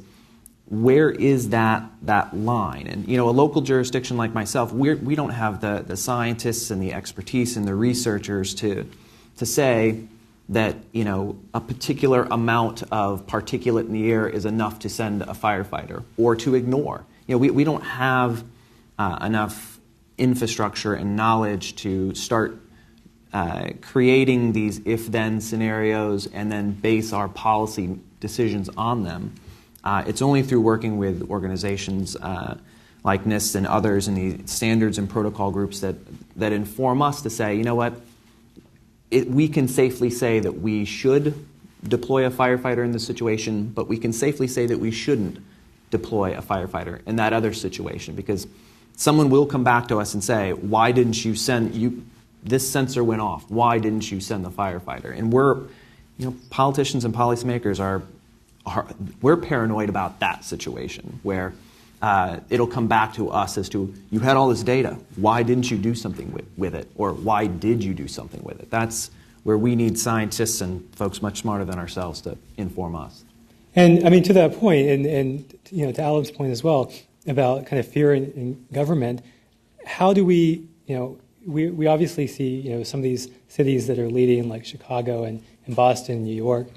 where is that line? And a local jurisdiction like myself, we don't have the scientists and the expertise and the researchers to say that a particular amount of particulate in the air is enough to send a firefighter, or to ignore. We don't have enough infrastructure and knowledge to start creating these if-then scenarios and then base our policy decisions on them. It's only through working with organizations like NIST and others in the standards and protocol groups that inform us to say, we can safely say that we should deploy a firefighter in this situation, but we can safely say that we shouldn't deploy a firefighter in that other situation, because someone will come back to us and say, why didn't you send, this sensor went off, why didn't you send the firefighter? And politicians and policymakers we're paranoid about that situation where it'll come back to us as to, you had all this data, why didn't you do something with it? Or why did you do something with it? That's where we need scientists and folks much smarter than ourselves to inform us. And I mean, to that point, and to Alan's point as well, about kind of fear in government, how do we, we obviously see, some of these cities that are leading, like Chicago and Boston, New York.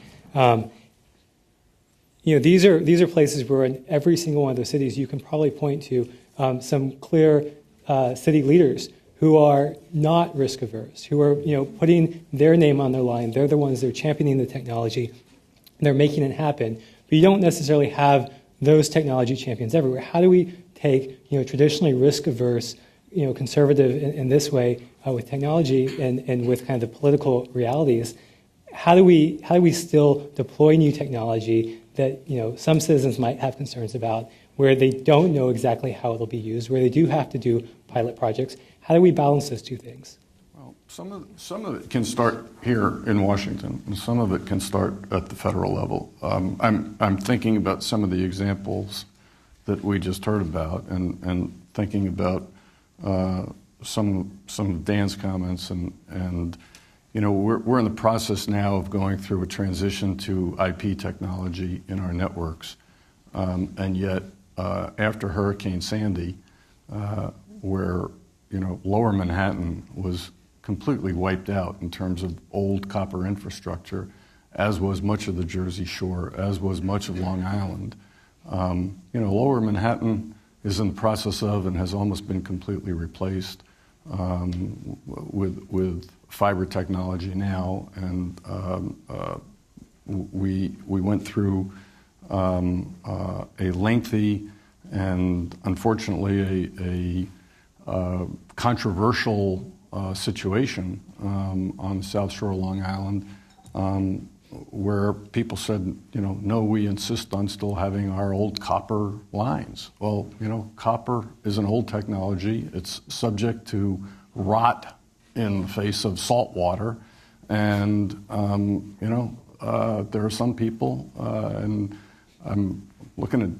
These are places where in every single one of those cities you can probably point to some clear city leaders who are not risk averse, who are putting their name on their line. They're the ones that are championing the technology. They're making it happen. But you don't necessarily have those technology champions everywhere. How do we take traditionally risk averse, conservative in this way with technology and with kind of the political realities? How do we still deploy new technology that some citizens might have concerns about, where they don't know exactly how it'll be used, where they do have to do pilot projects? How do we balance those two things? Well, some of it can start here in Washington, and some of it can start at the federal level. I'm thinking about some of the examples that we just heard about, and thinking about some of Dan's comments, and we're in the process now of going through a transition to IP technology in our networks, and yet after Hurricane Sandy, where Lower Manhattan was completely wiped out in terms of old copper infrastructure, as was much of the Jersey Shore, as was much of Long Island. Lower Manhattan is in the process of and has almost been completely replaced with fiber technology now, and we went through a lengthy and unfortunately a controversial situation on the South Shore of Long Island, where people said, no, we insist on still having our old copper lines. Well, copper is an old technology. It's subject to rot in the face of salt water, and there are some people, and I'm looking at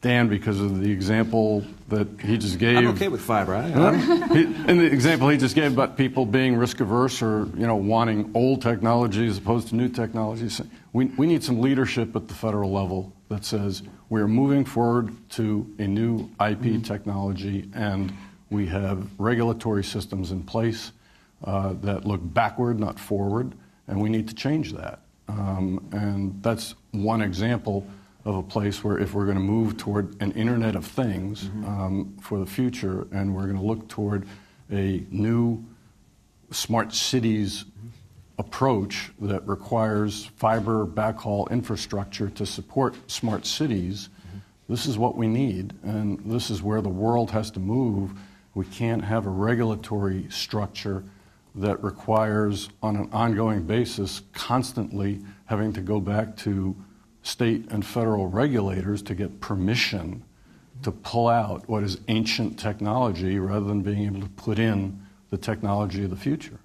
Dan because of the example that he just gave. I'm okay with fiber. In the example he just gave about people being risk averse or wanting old technology as opposed to new technologies, we need some leadership at the federal level that says we're moving forward to a new IP technology, and we have regulatory systems in place that look backward, not forward, and we need to change that. And that's one example of a place where if we're going to move toward an Internet of Things for the future, and we're going to look toward a new smart cities approach that requires fiber backhaul infrastructure to support smart cities, this is what we need, and this is where the world has to move. We can't have a regulatory structure that requires, on an ongoing basis, constantly having to go back to state and federal regulators to get permission to pull out what is ancient technology rather than being able to put in the technology of the future.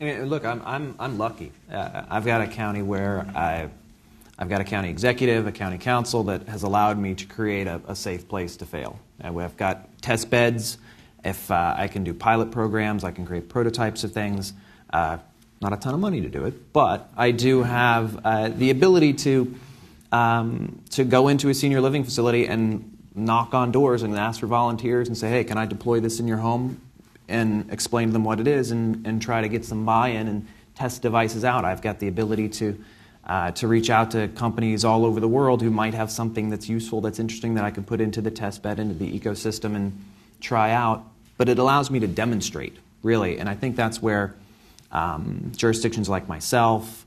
I mean, look, I'm lucky. I've got a county where I've got a county executive, a county council that has allowed me to create a safe place to fail. I've got test beds. If I can do pilot programs, I can create prototypes of things. Not a ton of money to do it, but I do have the ability to go into a senior living facility and knock on doors and ask for volunteers and say, hey, can I deploy this in your home? And explain to them what it is and try to get some buy-in and test devices out. I've got the ability to reach out to companies all over the world who might have something that's useful, that's interesting, that I can put into the test bed, into the ecosystem and try out. But it allows me to demonstrate, really. And I think that's where jurisdictions like myself,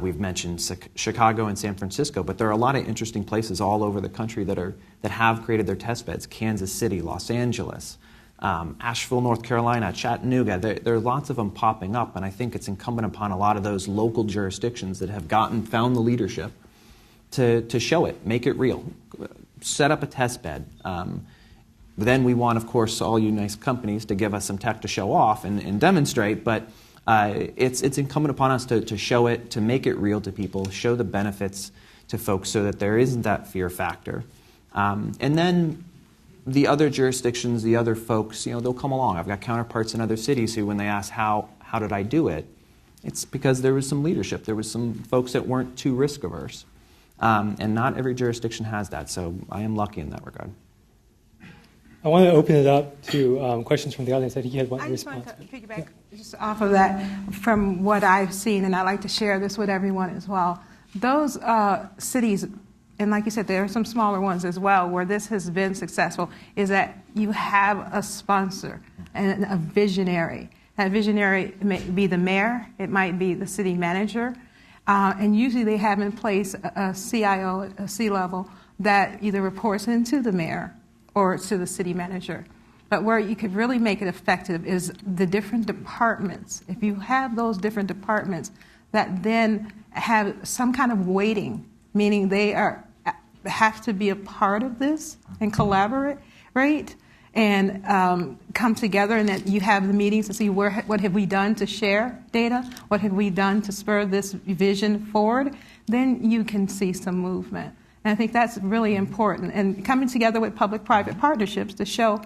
we've mentioned Chicago and San Francisco, but there are a lot of interesting places all over the country that have created their test beds. Kansas City, Los Angeles, Asheville, North Carolina, Chattanooga. There are lots of them popping up, and I think it's incumbent upon a lot of those local jurisdictions that have found the leadership to show it, make it real, set up a test bed. Then we want, of course, all you nice companies to give us some tech to show off and demonstrate, but it's incumbent upon us to show it, to make it real to people, show the benefits to folks so that there isn't that fear factor. And then the other jurisdictions, the other folks, they'll come along. I've got counterparts in other cities who, when they ask how did I do it, it's because there was some leadership. There was some folks that weren't too risk averse. And not every jurisdiction has that, so I am lucky in that regard. I want to open it up to questions from the audience. I think you had one response. I just want to piggyback just off of that from what I've seen, and I'd like to share this with everyone as well. Those cities, and like you said, there are some smaller ones as well, where this has been successful, is that you have a sponsor and a visionary. That visionary may be the mayor, it might be the city manager, and usually they have in place a CIO, a C-level, that either reports into the mayor or to the city manager. But where you could really make it effective is the different departments. If you have those different departments that then have some kind of weighting, meaning they have to be a part of this and collaborate, right? And come together, and that you have the meetings to see what have we done to share data, what have we done to spur this vision forward, then you can see some movement. And I think that's really important. And coming together with public-private partnerships to show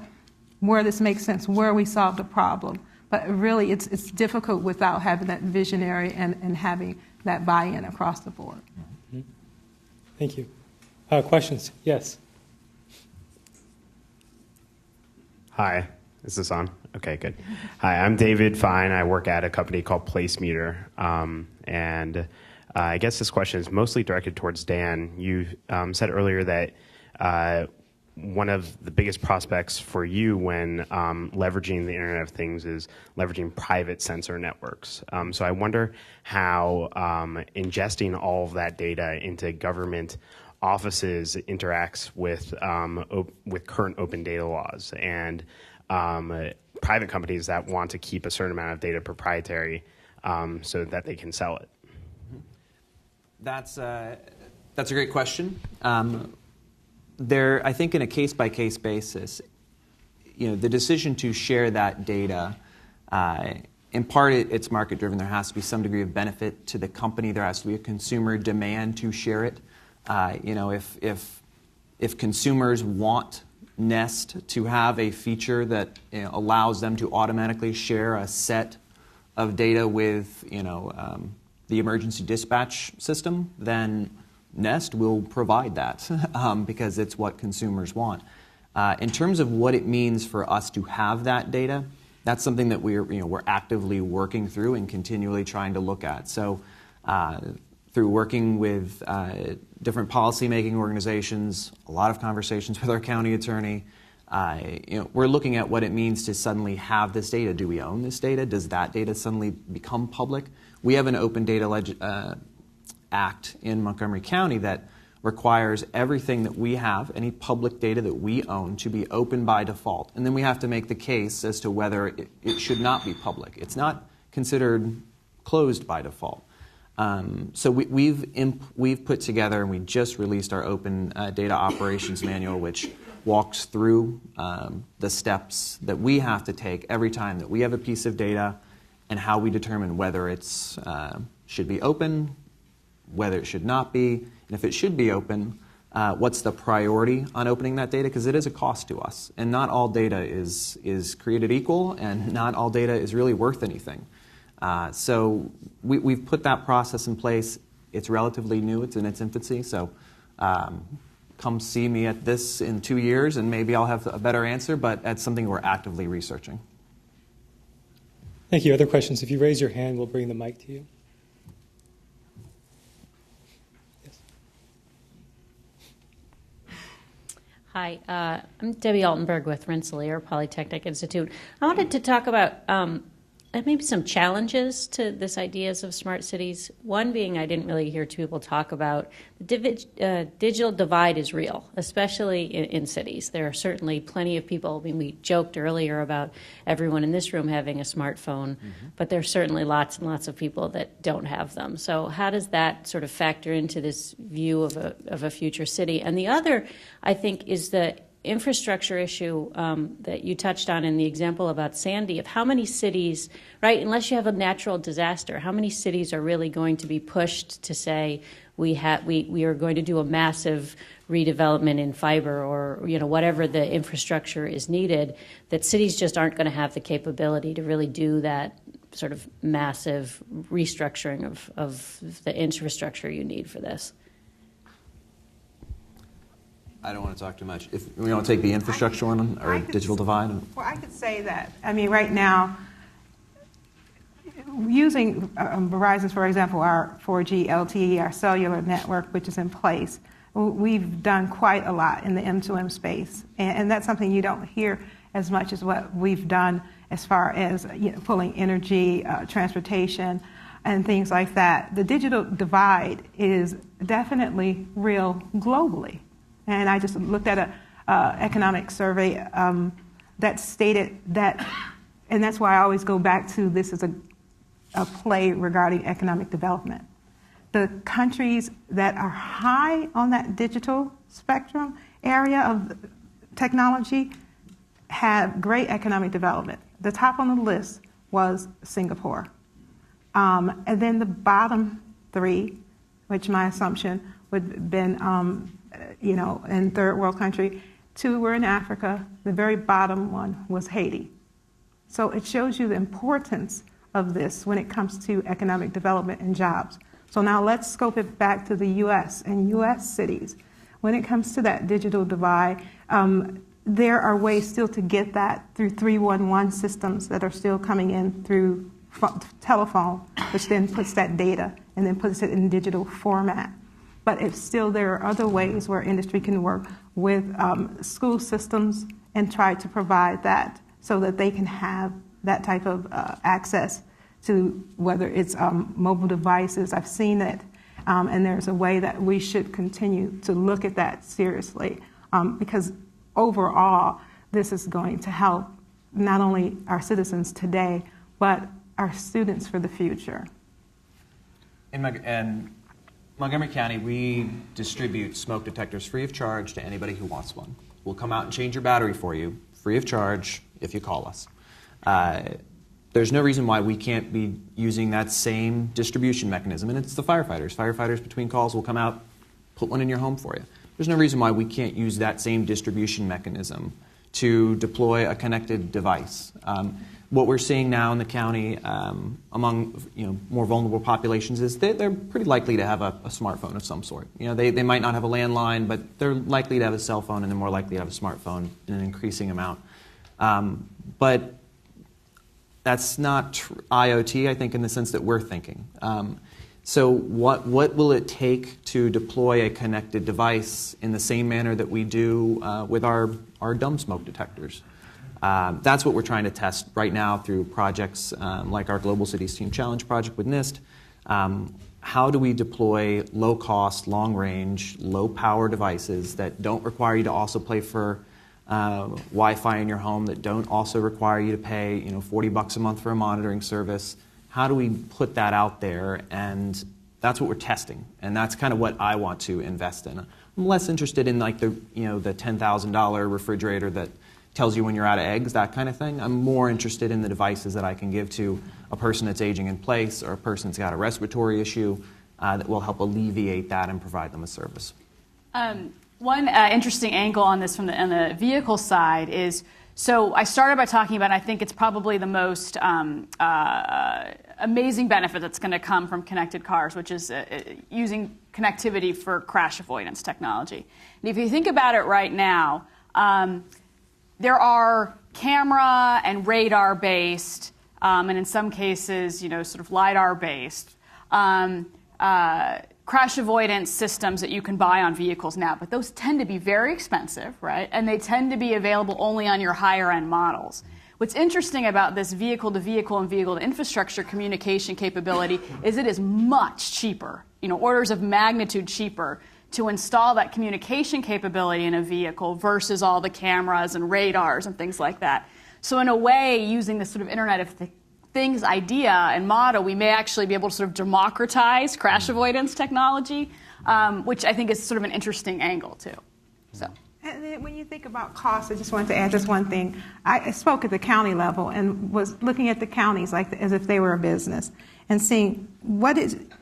where this makes sense, where we solve the problem. But really, it's difficult without having that visionary and having that buy-in across the board. Mm-hmm. Thank you. Questions? Yes. Hi, is this on? Okay, good. Hi, I'm David Fine. I work at a company called Placemeter, and I guess this question is mostly directed towards Dan. You said earlier that one of the biggest prospects for you when leveraging the Internet of Things is leveraging private sensor networks. So I wonder how ingesting all of that data into government offices interacts with current open data laws and private companies that want to keep a certain amount of data proprietary so that they can sell it. That's a great question. I think in a case-by-case basis, the decision to share that data, in part it's market-driven. There has to be some degree of benefit to the company. There has to be a consumer demand to share it. If consumers want Nest to have a feature that allows them to automatically share a set of data with the emergency dispatch system, then Nest will provide that because it's what consumers want. In terms of what it means for us to have that data, that's something that we're actively working through and continually trying to look at. So through working with different policymaking organizations, a lot of conversations with our county attorney, we're looking at what it means to suddenly have this data. Do we own this data? Does that data suddenly become public? We have an Open Data Act in Montgomery County that requires everything that we have, any public data that we own, to be open by default. And then we have to make the case as to whether it should not be public. It's not considered closed by default. So we've put together, and we just released our Open Data Operations Manual, which walks through the steps that we have to take every time that we have a piece of data and how we determine whether it's should be open, whether it should not be, and if it should be open, what's the priority on opening that data, because it is a cost to us. And not all data is created equal, and not all data is really worth anything. So we've put that process in place. It's relatively new. It's in its infancy. So come see me at this in 2 years, and maybe I'll have a better answer, but that's something we're actively researching. Thank you. Other questions? If you raise your hand, we'll bring the mic to you. Yes. Hi, I'm Debbie Altenberg with Rensselaer Polytechnic Institute. I wanted to talk about, maybe some challenges to this ideas of smart cities. One being, I didn't really hear two people talk about, the digital divide is real, especially in cities. There are certainly plenty of people. I mean, we joked earlier about everyone in this room having a smartphone, but there are certainly lots and lots of people that don't have them. So how does that sort of factor into this view of a future city? And the other, I think, is the infrastructure issue that you touched on in the example about Sandy, of how many cities, right, unless you have a natural disaster, how many cities are really going to be pushed to say we are going to do a massive redevelopment in fiber, or whatever the infrastructure is needed, that cities just aren't going to have the capability to really do that sort of massive restructuring of the infrastructure you need for this. I don't want to talk too much. If we want to take the infrastructure one, or digital divide. Well, I could say that. I mean, right now, using Verizon, for example, our 4G LTE, our cellular network, which is in place, we've done quite a lot in the M2M space. And that's something you don't hear as much as what we've done as far as pulling energy, transportation, and things like that. The digital divide is definitely real globally. And I just looked at an economic survey that stated that, and that's why I always go back to this as a play regarding economic development. The countries that are high on that digital spectrum area of technology have great economic development. The top on the list was Singapore. And then the bottom three, which my assumption would have been in third world country. Two were in Africa. The very bottom one was Haiti. So it shows you the importance of this when it comes to economic development and jobs. So now let's scope it back to the U.S. and U.S. cities. When it comes to that digital divide, there are ways still to get that through 311 systems that are still coming in through telephone, which then puts that data and then puts it in digital format. But if still there are other ways where industry can work with school systems and try to provide that so that they can have that type of access to whether it's mobile devices. I've seen it, and there's a way that we should continue to look at that seriously because overall this is going to help not only our citizens today, but our students for the future. In Montgomery County, we distribute smoke detectors free of charge to anybody who wants one. We'll come out and change your battery for you, free of charge, if you call us. There's no reason why we can't be using that same distribution mechanism, and it's the firefighters. Firefighters between calls will come out, put one in your home for you. There's no reason why we can't use that same distribution mechanism to deploy a connected device. What we're seeing now in the county among more vulnerable populations is they're pretty likely to have a smartphone of some sort. They might not have a landline, but they're likely to have a cell phone, and they're more likely to have a smartphone in an increasing amount. But that's not IoT, I think, in the sense that we're thinking. So what will it take to deploy a connected device in the same manner that we do with our dumb smoke detectors? That's what we're trying to test right now through projects like our Global Cities Team Challenge project with NIST. How do we deploy low-cost, long-range, low-power devices that don't require you to also pay for Wi-Fi in your home, that don't also require you to pay $40 a month for a monitoring service? How do we put that out there? And that's what we're testing, and that's kind of what I want to invest in. I'm less interested in like the $10,000 refrigerator that tells you when you're out of eggs, that kind of thing. I'm more interested in the devices that I can give to a person that's aging in place or a person that's got a respiratory issue that will help alleviate that and provide them a service. One interesting angle on this on the vehicle side is, so I started by talking about, I think it's probably the most amazing benefit that's going to come from connected cars, which is using connectivity for crash avoidance technology. And if you think about it right now, there are camera and radar-based, and in some cases, sort of LiDAR-based crash avoidance systems that you can buy on vehicles now, but those tend to be very expensive, right? And they tend to be available only on your higher-end models. What's interesting about this vehicle-to-vehicle and vehicle-to-infrastructure communication capability is it is much cheaper, orders of magnitude cheaper to install that communication capability in a vehicle versus all the cameras and radars and things like that. So in a way, using this sort of Internet of Things idea and model, we may actually be able to sort of democratize crash avoidance technology, which I think is sort of an interesting angle too. So. And then when you think about cost, I just wanted to add just one thing. I spoke at the county level and was looking at the counties as if they were a business and seeing looking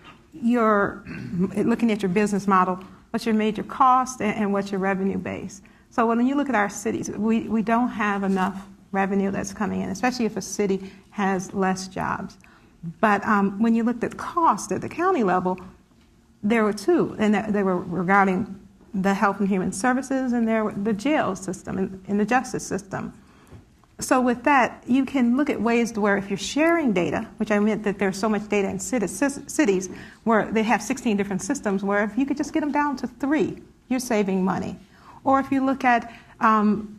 at your business model, what's your major cost and what's your revenue base. So when you look at our cities, we don't have enough revenue that's coming in, especially if a city has less jobs. But when you looked at cost at the county level, there were two, and they were regarding the Health and Human Services and the jail system and the justice system. So with that, you can look at ways to where if you're sharing data, which I meant that there's so much data in cities where they have 16 different systems, where if you could just get them down to 3, you're saving money. Or if you look at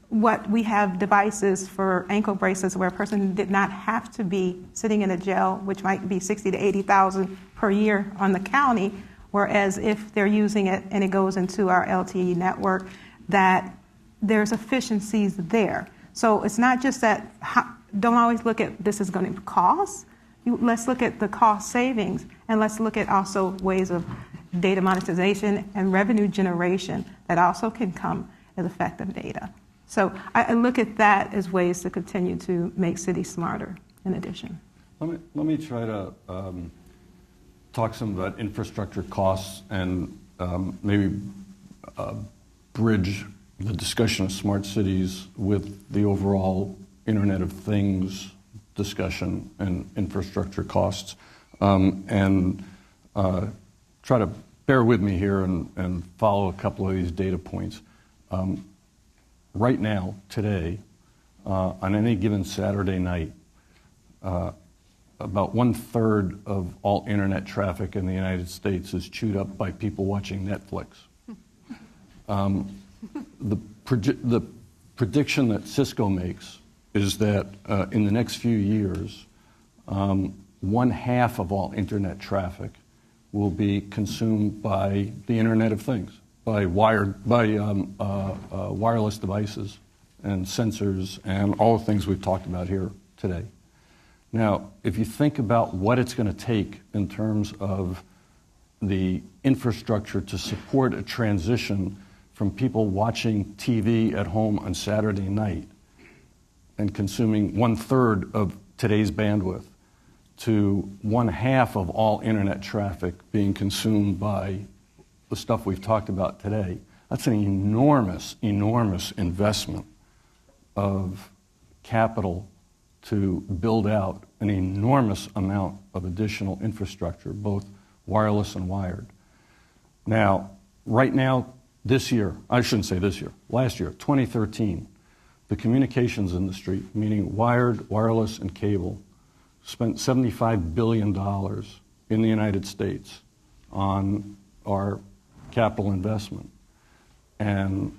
what we have devices for ankle bracelets where a person did not have to be sitting in a jail, which might be $60,000 to $80,000 per year on the county, whereas if they're using it and it goes into our LTE network, that there's efficiencies there. So it's not just that, don't always look at this is going to cost. Let's look at the cost savings, and let's look at also ways of data monetization and revenue generation that also can come as effective data. So I look at that as ways to continue to make cities smarter in addition. Let me try to talk some about infrastructure costs and maybe bridge the discussion of smart cities with the overall Internet of Things discussion and infrastructure costs, and try to bear with me here and follow a couple of these data points. Right now, today, on any given Saturday night, about 1/3 of all internet traffic in the United States is chewed up by people watching Netflix. The prediction that Cisco makes is that in the next few years, 1/2 of all internet traffic will be consumed by the Internet of Things, by wireless devices and sensors and all the things we've talked about here today. Now, if you think about what it's going to take in terms of the infrastructure to support a transition from people watching TV at home on Saturday night and consuming 1/3 of today's bandwidth to 1/2 of all internet traffic being consumed by the stuff we've talked about today, that's an enormous, enormous investment of capital to build out an enormous amount of additional infrastructure, both wireless and wired. Now, right now, this year, I shouldn't say this year, last year, 2013, the communications industry, meaning wired, wireless, and cable, spent $75 billion in the United States on our capital investment. And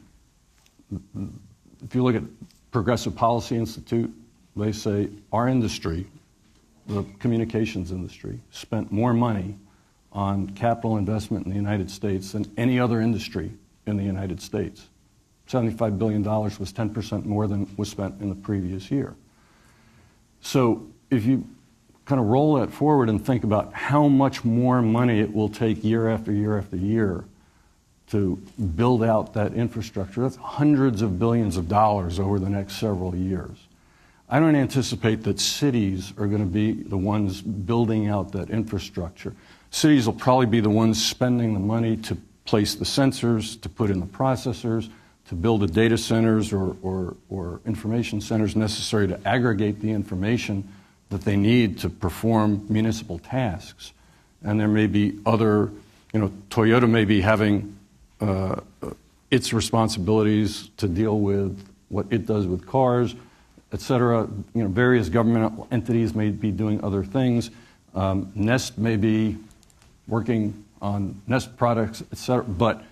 if you look at Progressive Policy Institute, they say our industry, the communications industry, spent more money on capital investment in the United States than any other industry in the United States. $75 billion was 10% more than was spent in the previous year. So if you kind of roll that forward and think about how much more money it will take year after year after year to build out that infrastructure, that's hundreds of billions of dollars over the next several years. I don't anticipate that cities are going to be the ones building out that infrastructure. Cities will probably be the ones spending the money to place the sensors, to put in the processors, to build the data centers or information centers necessary to aggregate the information that they need to perform municipal tasks. And there may be other, Toyota may be having its responsibilities to deal with what it does with cars, et cetera. Various government entities may be doing other things. Nest may be working on Nest products, et cetera. But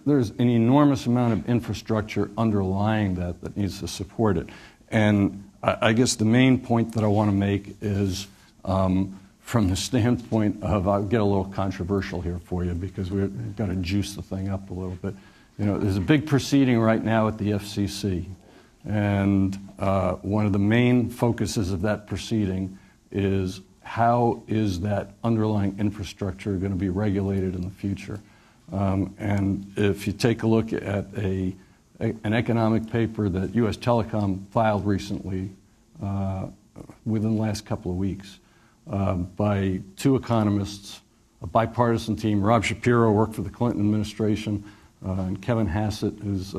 there's an enormous amount of infrastructure underlying that needs to support it. And I guess the main point that I want to make is from the standpoint of, I'll get a little controversial here for you because we've got to juice the thing up a little bit. There's a big proceeding right now at the FCC, and one of the main focuses of that proceeding is how is that underlying infrastructure going to be regulated in the future. And if you take a look at an economic paper that U.S. Telecom filed recently within the last couple of weeks by two economists, a bipartisan team. Rob Shapiro worked for the Clinton administration, and Kevin Hassett, who's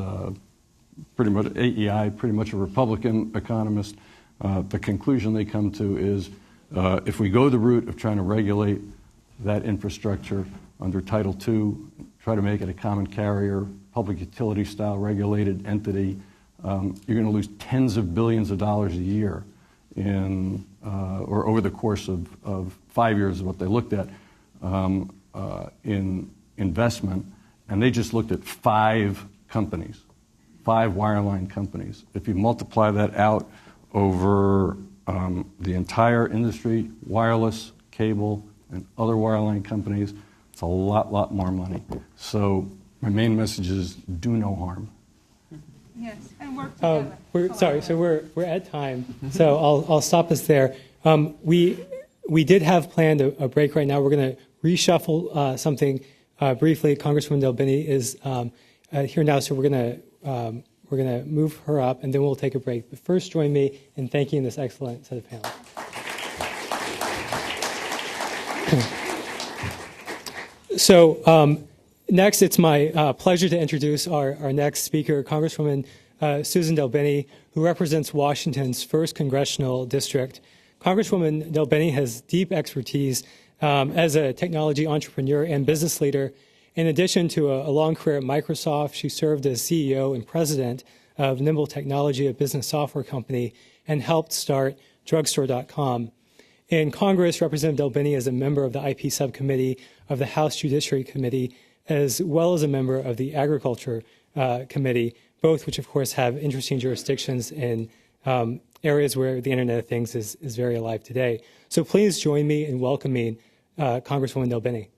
pretty much AEI, pretty much a Republican economist. The conclusion they come to is if we go the route of trying to regulate that infrastructure under Title II, try to make it a common carrier, public utility style regulated entity, you're going to lose tens of billions of dollars a year or over the course of 5 years is what they looked at in investment. And they just looked at 5 companies, 5 wireline companies. If you multiply that out over the entire industry, wireless, cable, and other wireline companies, it's a lot more money. So my main message is do no harm. Yes, and work together. We're at time, so I'll stop us there. We did have planned a break right now. We're going to reshuffle something briefly. Congresswoman Del Bini is here now, so we're going to move her up, and then we'll take a break. But first, join me in thanking this excellent set of panelists. So next, it's my pleasure to introduce our next speaker, Congresswoman Susan Del Bini, who represents Washington's 1st Congressional District. Congresswoman Del Bini has deep expertise as a technology entrepreneur and business leader. In addition to a long career at Microsoft, she served as CEO and president of Nimble Technology, a business software company, and helped start Drugstore.com. In Congress, Representative Del Bini is a member of the IP subcommittee of the House Judiciary Committee, as well as a member of the Agriculture Committee, both which, of course, have interesting jurisdictions in areas where the Internet of Things is very alive today. So please join me in welcoming Congresswoman Del Bini.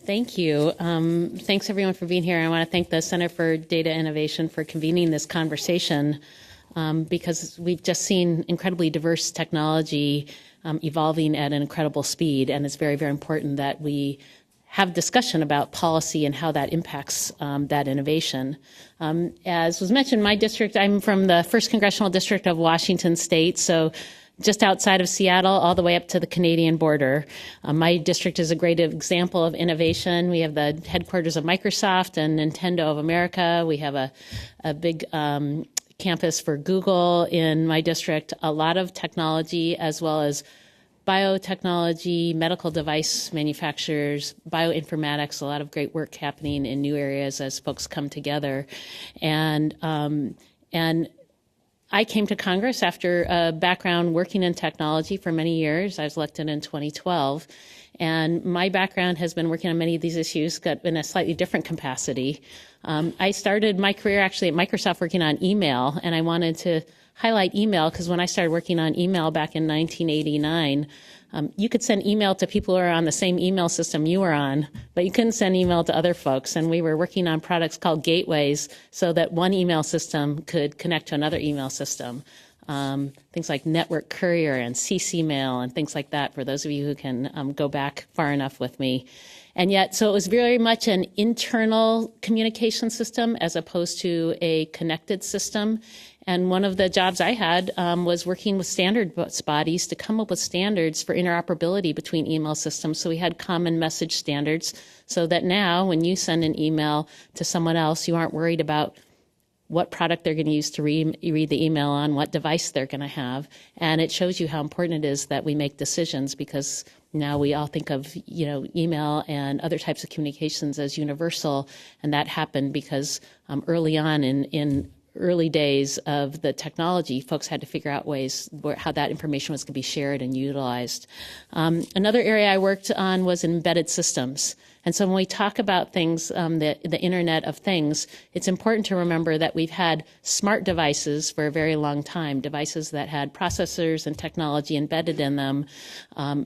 Thank you. Thanks, everyone, for being here. I want to thank the Center for Data Innovation for convening this conversation because we've just seen incredibly diverse technology evolving at an incredible speed, and it's very, very important that we have discussion about policy and how that impacts that innovation. As was mentioned, my district, I'm from the 1st Congressional District of Washington State, so just outside of Seattle, all the way up to the Canadian border. My district is a great example of innovation. We have the headquarters of Microsoft and Nintendo of America. We have a big campus for Google in my district, a lot of technology as well as biotechnology, medical device manufacturers, bioinformatics, a lot of great work happening in new areas as folks come together. And I came to Congress after a background working in technology for many years. I was elected in 2012. And my background has been working on many of these issues, but in a slightly different capacity. I started my career actually at Microsoft working on email, and I wanted to highlight email because when I started working on email back in 1989, you could send email to people who are on the same email system you were on, but you couldn't send email to other folks. And we were working on products called gateways so that one email system could connect to another email system. Things like Network Courier and CC Mail and things like that, for those of you who can go back far enough with me. And yet, so it was very much an internal communication system as opposed to a connected system. And one of the jobs I had was working with standards bodies to come up with standards for interoperability between email systems. So we had common message standards so that now when you send an email to someone else, you aren't worried about what product they're going to use to read the email on, what device they're going to have. And it shows you how important it is that we make decisions because now we all think of, email and other types of communications as universal. And that happened because early on in early days of the technology, folks had to figure out ways how that information was going to be shared and utilized. Another area I worked on was embedded systems. And so when we talk about things, the Internet of Things, it's important to remember that we've had smart devices for a very long time, devices that had processors and technology embedded in them,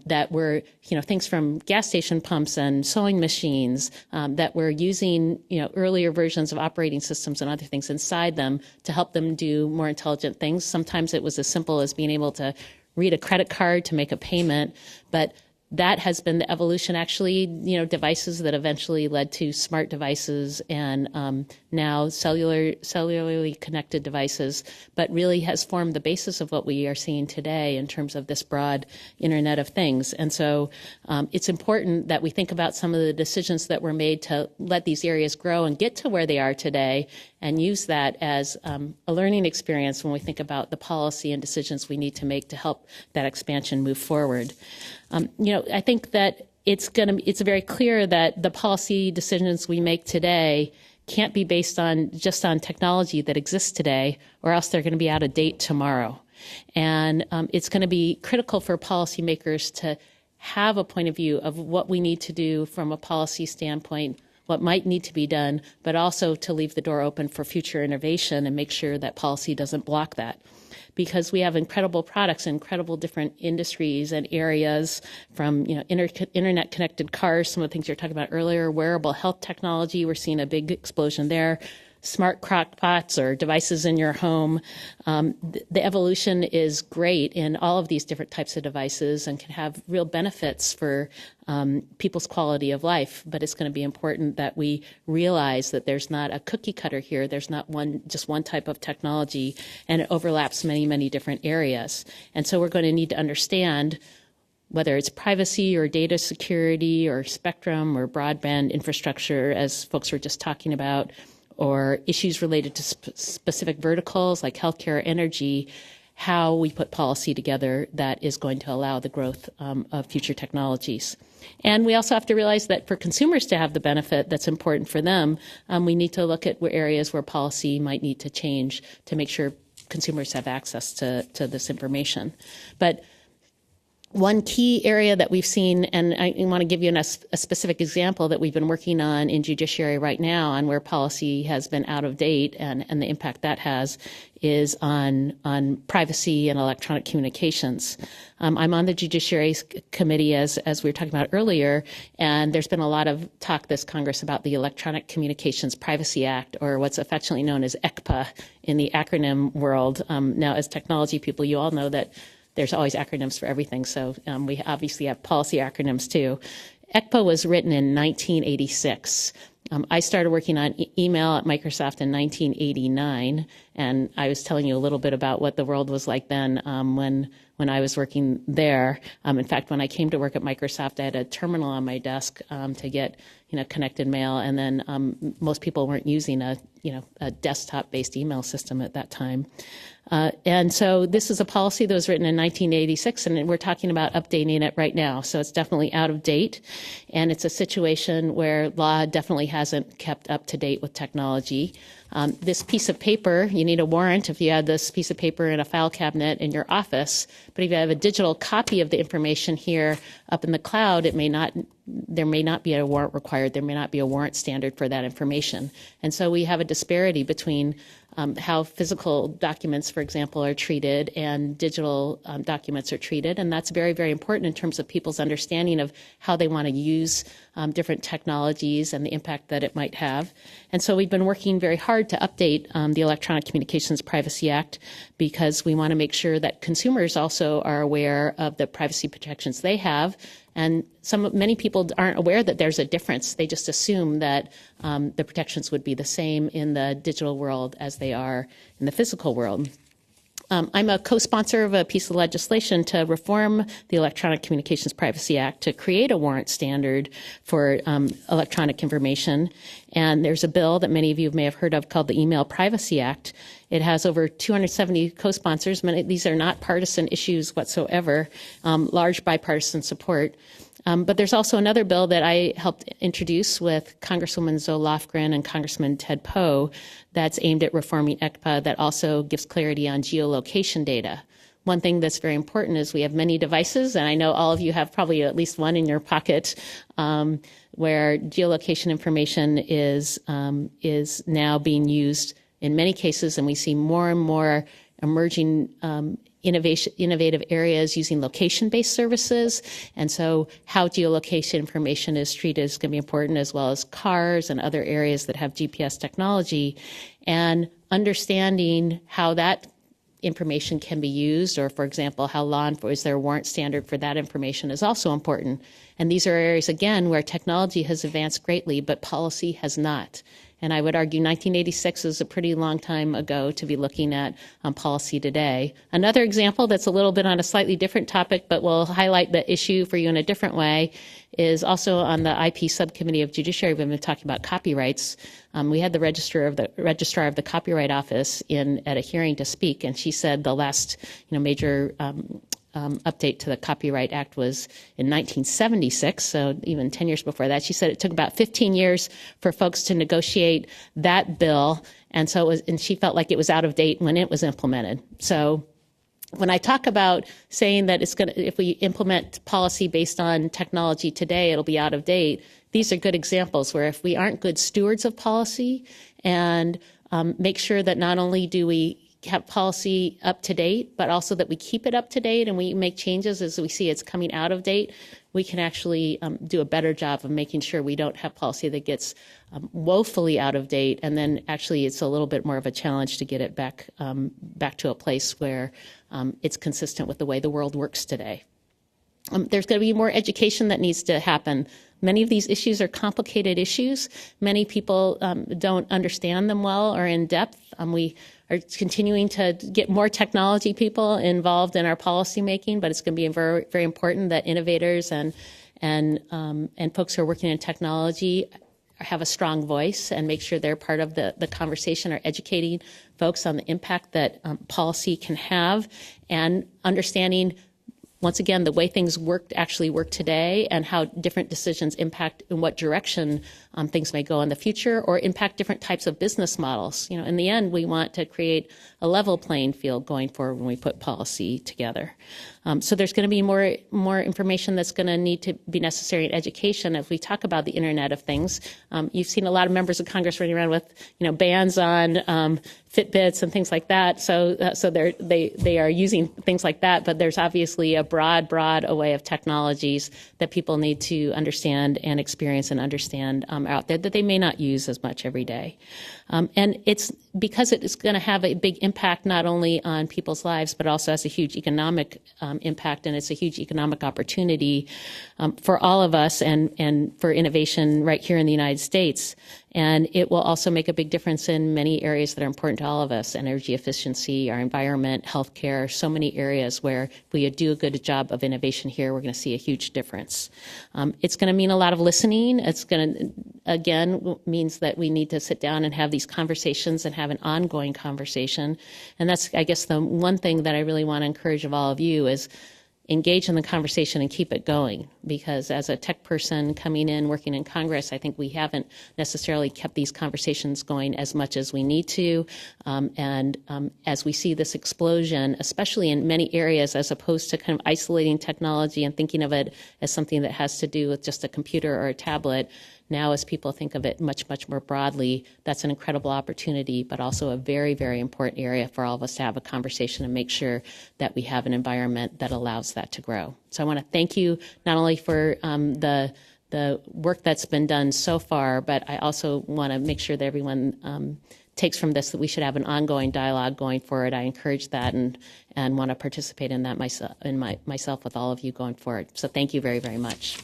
that were, things from gas station pumps and sewing machines, that were using, earlier versions of operating systems and other things inside them to help them do more intelligent things. Sometimes it was as simple as being able to read a credit card to make a payment, but that has been the evolution, actually, devices that eventually led to smart devices and now cellularly connected devices, but really has formed the basis of what we are seeing today in terms of this broad Internet of Things. And so it's important that we think about some of the decisions that were made to let these areas grow and get to where they are today, and use that as a learning experience when we think about the policy and decisions we need to make to help that expansion move forward. I think that it's very clear that the policy decisions we make today can't be based just on technology that exists today, or else they're going to be out of date tomorrow. And it's going to be critical for policymakers to have a point of view of what we need to do from a policy standpoint, what might need to be done, but also to leave the door open for future innovation and make sure that policy doesn't block that. Because we have incredible products in incredible different industries and areas, from internet-connected cars, some of the things you were talking about earlier, wearable health technology, we're seeing a big explosion there, smart crock pots or devices in your home. The evolution is great in all of these different types of devices and can have real benefits for people's quality of life. But it's going to be important that we realize that there's not a cookie cutter here. There's not just one type of technology, and it overlaps many, many different areas. And so we're going to need to understand whether it's privacy or data security or spectrum or broadband infrastructure, as folks were just talking about, or issues related to specific verticals like healthcare, energy, how we put policy together that is going to allow the growth of future technologies. And we also have to realize that for consumers to have the benefit that's important for them, we need to look at areas where policy might need to change to make sure consumers have access to this information. But one key area that we've seen, and I want to give you a specific example that we've been working on in judiciary right now on where policy has been out of date and the impact that has, is on privacy and electronic communications. I'm on the Judiciary Committee, as we were talking about earlier, and there's been a lot of talk this Congress about the Electronic Communications Privacy Act, or what's affectionately known as ECPA in the acronym world. Now, as technology people, you all know that there's always acronyms for everything, so we obviously have policy acronyms too. ECPA was written in 1986. I started working on email at Microsoft in 1989, and I was telling you a little bit about what the world was like then when I was working there. In fact, when I came to work at Microsoft, I had a terminal on my desk to get connected mail, and then most people weren't using a desktop-based email system at that time. And so this is a policy that was written in 1986, and we're talking about updating it right now. So it's definitely out of date, and it's a situation where law definitely hasn't kept up to date with technology. This piece of paper, you need a warrant if you had this piece of paper in a file cabinet in your office, but if you have a digital copy of the information here up in the cloud, there may not be a warrant required. There may not be a warrant standard for that information. And so we have a disparity between how physical documents, for example, are treated and digital documents are treated. And that's very, very important in terms of people's understanding of how they want to use different technologies and the impact that it might have. And so we've been working very hard to update the Electronic Communications Privacy Act, because we want to make sure that consumers also are aware of the privacy protections they have. And many people aren't aware that there's a difference. They just assume that the protections would be the same in the digital world as they are in the physical world. I'm a co-sponsor of a piece of legislation to reform the Electronic Communications Privacy Act to create a warrant standard for electronic information. And there's a bill that many of you may have heard of called the Email Privacy Act. It has over 270 co-sponsors. These are not partisan issues whatsoever, large bipartisan support. But there's also another bill that I helped introduce with Congresswoman Zoe Lofgren and Congressman Ted Poe that's aimed at reforming ECPA, that also gives clarity on geolocation data. one thing that's very important is we have many devices, and I know all of you have probably at least one in your pocket, where geolocation information is now being used in many cases, and we see more and more emerging innovative areas using location-based services. And so how geolocation information is treated is going to be important, as well as cars and other areas that have GPS technology. And understanding how that information can be used, or for example, how law enforcement, is there a warrant standard for that information, is also important. And these are areas, again, where technology has advanced greatly, but policy has not. And I would argue 1986 is a pretty long time ago to be looking at policy today. Another example that's a little bit on a slightly different topic, but will highlight the issue for you in a different way, is also on the IP subcommittee of judiciary. We've been talking about copyrights. We had the registrar of the Copyright Office at a hearing to speak, and she said the last major update to the Copyright Act was in 1976, so even 10 years before that. She said it took about 15 years for folks to negotiate that bill, and she felt like it was out of date when it was implemented. So when I talk about saying that if we implement policy based on technology today, it'll be out of date, these are good examples where if we aren't good stewards of policy and make sure that not only do we have policy up to date, but also that we keep it up to date and we make changes as we see it's coming out of date, we can actually do a better job of making sure we don't have policy that gets woefully out of date, and then actually it's a little bit more of a challenge to get it back to a place where it's consistent with the way the world works today. There's going to be more education that needs to happen. Many of these issues are complicated issues. Many people don't understand them well or in depth. We are continuing to get more technology people involved in our policy making, but it's going to be very, very important that innovators and folks who are working in technology have a strong voice and make sure they're part of the conversation, or educating folks on the impact that policy can have, and understanding, once again, the way things actually work today, and how different decisions impact in what direction things may go in the future, or impact different types of business models. In the end, we want to create a level playing field going forward when we put policy together. So there's going to be more information that's going to need to be necessary in education. If we talk about the Internet of Things, you've seen a lot of members of Congress running around with bans on Fitbits and things like that. So they are using things like that, but there's obviously a broad array of technologies that people need to understand and experience and understand out there that they may not use as much every day. And it's because it is going to have a big impact not only on people's lives, but also has a huge economic impact, and it's a huge economic opportunity for all of us and for innovation right here in the United States. And it will also make a big difference in many areas that are important to all of us: energy efficiency, our environment, healthcare, so many areas where if we do a good job of innovation here, we're going to see a huge difference. It's going to mean a lot of listening. It's going to, again, means that we need to sit down and have these conversations and have an ongoing conversation. And that's, I guess, the one thing that I really want to encourage of all of you is engage in the conversation and keep it going, because as a tech person coming in, working in Congress, I think we haven't necessarily kept these conversations going as much as we need to. As we see this explosion, especially in many areas, as opposed to kind of isolating technology and thinking of it as something that has to do with just a computer or a tablet, now as people think of it much, much more broadly, that's an incredible opportunity, but also a very, very important area for all of us to have a conversation and make sure that we have an environment that allows that to grow. So I want to thank you not only for the work that's been done so far, but I also want to make sure that everyone takes from this that we should have an ongoing dialogue going forward. I encourage that and want to participate in that myself with all of you going forward. So thank you very, very much.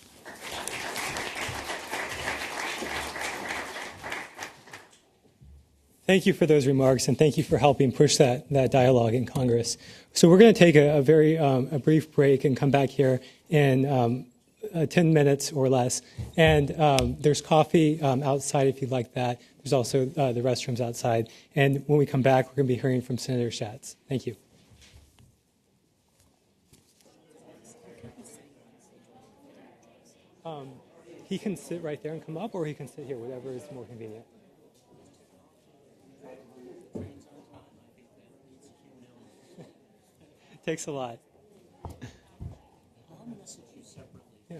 Thank you for those remarks, and thank you for helping push that dialogue in Congress. So we're going to take a very brief break and come back here in 10 minutes or less. And there's coffee outside if you'd like that. There's also the restrooms outside. And when we come back, we're going to be hearing from Senator Schatz. Thank you. He can sit right there and come up, or he can sit here, whatever is more convenient. Takes a lot. Yeah.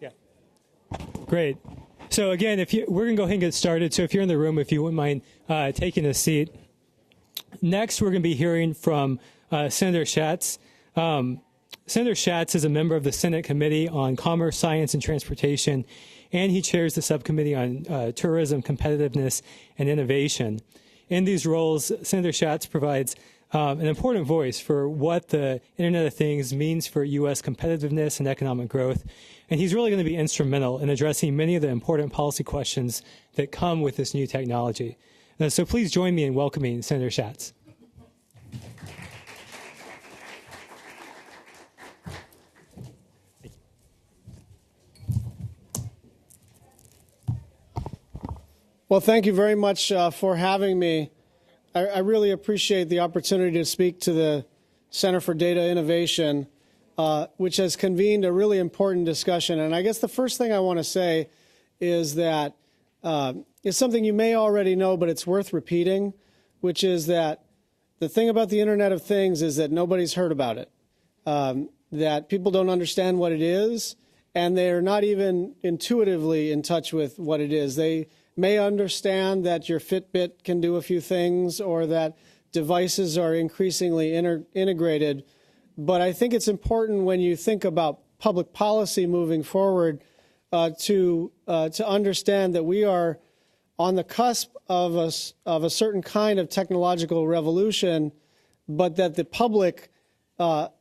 Yeah. Great. So again, we're going to go ahead and get started. So if you're in the room, if you wouldn't mind taking a seat. Next, we're going to be hearing from Senator Schatz. Senator Schatz is a member of the Senate Committee on Commerce, Science, and Transportation, and he chairs the subcommittee on tourism, competitiveness, and innovation. In these roles, Senator Schatz provides an important voice for what the Internet of Things means for U.S. competitiveness and economic growth. And he's really going to be instrumental in addressing many of the important policy questions that come with this new technology. So please join me in welcoming Senator Schatz. Well, thank you very much for having me. I really appreciate the opportunity to speak to the Center for Data Innovation, which has convened a really important discussion. And I guess the first thing I want to say is that it's something you may already know, but it's worth repeating, which is that the thing about the Internet of Things is that nobody's heard about it, that people don't understand what it is, and they're not even intuitively in touch with what it is. They may understand that your Fitbit can do a few things or that devices are increasingly integrated. But I think it's important when you think about public policy moving forward to understand that we are on the cusp of a certain kind of technological revolution, but that the public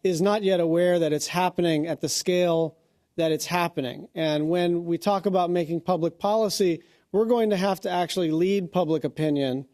is not yet aware that it's happening at the scale that it's happening. And when we talk about making public policy, we're going to have to actually lead public opinion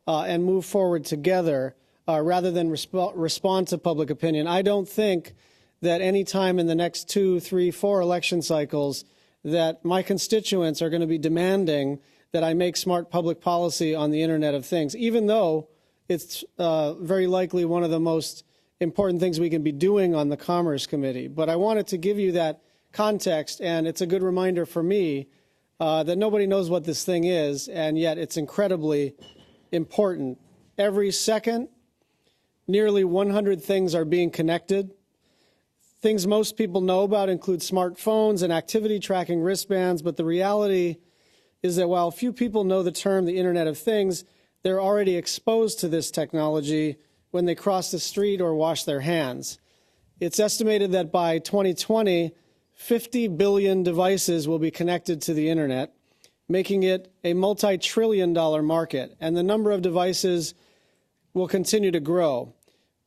and move forward together rather than respond to public opinion. I don't think that any time in the next 2, 3, 4 election cycles that my constituents are going to be demanding that I make smart public policy on the Internet of Things, even though it's very likely one of the most important things we can be doing on the Commerce Committee. But I wanted to give you that context, and it's a good reminder for me that nobody knows what this thing is, and yet it's incredibly important. Every second, nearly 100 things are being connected. Things most people know about include smartphones and activity tracking wristbands, but the reality is that while few people know the term the Internet of Things, they're already exposed to this technology when they cross the street or wash their hands. It's estimated that by 2020, 50 billion devices will be connected to the Internet, making it a multi-trillion-dollar market, and the number of devices will continue to grow.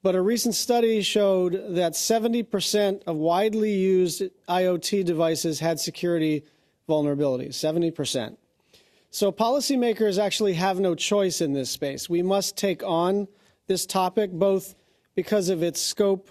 But a recent study showed that 70% of widely used IoT devices had security vulnerabilities, 70%. So policymakers actually have no choice in this space. We must take on this topic, both because of its scope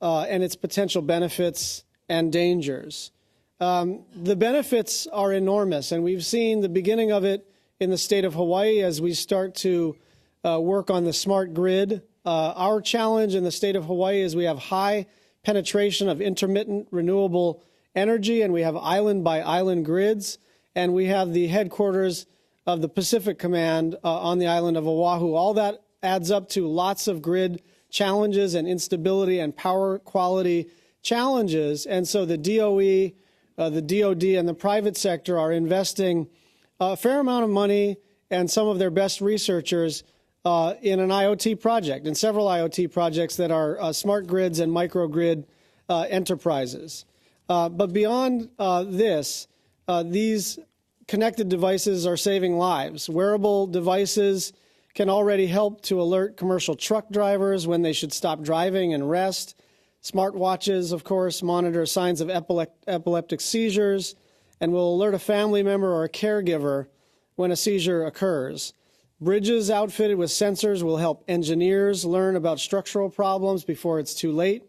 and its potential benefits and dangers. The benefits are enormous, and we've seen the beginning of it in the state of Hawaii as we start to work on the smart grid. Our challenge in the state of Hawaii is we have high penetration of intermittent renewable energy, and we have island-by-island grids, and we have the headquarters of the Pacific Command on the island of Oahu. All that adds up to lots of grid challenges and instability and power quality challenges, and so the DOE, the DOD, and the private sector are investing a fair amount of money and some of their best researchers in an IoT project, in several IoT projects that are smart grids and microgrid enterprises. But beyond this, these connected devices are saving lives. Wearable devices can already help to alert commercial truck drivers when they should stop driving and rest. Smartwatches, of course, monitor signs of epileptic seizures and will alert a family member or a caregiver when a seizure occurs. Bridges outfitted with sensors will help engineers learn about structural problems before it's too late.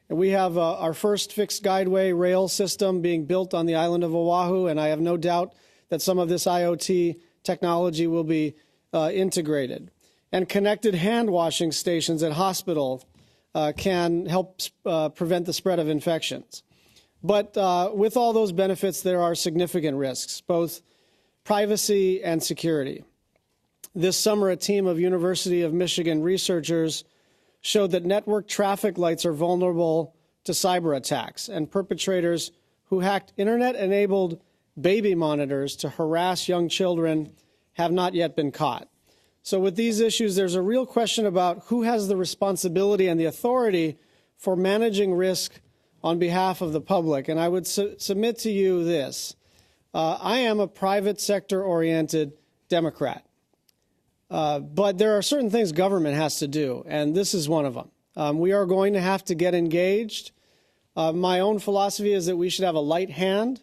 And we have our first fixed guideway rail system being built on the island of Oahu, and I have no doubt that some of this IoT technology will be integrated. And connected hand washing stations at hospitals can help prevent the spread of infections. But with all those benefits, there are significant risks, both privacy and security. This summer, a team of University of Michigan researchers showed that network traffic lights are vulnerable to cyber attacks, and perpetrators who hacked internet-enabled baby monitors to harass young children have not yet been caught. So with these issues, there's a real question about who has the responsibility and the authority for managing risk on behalf of the public. And I would submit to you this. I am a private sector-oriented Democrat. But there are certain things government has to do, and this is one of them. We are going to have to get engaged. My own philosophy is that we should have a light hand,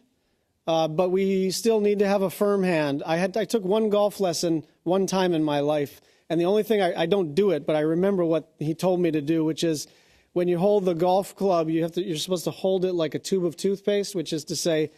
but we still need to have a firm hand. I took one golf lesson one time in my life, and the only thing, I don't do it, but I remember what he told me to do, which is when you hold the golf club, you're supposed to hold it like a tube of toothpaste, which is to say,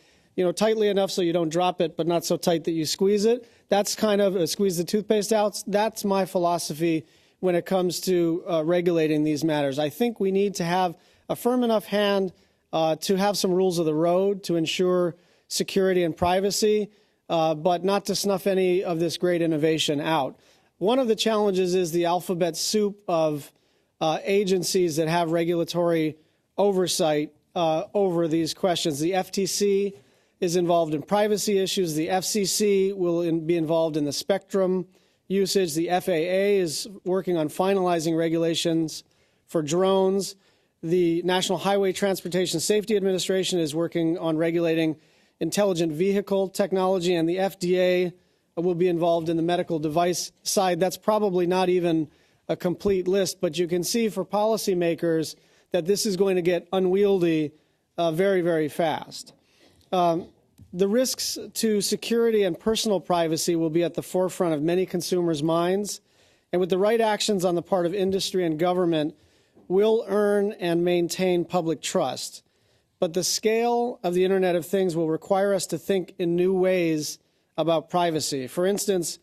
tightly enough so you don't drop it, but not so tight that you squeeze it. That's kind of squeeze the toothpaste out. That's my philosophy when it comes to regulating these matters. I think we need to have a firm enough hand to have some rules of the road to ensure security and privacy, but not to snuff any of this great innovation out. One of the challenges is the alphabet soup of agencies that have regulatory oversight over these questions. The FTC is involved in privacy issues. The FCC will be involved in the spectrum usage. The FAA is working on finalizing regulations for drones. The National Highway Transportation Safety Administration is working on regulating intelligent vehicle technology, and the FDA will be involved in the medical device side. That's probably not even a complete list, but you can see for policymakers that this is going to get unwieldy very, very fast. The risks to security and personal privacy will be at the forefront of many consumers' minds, and with the right actions on the part of industry and government, will earn and maintain public trust. But the scale of the Internet of Things will require us to think in new ways about privacy. For instance,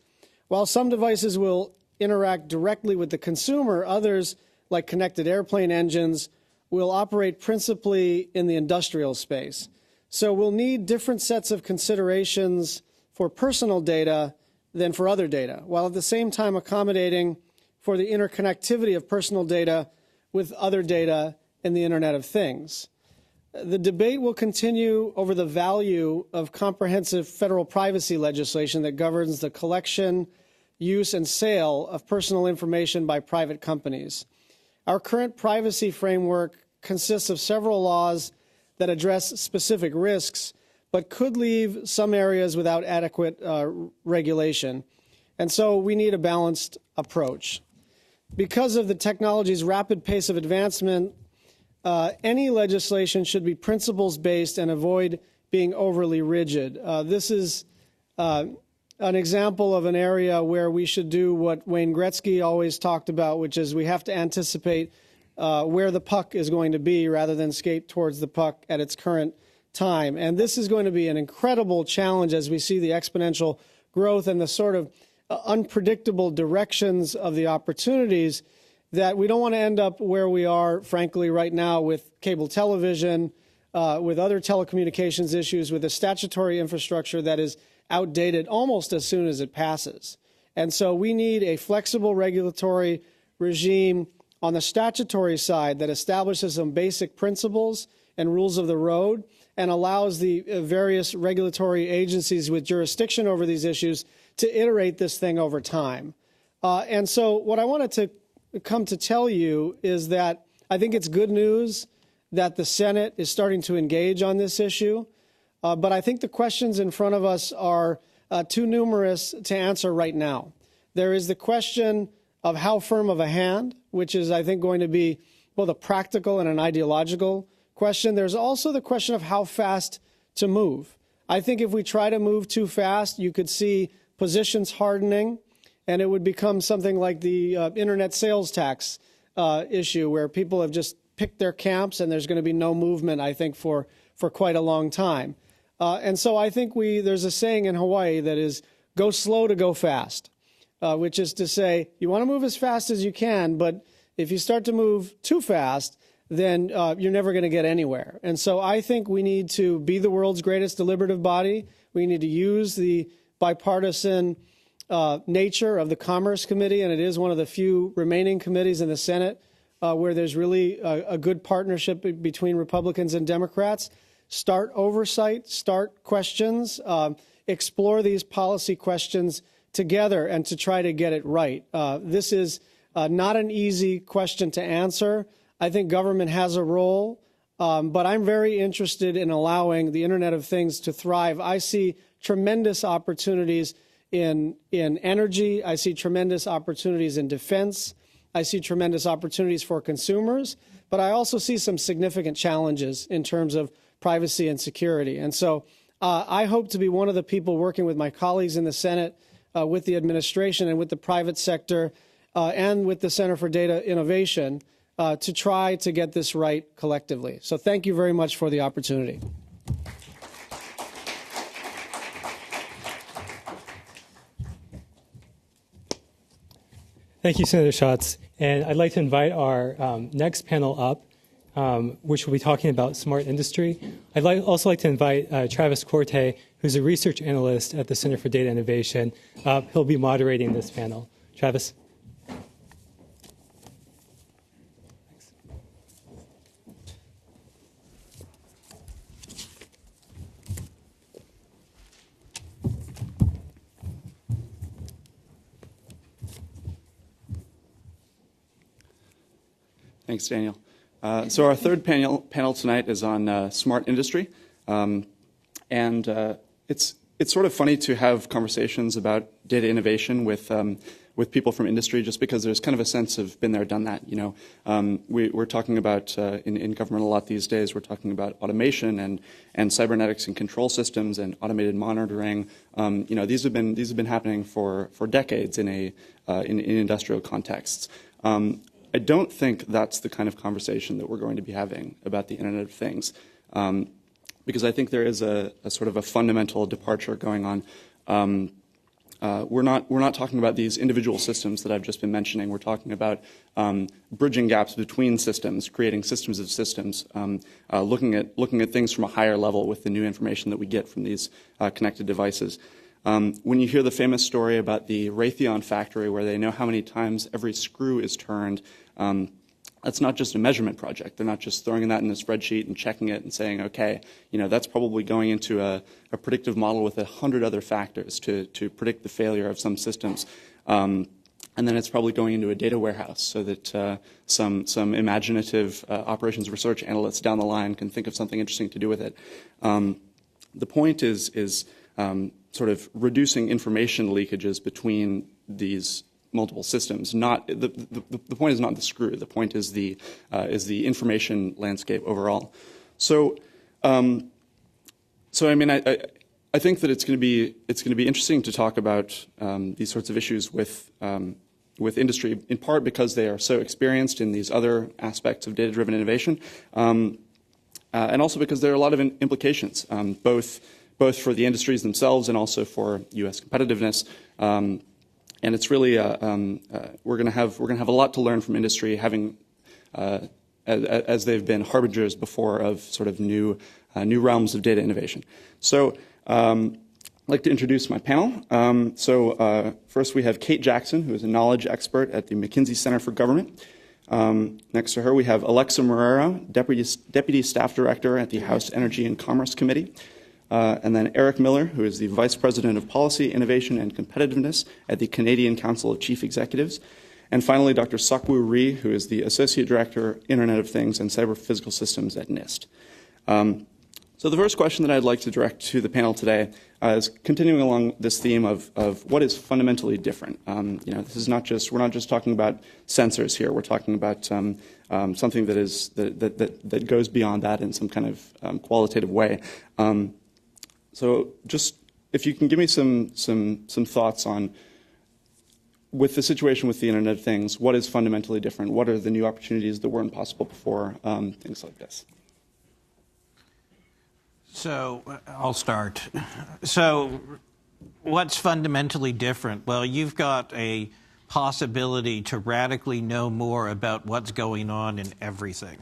while some devices will interact directly with the consumer, others, like connected airplane engines, will operate principally in the industrial space. So we'll need different sets of considerations for personal data than for other data, while at the same time accommodating for the interconnectivity of personal data with other data in the Internet of Things. The debate will continue over the value of comprehensive federal privacy legislation that governs the collection, use, and sale of personal information by private companies. Our current privacy framework consists of several laws that address specific risks, but could leave some areas without adequate regulation. And so we need a balanced approach. Because of the technology's rapid pace of advancement, any legislation should be principles-based and avoid being overly rigid. This is an example of an area where we should do what Wayne Gretzky always talked about, which is we have to anticipate where the puck is going to be rather than skate towards the puck at its current time. And this is going to be an incredible challenge as we see the exponential growth and the sort of unpredictable directions of the opportunities, that we don't want to end up where we are, frankly, right now with cable television, with other telecommunications issues, with a statutory infrastructure that is outdated almost as soon as it passes. And so we need a flexible regulatory regime on the statutory side that establishes some basic principles and rules of the road and allows the various regulatory agencies with jurisdiction over these issues to iterate this thing over time. And so what I wanted to come to tell you is that I think it's good news that the Senate is starting to engage on this issue, but I think the questions in front of us are too numerous to answer right now. There is the question of how firm of a hand, which is, I think, going to be both a practical and an ideological question. There's also the question of how fast to move. I think if we try to move too fast, you could see positions hardening, and it would become something like the internet sales tax issue, where people have just picked their camps and there's going to be no movement, I think, for quite a long time. And so I think there's a saying in Hawaii that is, go slow to go fast, which is to say, you want to move as fast as you can, but if you start to move too fast, then you're never going to get anywhere. And so I think we need to be the world's greatest deliberative body. We need to use the bipartisan nature of the Commerce Committee, and it is one of the few remaining committees in the Senate where there's really a good partnership between Republicans and Democrats. Start oversight, start questions, explore these policy questions together and to try to get it right. This is not an easy question to answer. I think government has a role, but I'm very interested in allowing the Internet of Things to thrive. I see tremendous opportunities in energy. I see tremendous opportunities in defense. I see tremendous opportunities for consumers, but I also see some significant challenges in terms of privacy and security. And so I hope to be one of the people working with my colleagues in the Senate, with the administration and with the private sector, and with the Center for Data Innovation to try to get this right collectively. So thank you very much for the opportunity. Thank you, Senator Schatz. And I'd like to invite our next panel up, which will be talking about smart industry. I'd also like to invite Travis Corte, who's a research analyst at the Center for Data Innovation. He'll be moderating this panel. Travis. Thanks, Daniel. So our third panel tonight is on smart industry. It's sort of funny to have conversations about data innovation with people from industry, just because there's kind of a sense of been there, done that. You know, we're talking about in government a lot these days. We're talking about automation and cybernetics and control systems and automated monitoring. You know, these have been happening for decades in industrial contexts. I don't think that's the kind of conversation that we're going to be having about the Internet of Things, because I think there is a sort of a fundamental departure going on. We're not talking about these individual systems that I've just been mentioning. We're talking about bridging gaps between systems, creating systems of systems, looking at things from a higher level with the new information that we get from these connected devices. When you hear the famous story about the Raytheon factory, where they know how many times every screw is turned, that's not just a measurement project. They're not just throwing that in a spreadsheet and checking it and saying, okay, you know, that's probably going into a predictive model with 100 other factors to predict the failure of some systems. And then it's probably going into a data warehouse so that some imaginative operations research analysts down the line can think of something interesting to do with it. The point is sort of reducing information leakages between these multiple systems. Not the point is not the screw. The point is the information landscape overall. So I mean, I think that it's going to be interesting to talk about these sorts of issues with industry, in part because they are so experienced in these other aspects of data-driven innovation, and also because there are a lot of implications, both for the industries themselves and also for U.S. competitiveness. And it's really we're going to have a lot to learn from industry, having as they've been harbingers before of sort of new realms of data innovation. So I'd like to introduce my panel. First we have Kate Jackson, who is a knowledge expert at the McKinsey Center for Government. Next to her we have Alexa Marrero, Deputy Staff Director at the House Energy and Commerce Committee. And then Eric Miller, who is the Vice President of Policy, Innovation, and Competitiveness at the Canadian Council of Chief Executives. And finally, Dr. Seok-Woo Ri, who is the Associate Director, Internet of Things and Cyber Physical Systems at NIST. So the first question that I'd like to direct to the panel today is continuing along this theme of what is fundamentally different. You know, this is not just, we're not just talking about sensors here. We're talking about something that goes beyond that in some kind of qualitative way. So just if you can give me some thoughts on, with the situation with the Internet of Things, what is fundamentally different? What are the new opportunities that weren't possible before? Things like this. So I'll start. So what's fundamentally different? Well, you've got a possibility to radically know more about what's going on in everything.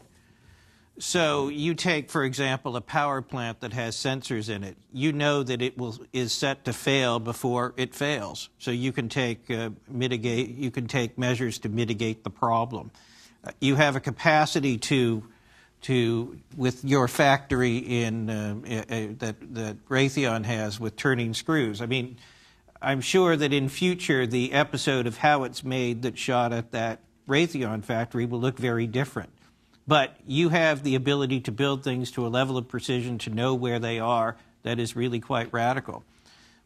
So you take, for example, a power plant that has sensors in it. You know that it is set to fail before it fails. So you can take measures to mitigate the problem. You have a capacity to with your factory in that Raytheon has with turning screws. I mean, I'm sure that in future the episode of how it's made that shot at that Raytheon factory will look very different. But you have the ability to build things to a level of precision to know where they are that is really quite radical.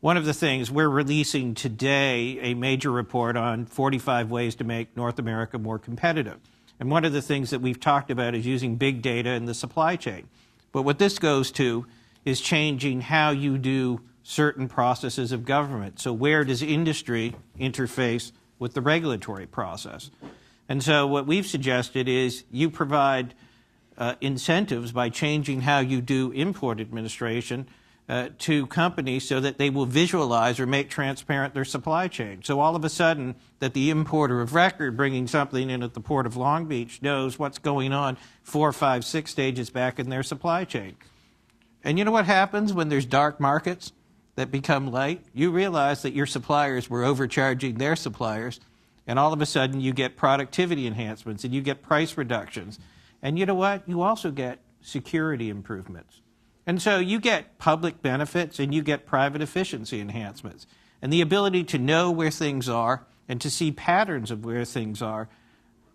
One of the things we're releasing today, a major report on 45 ways to make North America more competitive. And one of the things that we've talked about is using big data in the supply chain. But what this goes to is changing how you do certain processes of government. So where does industry interface with the regulatory process? And so what we've suggested is you provide incentives by changing how you do import administration to companies so that they will visualize or make transparent their supply chain. So all of a sudden that the importer of record bringing something in at the Port of Long Beach knows what's going on 4, 5, 6 stages back in their supply chain. And you know what happens when there's dark markets that become light? You realize that your suppliers were overcharging their suppliers, and all of a sudden you get productivity enhancements and you get price reductions. And you know what? You also get security improvements. And so you get public benefits and you get private efficiency enhancements. And the ability to know where things are and to see patterns of where things are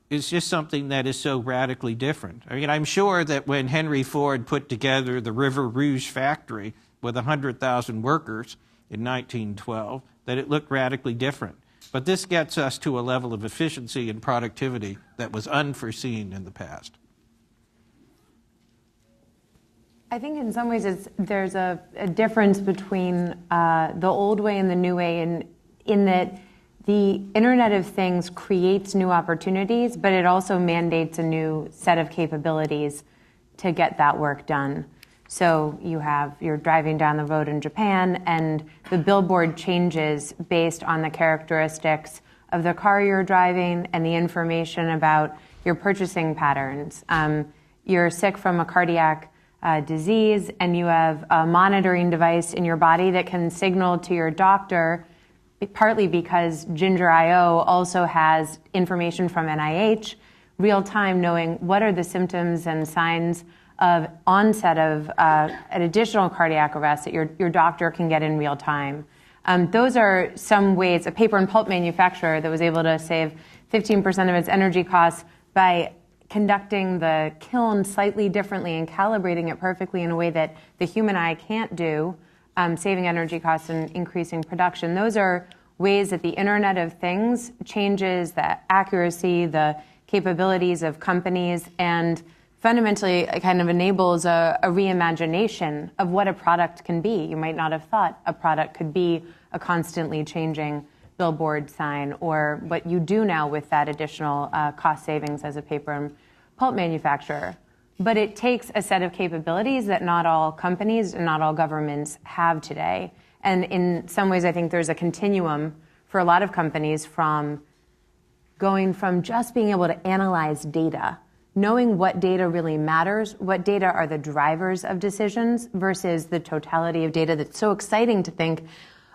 is just something that is so radically different. I mean, I'm sure that when Henry Ford put together the River Rouge factory with 100,000 workers in 1912, that it looked radically different. But this gets us to a level of efficiency and productivity that was unforeseen in the past. I think in some ways there's a difference between the old way and the new way in that the Internet of Things creates new opportunities, but it also mandates a new set of capabilities to get that work done. So you're driving down the road in Japan and the billboard changes based on the characteristics of the car you're driving and the information about your purchasing patterns. You're sick from a cardiac disease and you have a monitoring device in your body that can signal to your doctor, partly because Ginger.io also has information from NIH, real time knowing what are the symptoms and signs of onset of an additional cardiac arrest that your doctor can get in real time. Those are some ways. A paper and pulp manufacturer that was able to save 15% of its energy costs by conducting the kiln slightly differently and calibrating it perfectly in a way that the human eye can't do, saving energy costs and increasing production. Those are ways that the Internet of Things changes the accuracy, the capabilities of companies, and fundamentally it kind of enables a reimagination of what a product can be. You might not have thought a product could be a constantly changing billboard sign, or what you do now with that additional cost savings as a paper and pulp manufacturer. But it takes a set of capabilities that not all companies and not all governments have today. And in some ways, I think there's a continuum for a lot of companies from going from just being able to analyze data, knowing what data really matters, what data are the drivers of decisions, versus the totality of data that's so exciting to think,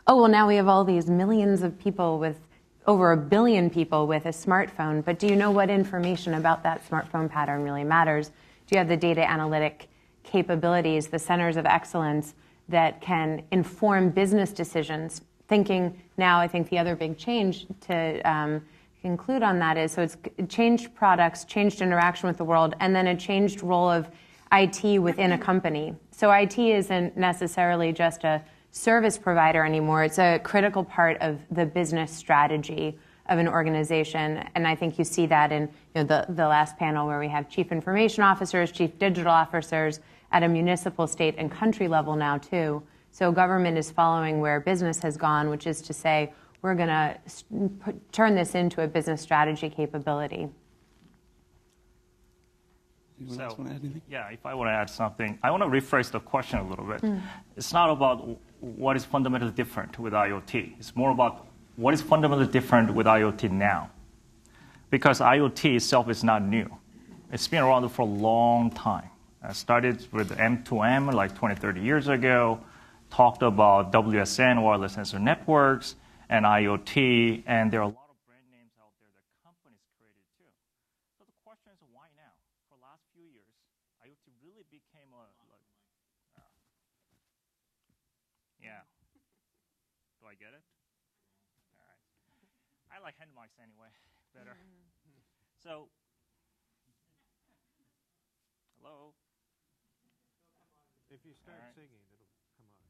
oh, well, now we have all these millions of people with over 1 billion people with a smartphone, but do you know what information about that smartphone pattern really matters? Do you have the data analytic capabilities, the centers of excellence that can inform business decisions? Thinking now, I think the other big change to conclude on that is, so it's changed products, changed interaction with the world, and then a changed role of IT within a company. So IT isn't necessarily just a service provider anymore. It's a critical part of the business strategy of an organization. And I think you see that in the last panel where we have chief information officers, chief digital officers at a municipal, state, and country level now too. So government is following where business has gone, which is to say, we're going to turn this into a business strategy capability. So, yeah, if I want to add something, I want to rephrase the question a little bit. It's not about what is fundamentally different with IoT. It's more about what is fundamentally different with IoT now. Because IoT itself is not new. It's been around for a long time. I started with M2M like 20, 30 years ago, talked about WSN, wireless sensor networks, and IoT, and there are a lot of brand names out there that companies created too. So the question is, why now? For the last few years, IoT really became yeah. Do I get it? All right. I like hand mics anyway, better. So, hello? If you start singing, it'll come on.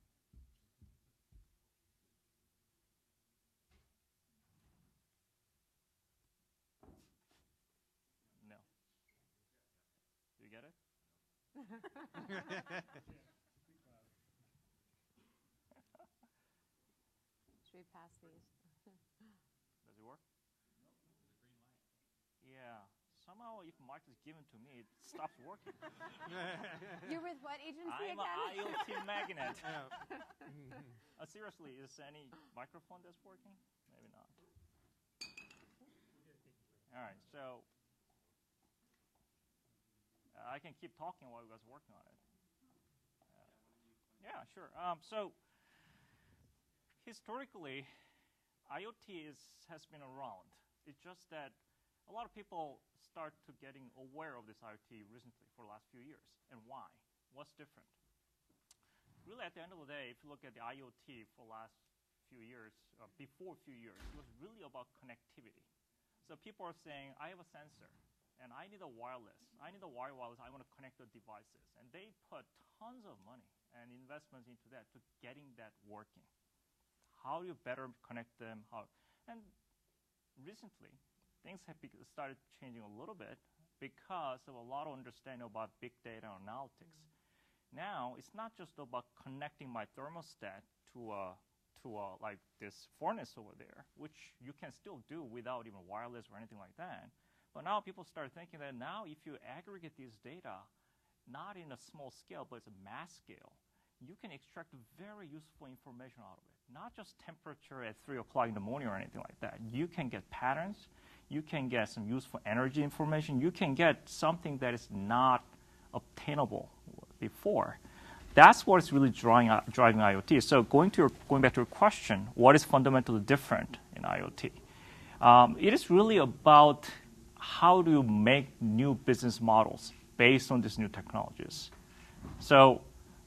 No. Do you get it? Should we pass these? Does it work? Yeah. Somehow, if mic is given to me, it stops working. You're with what agency I'm again? an IoT magnet. Seriously, is any microphone that's working? Maybe not. All right, so I can keep talking while you guys are working on it. Yeah, sure. So historically, IoT has been around. It's just that a lot of people start to getting aware of this IoT recently for the last few years. And why? What's different? Really, at the end of the day, if you look at the IoT for the last few years, before a few years, it was really about connectivity. So people are saying, I have a sensor, and I need a wireless. I need a wireless. I want to connect the devices. And they put tons of money and investments into that to getting that working. How do you better connect them? And recently, things have started changing a little bit because of a lot of understanding about big data analytics. Now, it's not just about connecting my thermostat to like this furnace over there, which you can still do without even wireless or anything like that. But now people start thinking that now if you aggregate these data, not in a small scale, but it's a mass scale, you can extract very useful information out of it. Not just temperature at 3 o'clock in the morning or anything like that. You can get patterns. You can get some useful energy information. You can get something that is not obtainable before. That's what's really driving IoT. So going back to your question, what is fundamentally different in IoT? It is really about how do you make new business models based on these new technologies. So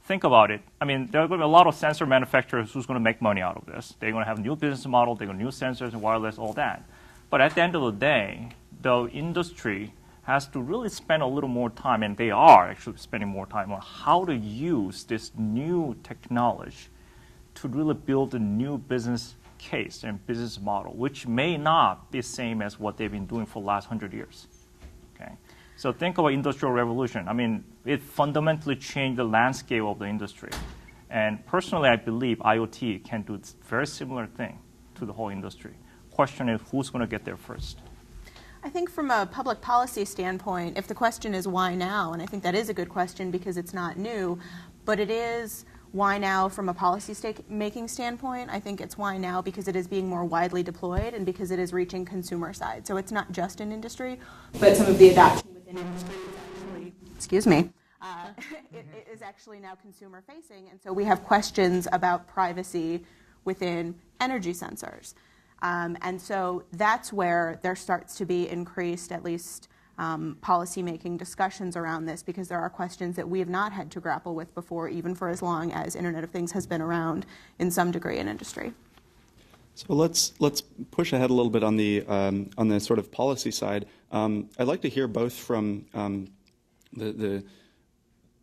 think about it. I mean, there are going to be a lot of sensor manufacturers who's going to make money out of this. They're going to have a new business model. They're going to use sensors and wireless, all that. But at the end of the day, the industry has to really spend a little more time, and they are actually spending more time on how to use this new technology to really build a new business case and business model, which may not be the same as what they've been doing for the last 100 years. Okay? So think about Industrial Revolution. I mean, it fundamentally changed the landscape of the industry. And personally, I believe IoT can do a very similar thing to the whole industry. Question is, who's going to get there first? I think from a public policy standpoint, if the question is why now, and I think that is a good question because it's not new, but it is why now from a policy making standpoint. I think it's why now because it is being more widely deployed and because it is reaching consumer side. So it's not just in industry, but some of the adoption within industry is actually, excuse me, it is actually now consumer facing. And so we have questions about privacy within energy sensors. And so that's where there starts to be increased, at least policy-making discussions around this, because there are questions that we have not had to grapple with before, even for as long as Internet of Things has been around in some degree in industry. So let's push ahead a little bit on the sort of policy side. I'd like to hear both from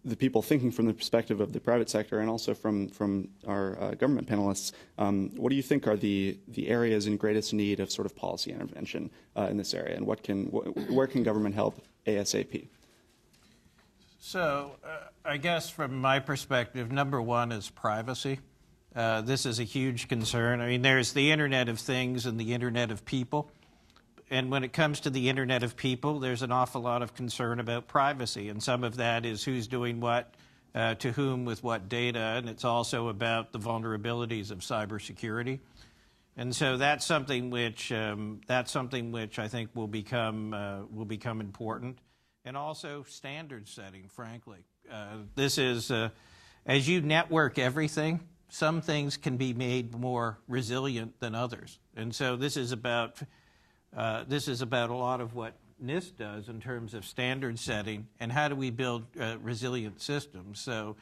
the people thinking from the perspective of the private sector and also from our government panelists. What do you think are the areas in greatest need of sort of policy intervention in this area, and where can government help ASAP? So I guess from my perspective, number one is privacy. This is a huge concern. I mean, there's the Internet of Things and the Internet of People. And when it comes to the Internet of People, there's an awful lot of concern about privacy. And some of that is who's doing what, to whom, with what data. And it's also about the vulnerabilities of cybersecurity. And so that's something which I think will become important. and also standard setting, frankly. This is, as you network everything, some things can be made more resilient than others. And so this is about a lot of what NIST does in terms of standard setting and how do we build resilient systems. So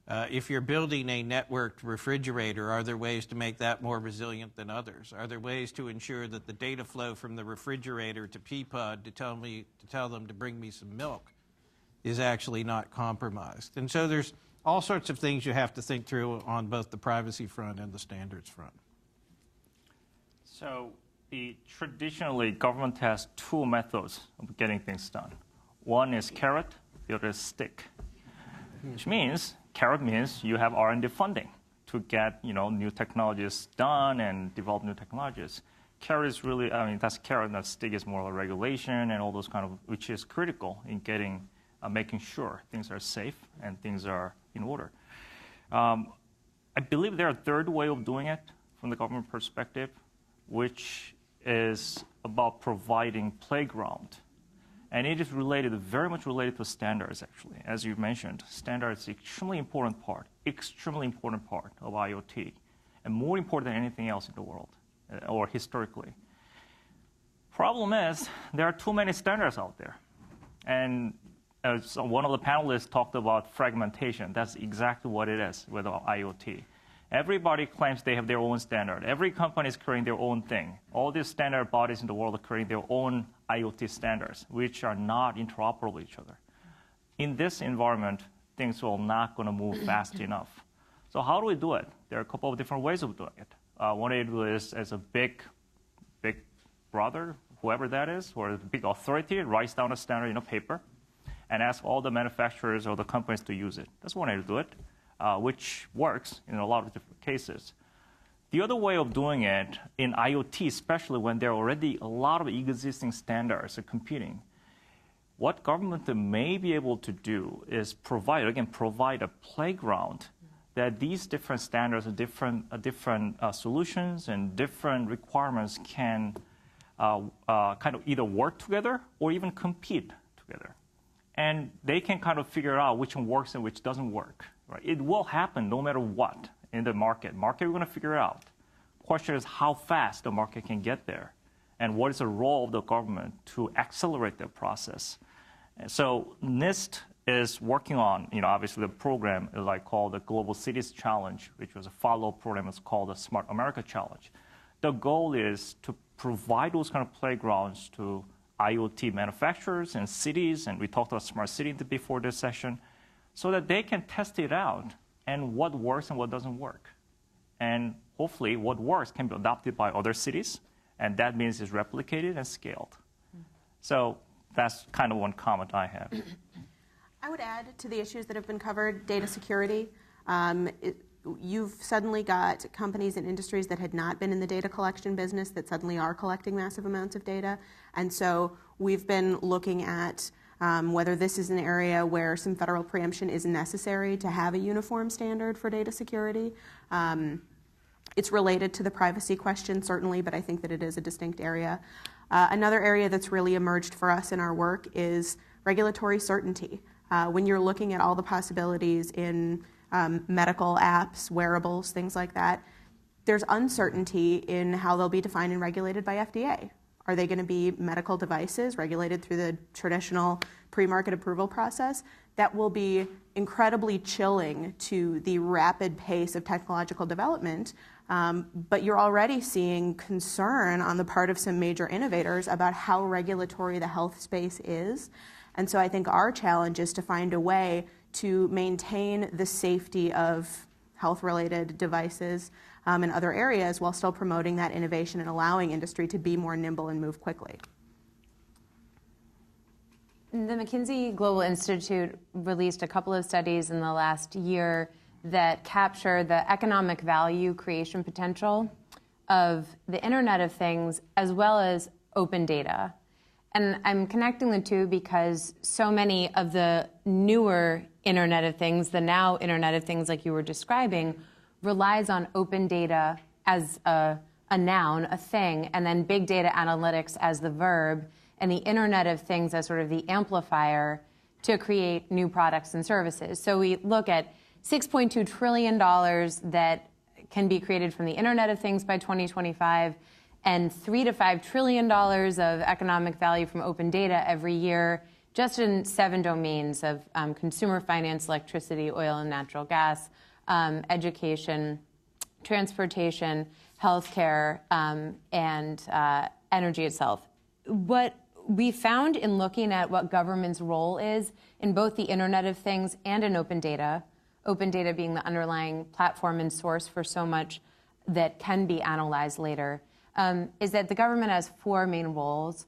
if you're building a networked refrigerator, are there ways to make that more resilient than others? Are there ways to ensure that the data flow from the refrigerator to Peapod to tell them to bring me some milk is actually not compromised? And so there's all sorts of things you have to think through on both the privacy front and the standards front. So traditionally, government has two methods of getting things done. One is carrot, the other is stick, which means carrot means you have R&D funding to get new technologies done and develop new technologies. Carrot is really, that's carrot, and that stick is more like regulation and all those kind of, which is critical in getting, making sure things are safe and things are in order. I believe there are a third way of doing it from the government perspective, which is about providing playground. And it is very much related to standards, actually. As you mentioned, standards is extremely important part of IoT, and more important than anything else in the world, or historically. Problem is, there are too many standards out there. And as one of the panelists talked about fragmentation, that's exactly what it is with IoT. Everybody claims they have their own standard. Every company is creating their own thing. All these standard bodies in the world are creating their own IoT standards, which are not interoperable with each other. In this environment, things will not going to move fast enough. So how do we do it? There are a couple of different ways of doing it. One way to do it is as a big brother, whoever that is, or a big authority, writes down a standard in a paper and asks all the manufacturers or the companies to use it. That's one way to do it. Which works in a lot of different cases. The other way of doing it in IoT, especially when there are already a lot of existing standards competing, what government may be able to do is provide a playground that these different standards and different solutions and different requirements can kind of either work together or even compete together. And they can kind of figure out which one works and which doesn't work. Right? It will happen no matter what in the market. We're going to figure it out. Question is how fast the market can get there, and what is the role of the government to accelerate that process. And so NIST is working on, obviously the program is called the Global Cities Challenge, which was a follow-up program. It's called the Smart America Challenge. The goal is to provide those kind of playgrounds to IoT manufacturers and cities, and we talked about smart city before this session, so that they can test it out and what works and what doesn't work. And hopefully what works can be adopted by other cities, and that means it's replicated and scaled. So that's kind of one comment I have. I would add to the issues that have been covered, data security. You've suddenly got companies and industries that had not been in the data collection business that suddenly are collecting massive amounts of data. And so we've been looking at whether this is an area where some federal preemption is necessary to have a uniform standard for data security. It's related to the privacy question, certainly, but I think that it is a distinct area. Another area that's really emerged for us in our work is regulatory certainty. When you're looking at all the possibilities in medical apps, wearables, things like that, there's uncertainty in how they'll be defined and regulated by FDA. Are they going to be medical devices regulated through the traditional pre-market approval process? That will be incredibly chilling to the rapid pace of technological development. But you're already seeing concern on the part of some major innovators about how regulatory the health space is. And so I think our challenge is to find a way to maintain the safety of health-related devices in other areas while still promoting that innovation and allowing industry to be more nimble and move quickly. The McKinsey Global Institute released a couple of studies in the last year that capture the economic value creation potential of the Internet of Things as well as open data. And I'm connecting the two because so many of the newer Internet of Things, the now Internet of Things like you were describing, relies on open data as a noun, a thing, and then big data analytics as the verb. and the Internet of Things as sort of the amplifier to create new products and services. So we look at $6.2 trillion that can be created from the Internet of Things by 2025, and $3 to $5 trillion of economic value from open data every year, just in 7 domains of consumer finance, electricity, oil and natural gas, education, transportation, healthcare, and energy itself. What we found in looking at what government's role is in both the Internet of Things and in open data being the underlying platform and source for so much that can be analyzed later, is that the government has 4 main roles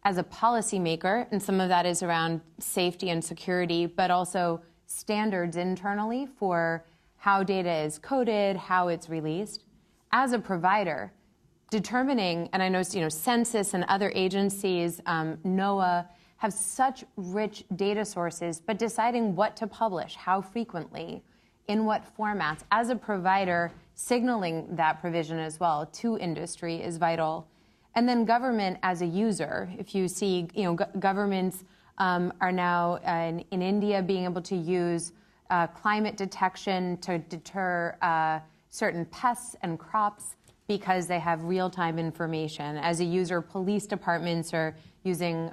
as a policymaker, and some of that is around safety and security, but also standards internally for how data is coded, how it's released. As a provider, determining, and I know Census and other agencies, NOAA, have such rich data sources, but deciding what to publish, how frequently, in what formats, as a provider, signaling that provision as well to industry is vital. And then government as a user, if you see, governments are now in India being able to use climate detection to deter certain pests and crops because they have real-time information. As a user, police departments are using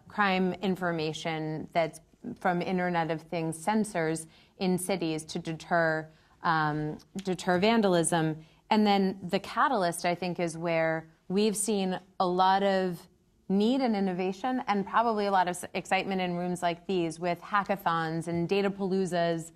crime information that's from Internet of Things sensors in cities to deter vandalism. And then the catalyst, I think, is where we've seen a lot of need and innovation and probably a lot of excitement in rooms like these with hackathons and data paloozas,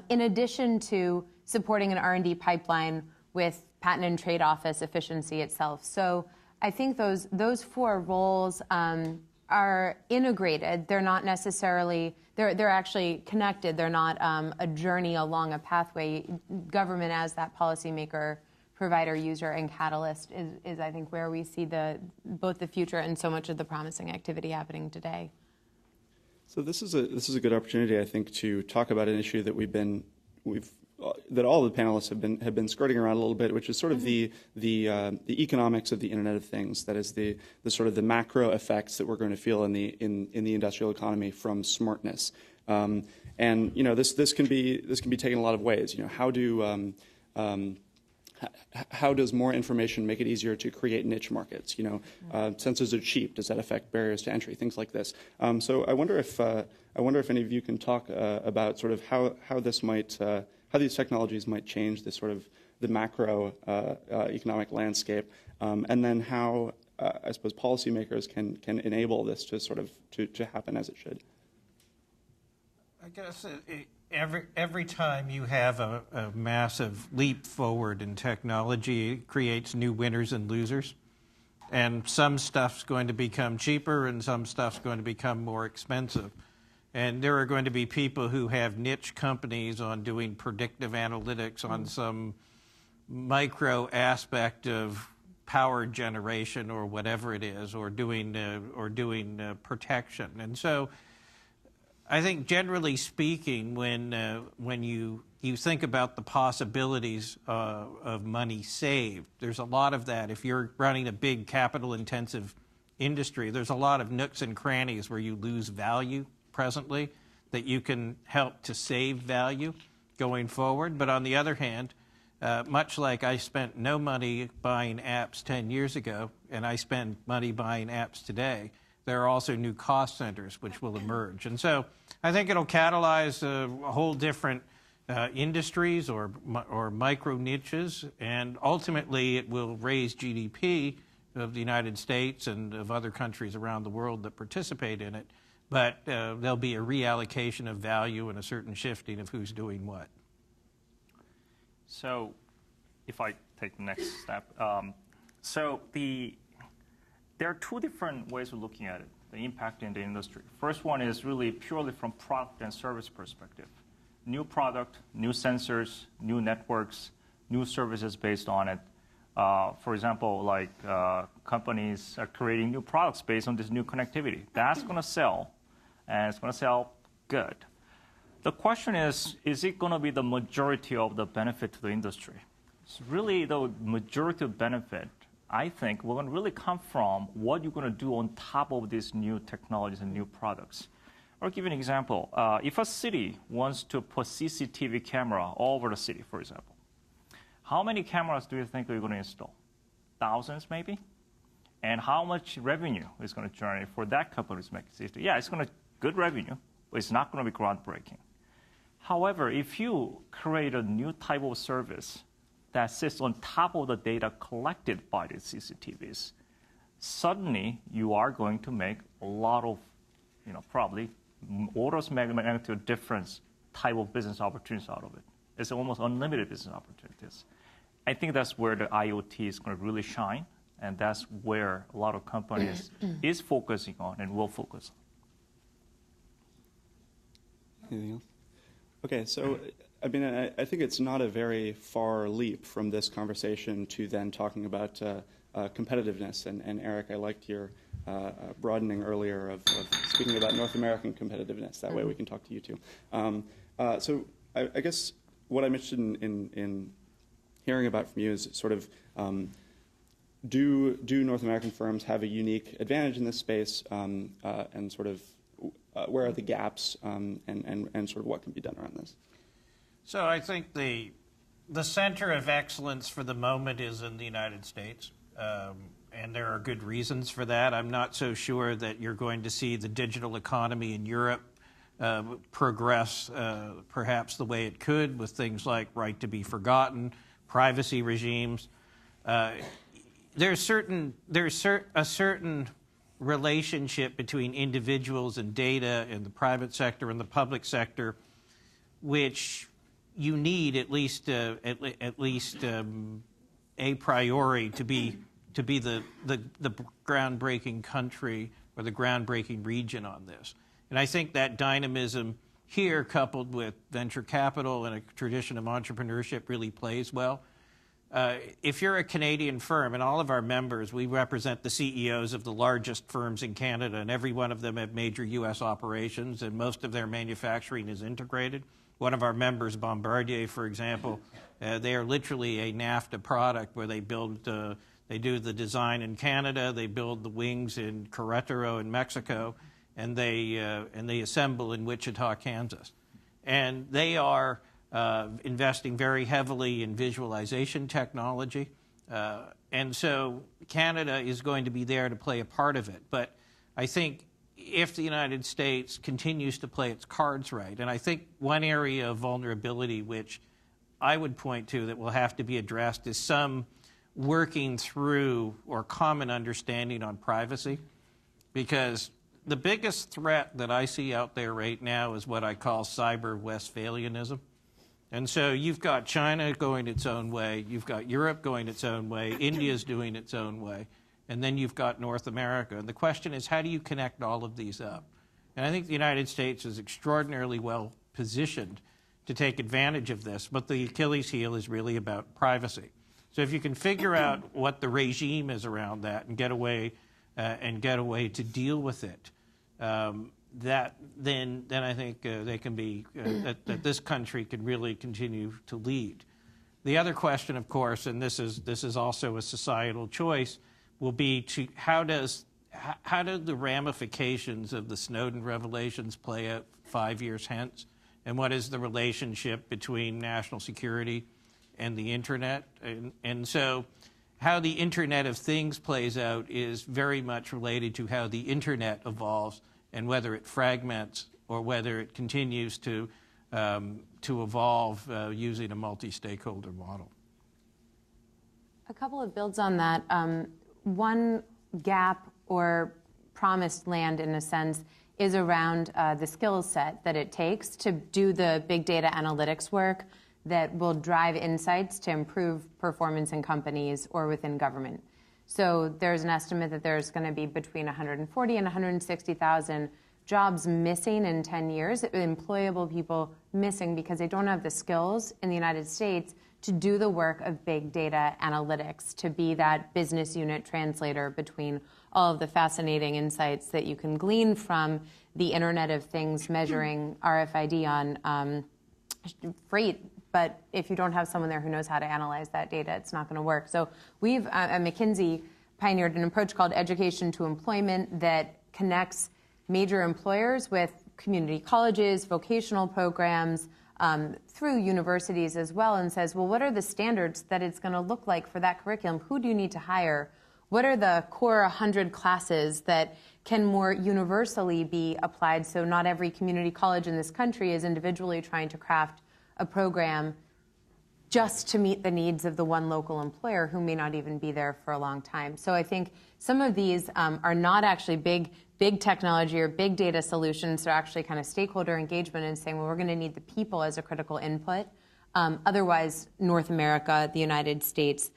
in addition to supporting an R&D pipeline with Patent and Trade Office efficiency itself. So I think those 4 roles are integrated. They're not necessarily, they're actually connected. They're not a journey along a pathway. Government as that policymaker, provider, user, and catalyst is I think, where we see both the future and so much of the promising activity happening today. So this is a good opportunity, I think, to talk about an issue that that all the panelists have been skirting around a little bit, which is sort of the economics of the Internet of Things. That is the sort of the macro effects that we're going to feel in the industrial economy from smartness. And this can be taken a lot of ways. How does more information make it easier to create niche markets? Sensors are cheap. Does that affect barriers to entry? Things like this. So I wonder if any of you can talk about sort of how these technologies might change this sort of the macro economic landscape, and then how I suppose policymakers can enable this to sort of to happen as it should. I guess every time you have a massive leap forward in technology, it creates new winners and losers. And some stuff's going to become cheaper and some stuff's going to become more expensive. And there are going to be people who have niche companies on doing predictive analytics on some micro aspect of power generation or whatever it is, or doing protection. And so I think generally speaking, when you think about the possibilities of money saved, there's a lot of that. If you're running a big capital-intensive industry, there's a lot of nooks and crannies where you lose value presently that you can help to save value going forward. But on the other hand, much like I spent no money buying apps 10 years ago, and I spend money buying apps today, there are also new cost centers which will emerge. And so I think it'll catalyze a whole different industries or micro niches, and ultimately it will raise GDP of the United States and of other countries around the world that participate in it. But there'll be a reallocation of value and a certain shifting of who's doing what. So if I take the next step, there are 2 different ways of looking at it, the impact in the industry. First one is really purely from product and service perspective. New product, new sensors, new networks, new services based on it. For example, like companies are creating new products based on this new connectivity. That's going to sell, and it's going to sell good. The question is it going to be the majority of the benefit to the industry? It's really the majority of benefit I think, will really come from what you're going to do on top of these new technologies and new products. I'll give you an example. If a city wants to put CCTV camera all over the city, for example, how many cameras do you think you're going to install? Thousands, maybe? And how much revenue is going to generate for that company to make it? Yeah, it's going to good revenue, but it's not going to be groundbreaking. However, if you create a new type of service that sits on top of the data collected by the CCTVs, suddenly you are going to make a lot of, probably orders of magnitude difference type of business opportunities out of it. It's almost unlimited business opportunities. I think that's where the IoT is going to really shine, and that's where a lot of companies is focusing on and will focus on. Anything else? Okay, so I mean, I think it's not a very far leap from this conversation to then talking about competitiveness. And Eric, I liked your broadening earlier of speaking about North American competitiveness. That way we can talk to you too. So I guess what I'm interested in hearing about from you is sort of do North American firms have a unique advantage in this space, and sort of where are the gaps, and sort of what can be done around this? So I think the center of excellence for the moment is in the United States, and there are good reasons for that. I'm not so sure that you're going to see the digital economy in Europe progress perhaps the way it could with things like right to be forgotten, privacy regimes. There's a certain relationship between individuals and data in the private sector and the public sector, which you need at least a priori to be the groundbreaking country or the groundbreaking region on this. And I think that dynamism here, coupled with venture capital and a tradition of entrepreneurship, really plays well. If you're a Canadian firm, and all of our members, we represent the CEOs of the largest firms in Canada, and every one of them have major U.S. operations, and most of their manufacturing is integrated. One of our members, Bombardier, for example, they are literally a NAFTA product where they build, they do the design in Canada, they build the wings in Querétaro in Mexico, and they assemble in Wichita, Kansas. And they are investing very heavily in visualization technology. And so Canada is going to be there to play a part of it. But I think if the United States continues to play its cards right, and I think one area of vulnerability which I would point to that will have to be addressed is some working through or common understanding on privacy, because the biggest threat that I see out there right now is what I call cyber Westphalianism. And so you've got China going its own way, you've got Europe going its own way, India's doing its own way, and then you've got North America. And the question is, how do you connect all of these up? And I think the United States is extraordinarily well positioned to take advantage of this, but the Achilles heel is really about privacy. So if you can figure out what the regime is around that and get a way to deal with it, then I think they can be that this country can really continue to lead. The other question, of course, and this is also a societal choice, will be to how do the ramifications of the Snowden revelations play out 5 years hence, and what is the relationship between national security and the internet, and so how the Internet of Things plays out is very much related to how the internet evolves and whether it fragments or whether it continues to evolve using a multi-stakeholder model. A couple of builds on that. One gap or promised land, in a sense, is around the skill set that it takes to do the big data analytics work that will drive insights to improve performance in companies or within government. So there's an estimate that there's going to be between 140 and 160,000 jobs missing in 10 years, employable people missing because they don't have the skills in the United States to do the work of big data analytics, to be that business unit translator between all of the fascinating insights that you can glean from the Internet of Things, measuring RFID on freight but if you don't have someone there who knows how to analyze that data, it's not going to work. So we've, at McKinsey, pioneered an approach called Education to Employment that connects major employers with community colleges, vocational programs, through universities as well, and says, well, what are the standards that it's going to look like for that curriculum? Who do you need to hire? What are the core 100 classes that can more universally be applied, so not every community college in this country is individually trying to craft a program just to meet the needs of the one local employer who may not even be there for a long time. So I think some of these are not actually big technology or big data solutions. They're actually kind of stakeholder engagement and saying, well, we're going to need the people as a critical input. Otherwise, North America, the United States,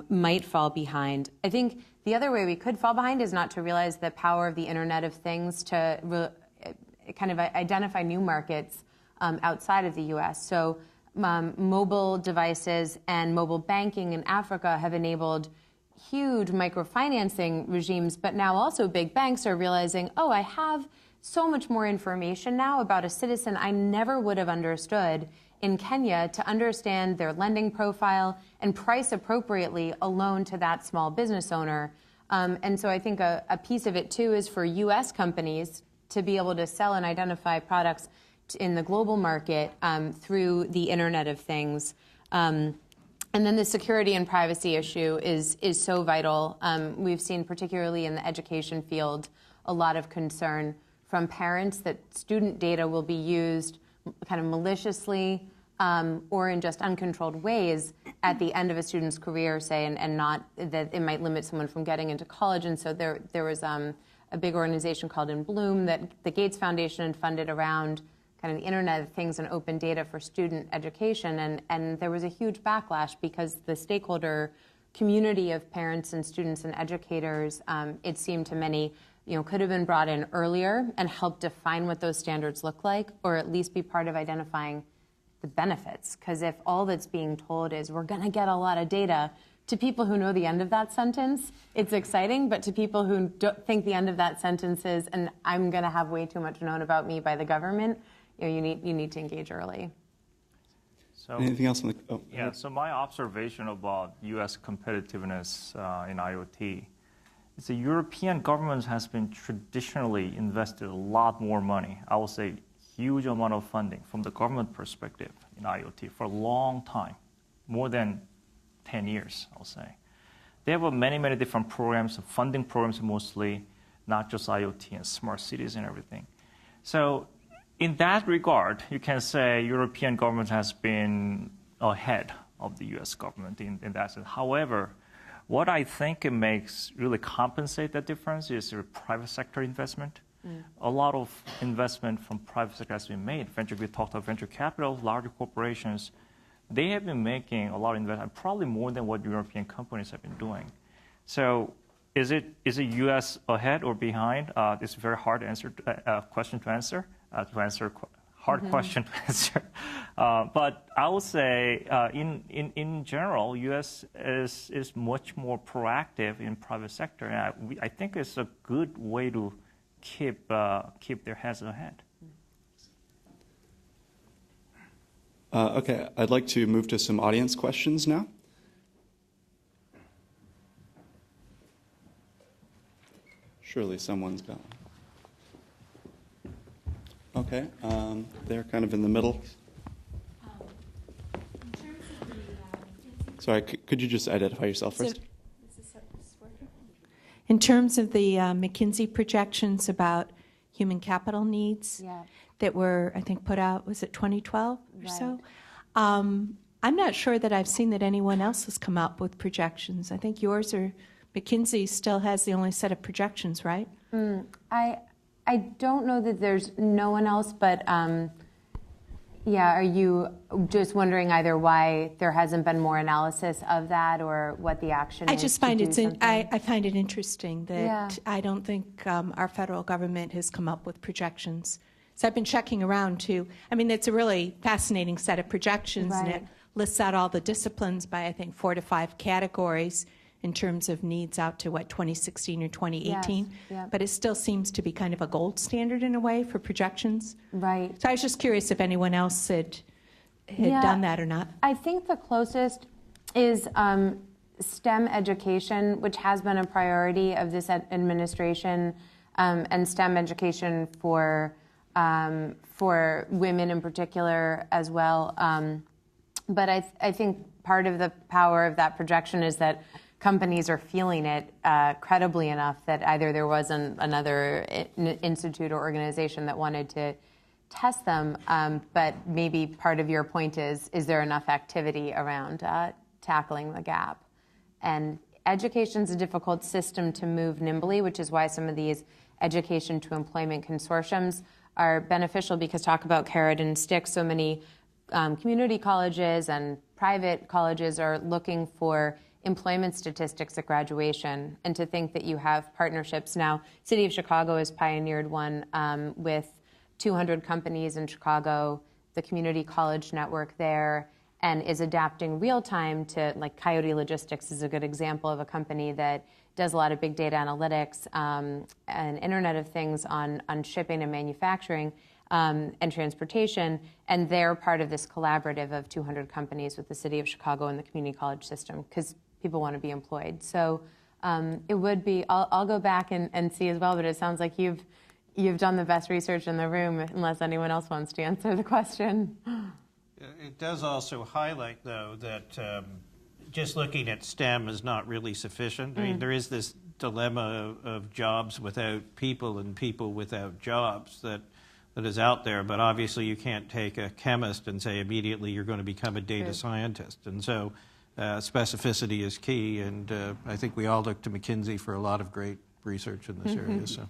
might fall behind. I think the other way we could fall behind is not to realize the power of the Internet of Things to kind of identify new markets outside of the U.S. So mobile devices and mobile banking in Africa have enabled huge microfinancing regimes, but now also big banks are realizing, oh, I have so much more information now about a citizen I never would have understood in Kenya to understand their lending profile and price appropriately a loan to that small business owner. And so I think a piece of it, too, is for U.S. companies to be able to sell and identify products in the global market through the Internet of Things. And then the security and privacy issue is so vital. We've seen, particularly in the education field, a lot of concern from parents that student data will be used kind of maliciously or in just uncontrolled ways at the end of a student's career, say, and not that it might limit someone from getting into college. And so there was a big organization called In Bloom that the Gates Foundation had funded around kind of the Internet of Things and open data for student education. And there was a huge backlash because the stakeholder community of parents and students and educators, it seemed to many, could have been brought in earlier and helped define what those standards look like, or at least be part of identifying the benefits. Because if all that's being told is we're going to get a lot of data, to people who know the end of that sentence, it's exciting, but to people who don't think the end of that sentence is, and I'm going to have way too much known about me by the government, you need to engage early. So, anything else? Yeah, so my observation about U.S. competitiveness in IoT is the European government has been traditionally invested a lot more money, I will say huge amount of funding from the government perspective in IoT for a long time, more than 10 years, I'll say. They have many, many different programs, funding programs mostly, not just IoT and smart cities and everything. So in that regard, you can say European government has been ahead of the U.S. government in that sense. However, what I think it makes really compensate that difference is the private sector investment. A lot of investment from private sector has been made. We talked about venture capital, larger corporations. They have been making a lot of investment, probably more than what European companies have been doing. So is it U.S. ahead or behind? It's a very hard question to answer. Question to answer. But I would say, in general, U.S. is much more proactive in private sector, and I think it's a good way to keep their heads ahead. Okay, I'd like to move to some audience questions now. Surely someone's got one. Okay, they're kind of in the middle. Sorry, could you just identify yourself first? In terms of the McKinsey projections about human capital needs that were, I think, put out, was it 2012 or so? I'm not sure that I've seen that anyone else has come up with projections. I think yours or McKinsey still has the only set of projections, right? I don't know that there's no one else, but yeah, are you just wondering either why there hasn't been more analysis of that or what the action is? I just find I find it interesting that I don't think our federal government has come up with projections. So I've been checking around too. I mean, it's a really fascinating set of projections, and it lists out all the disciplines by, I think, 4 to 5 categories in terms of needs out to, 2016 or 2018. Yes, but it still seems to be kind of a gold standard in a way for projections. Right. So I was just curious if anyone else had had done that or not? I think the closest is STEM education, which has been a priority of this administration, and STEM education for women in particular as well. But I think part of the power of that projection is that companies are feeling it credibly enough that either there wasn't another institute or organization that wanted to test them, but maybe part of your point is there enough activity around tackling the gap? And education's a difficult system to move nimbly, which is why some of these education to employment consortiums are beneficial, because talk about carrot and stick, so many community colleges and private colleges are looking for employment statistics at graduation, and to think that you have partnerships. Now, City of Chicago has pioneered one with 200 companies in Chicago, the community college network there, and is adapting real time to, like Coyote Logistics is a good example of a company that does a lot of big data analytics and Internet of Things on shipping and manufacturing and transportation, and they're part of this collaborative of 200 companies with the City of Chicago and the community college system, because people want to be employed. So it would be, I'll go back and see as well, but it sounds like you've done the best research in the room, unless anyone else wants to answer the question. It does also highlight, though, that just looking at STEM is not really sufficient. I mean, there is this dilemma of jobs without people and people without jobs that is out there, but obviously you can't take a chemist and say immediately you're going to become a data scientist. And so specificity is key, and I think we all look to McKinsey for a lot of great research in this area. So,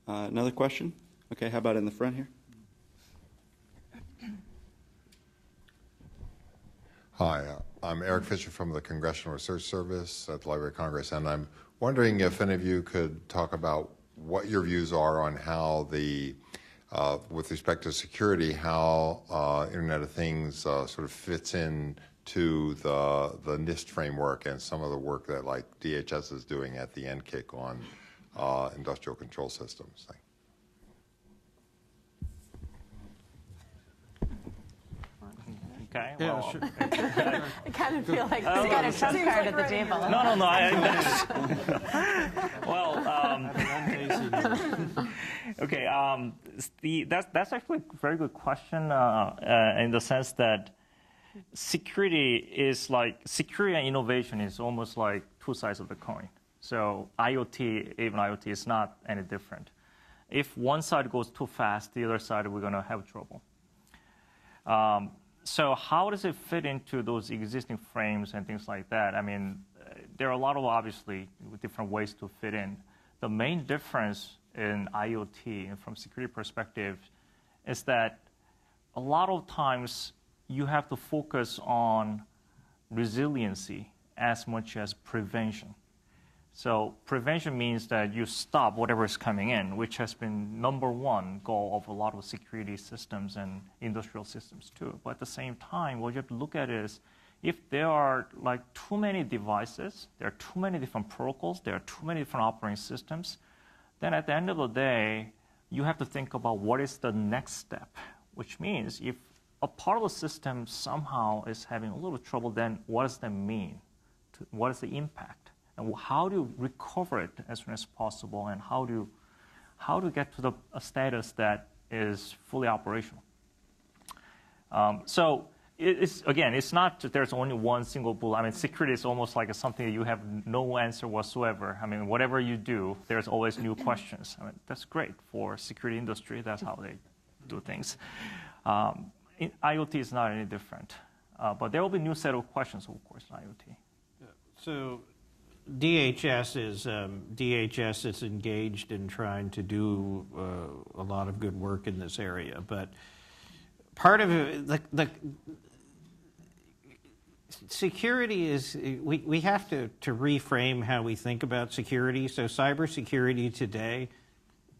another question? Okay, how about in the front here? Hi, I'm Eric Fisher from the Congressional Research Service at the Library of Congress, and I'm wondering if any of you could talk about what your views are on how with respect to security, how Internet of Things sort of fits in to the NIST framework and some of the work that like DHS is doing at the NCIC on industrial control systems. Okay. Yeah, well, sure. I kind of feel like you got a trump card at the table. No. Okay. That's actually a very good question in the sense that security and innovation is almost like two sides of the coin. So even IoT is not any different. If one side goes too fast, the other side we're going to have trouble. So how does it fit into those existing frames and things like that? I mean, there are a lot of obviously different ways to fit in. The main difference in IoT and from security perspective is that a lot of times you have to focus on resiliency as much as prevention. So prevention means that you stop whatever is coming in, which has been number one goal of a lot of security systems and industrial systems too. But at the same time, what you have to look at is if there are like too many devices, there are too many different protocols, there are too many different operating systems, then at the end of the day, you have to think about what is the next step, which means if a part of the system somehow is having a little trouble, then what does that mean? What is the impact? And how do you recover it as soon as possible, and how to get to a status that is fully operational? So it's not that there's only one single bullet. I mean, security is almost like something that you have no answer whatsoever. I mean, whatever you do, there's always new questions. I mean, that's great for security industry. That's how they do things. IoT is not any different, but there will be new set of questions, of course, in IoT. So DHS is engaged in trying to do a lot of good work in this area, but part of it, the security is we have to reframe how we think about security. So cybersecurity today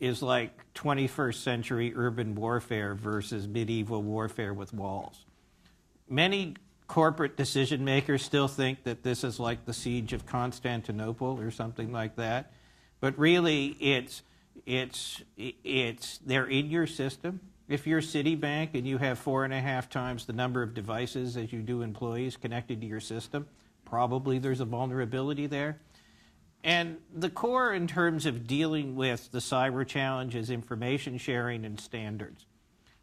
is like 21st century urban warfare versus medieval warfare with walls. Many corporate decision makers still think that this is like the siege of Constantinople or something like that, but really it's they're in your system. If you're Citibank and you have 4.5 times the number of devices as you do employees connected to your system, probably there's a vulnerability there. And the core in terms of dealing with the cyber challenge is information sharing and standards.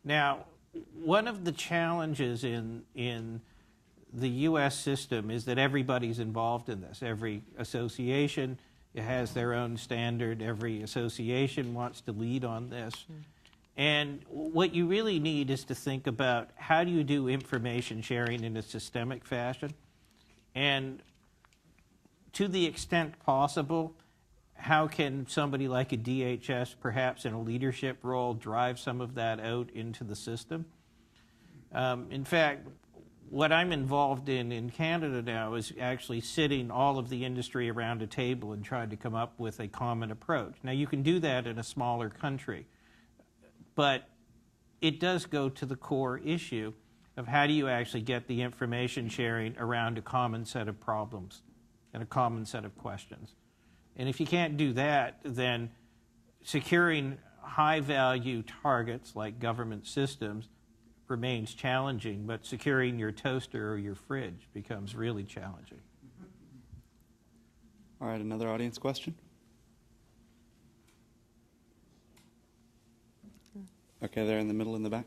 Now, one of the challenges in the U.S. system is that everybody's involved in this. Every association has their own standard. Every association wants to lead on this. And what you really need is to think about how do you do information sharing in a systemic fashion, and to the extent possible, how can somebody like a DHS, perhaps in a leadership role, drive some of that out into the system? In fact, what I'm involved in Canada now is actually sitting all of the industry around a table and trying to come up with a common approach. Now, you can do that in a smaller country, but it does go to the core issue of how do you actually get the information sharing around a common set of problems and a common set of questions. And if you can't do that, then securing high-value targets like government systems remains challenging, but securing your toaster or your fridge becomes really challenging. All right, another audience question? Okay, there in the middle in the back.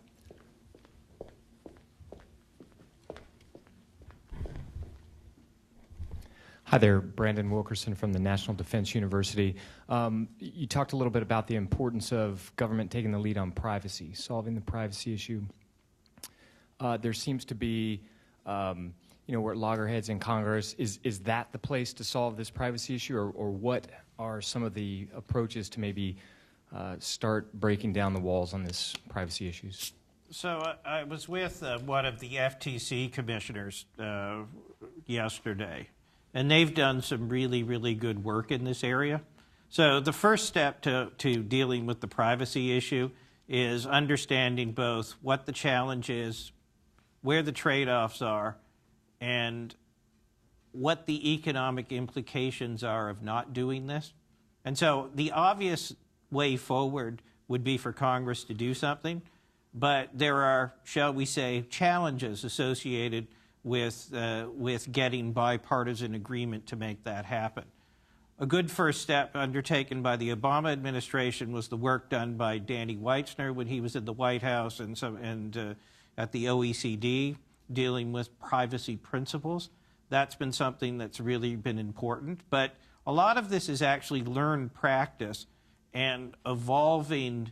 Hi there, Brandon Wilkerson from the National Defense University. You talked a little bit about the importance of government taking the lead on privacy, solving the privacy issue. There seems to be, we're at loggerheads in Congress. Is that the place to solve this privacy issue, or what are some of the approaches to maybe start breaking down the walls on this privacy issues? So I was with one of the FTC commissioners yesterday, and they've done some really, really good work in this area. So the first step to dealing with the privacy issue is understanding both what the challenge is, where the trade-offs are, and what the economic implications are of not doing this. And so the obvious way forward would be for Congress to do something, but there are, shall we say, challenges associated with getting bipartisan agreement to make that happen. A good first step undertaken by the Obama administration was the work done by Danny Weitzner when he was in the White House and at the OECD dealing with privacy principles. That's been something that's really been important. But a lot of this is actually learned practice and evolving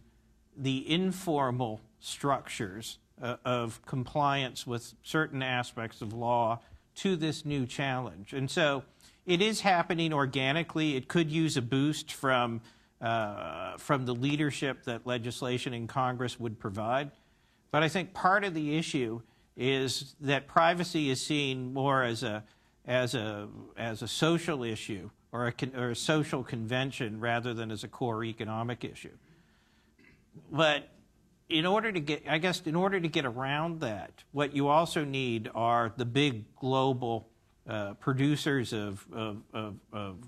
the informal structures of compliance with certain aspects of law to this new challenge. And so it is happening organically. It could use a boost from the leadership that legislation in Congress would provide. But I think part of the issue is that privacy is seen more as a social issue or a social convention rather than as a core economic issue. But in order to get around that, what you also need are the big global producers of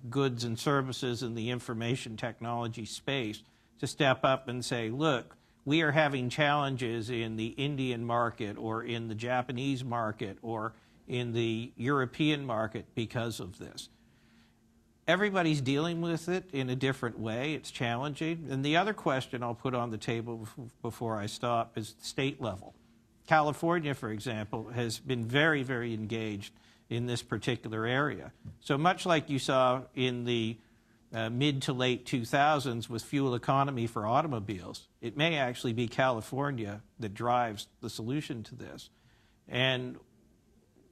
goods and services in the information technology space to step up and say, look, we are having challenges in the Indian market or in the Japanese market or in the European market because of this. Everybody's dealing with it in a different way. It's challenging. And the other question I'll put on the table before I stop is state level. California, for example, has been very, very engaged in this particular area. So much like you saw in the mid to late 2000s with fuel economy for automobiles, it may actually be California that drives the solution to this. And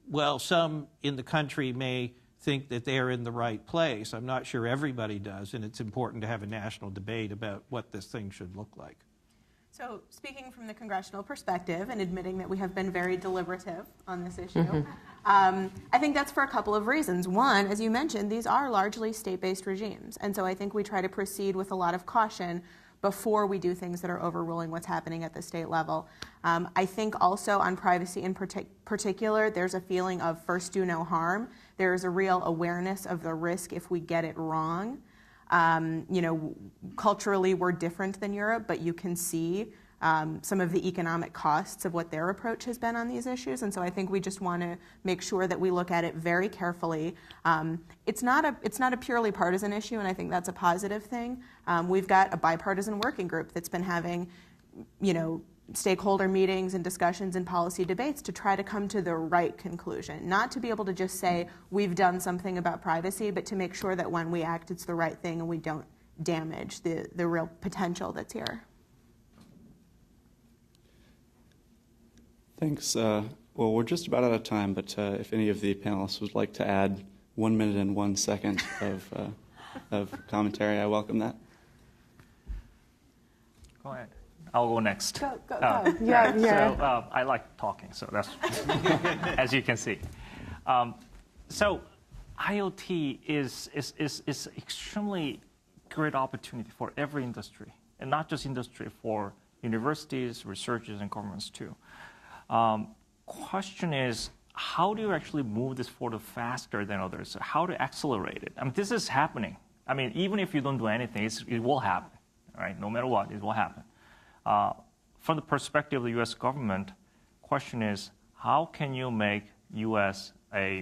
while some in the country may think that they're in the right place, I'm not sure everybody does, and it's important to have a national debate about what this thing should look like. So speaking from the congressional perspective and admitting that we have been very deliberative on this issue, I think that's for a couple of reasons. One, as you mentioned, these are largely state-based regimes, and so I think we try to proceed with a lot of caution before we do things that are overruling what's happening at the state level. I think also on privacy in particular, there's a feeling of first do no harm. There's a real awareness of the risk if we get it wrong. Culturally, we're different than Europe, but you can see some of the economic costs of what their approach has been on these issues. And so I think we just want to make sure that we look at it very carefully. It's not a purely partisan issue, and I think that's a positive thing. We've got a bipartisan working group that's been having, stakeholder meetings and discussions and policy debates to try to come to the right conclusion. Not to be able to just say we've done something about privacy, but to make sure that when we act, it's the right thing and we don't damage the real potential that's here. Thanks. Well, we're just about out of time, but if any of the panelists would like to add 1 minute and 1 second of commentary, I welcome that. Go ahead. I'll go next. Go. Yeah. Yeah. So I like talking, so that's as you can see. So IoT is extremely great opportunity for every industry, and not just industry, for universities, researchers, and governments too. Question is, how do you actually move this forward faster than others? How to accelerate it? I mean, this is happening. I mean, even if you don't do anything, it will happen, right? No matter what, it will happen. From the perspective of the U.S. government, question is, how can you make U.S. at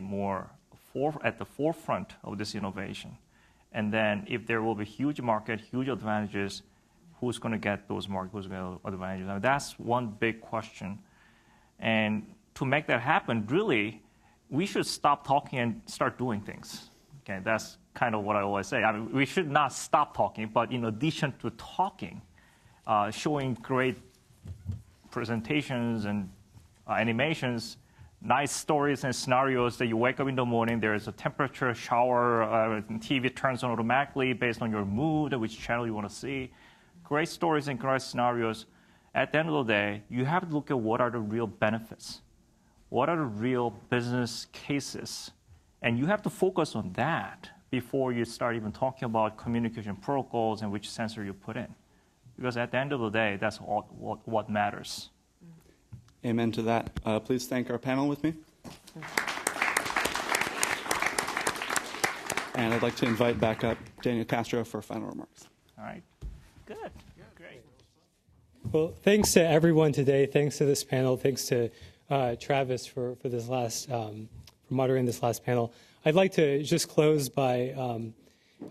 the forefront of this innovation? And then if there will be huge market, huge advantages, who's going to get those markets, who's going to get advantages? I mean, that's one big question. And to make that happen, really, we should stop talking and start doing things. Okay, that's kind of what I always say. I mean, we should not stop talking, but in addition to talking, showing great presentations and animations, nice stories and scenarios that you wake up in the morning, there's a temperature shower, TV turns on automatically based on your mood, which channel you want to see. Great stories and great scenarios. At the end of the day, you have to look at what are the real benefits. What are the real business cases? And you have to focus on that before you start even talking about communication protocols and which sensor you put in. Because at the end of the day, that's what matters. Amen to that. Please thank our panel with me. And I'd like to invite back up Daniel Castro for final remarks. All right. Good. Great. Well, thanks to everyone today. Thanks to this panel. Thanks to Travis for this last for moderating this last panel. I'd like to just close by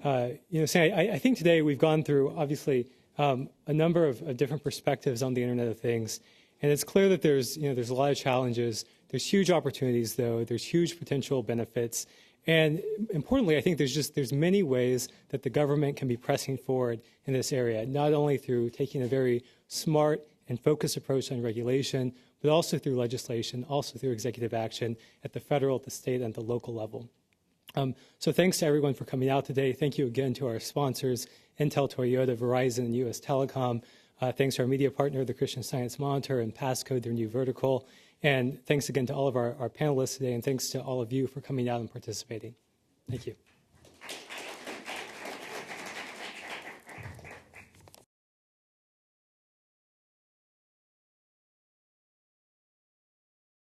saying I think today we've gone through obviously a number of different perspectives on the Internet of Things, and it's clear that there's a lot of challenges. There's huge opportunities, though. There's huge potential benefits, and importantly, I think there's many ways that the government can be pressing forward in this area, not only through taking a very smart and focused approach on regulation, but also through legislation, also through executive action at the federal, the state, and the local level. So thanks to everyone for coming out today. Thank you again to our sponsors, Intel, Toyota, Verizon, and U.S. Telecom. Thanks to our media partner, the Christian Science Monitor, and Passcode, their new vertical. And thanks again to all of our panelists today, and thanks to all of you for coming out and participating. Thank you.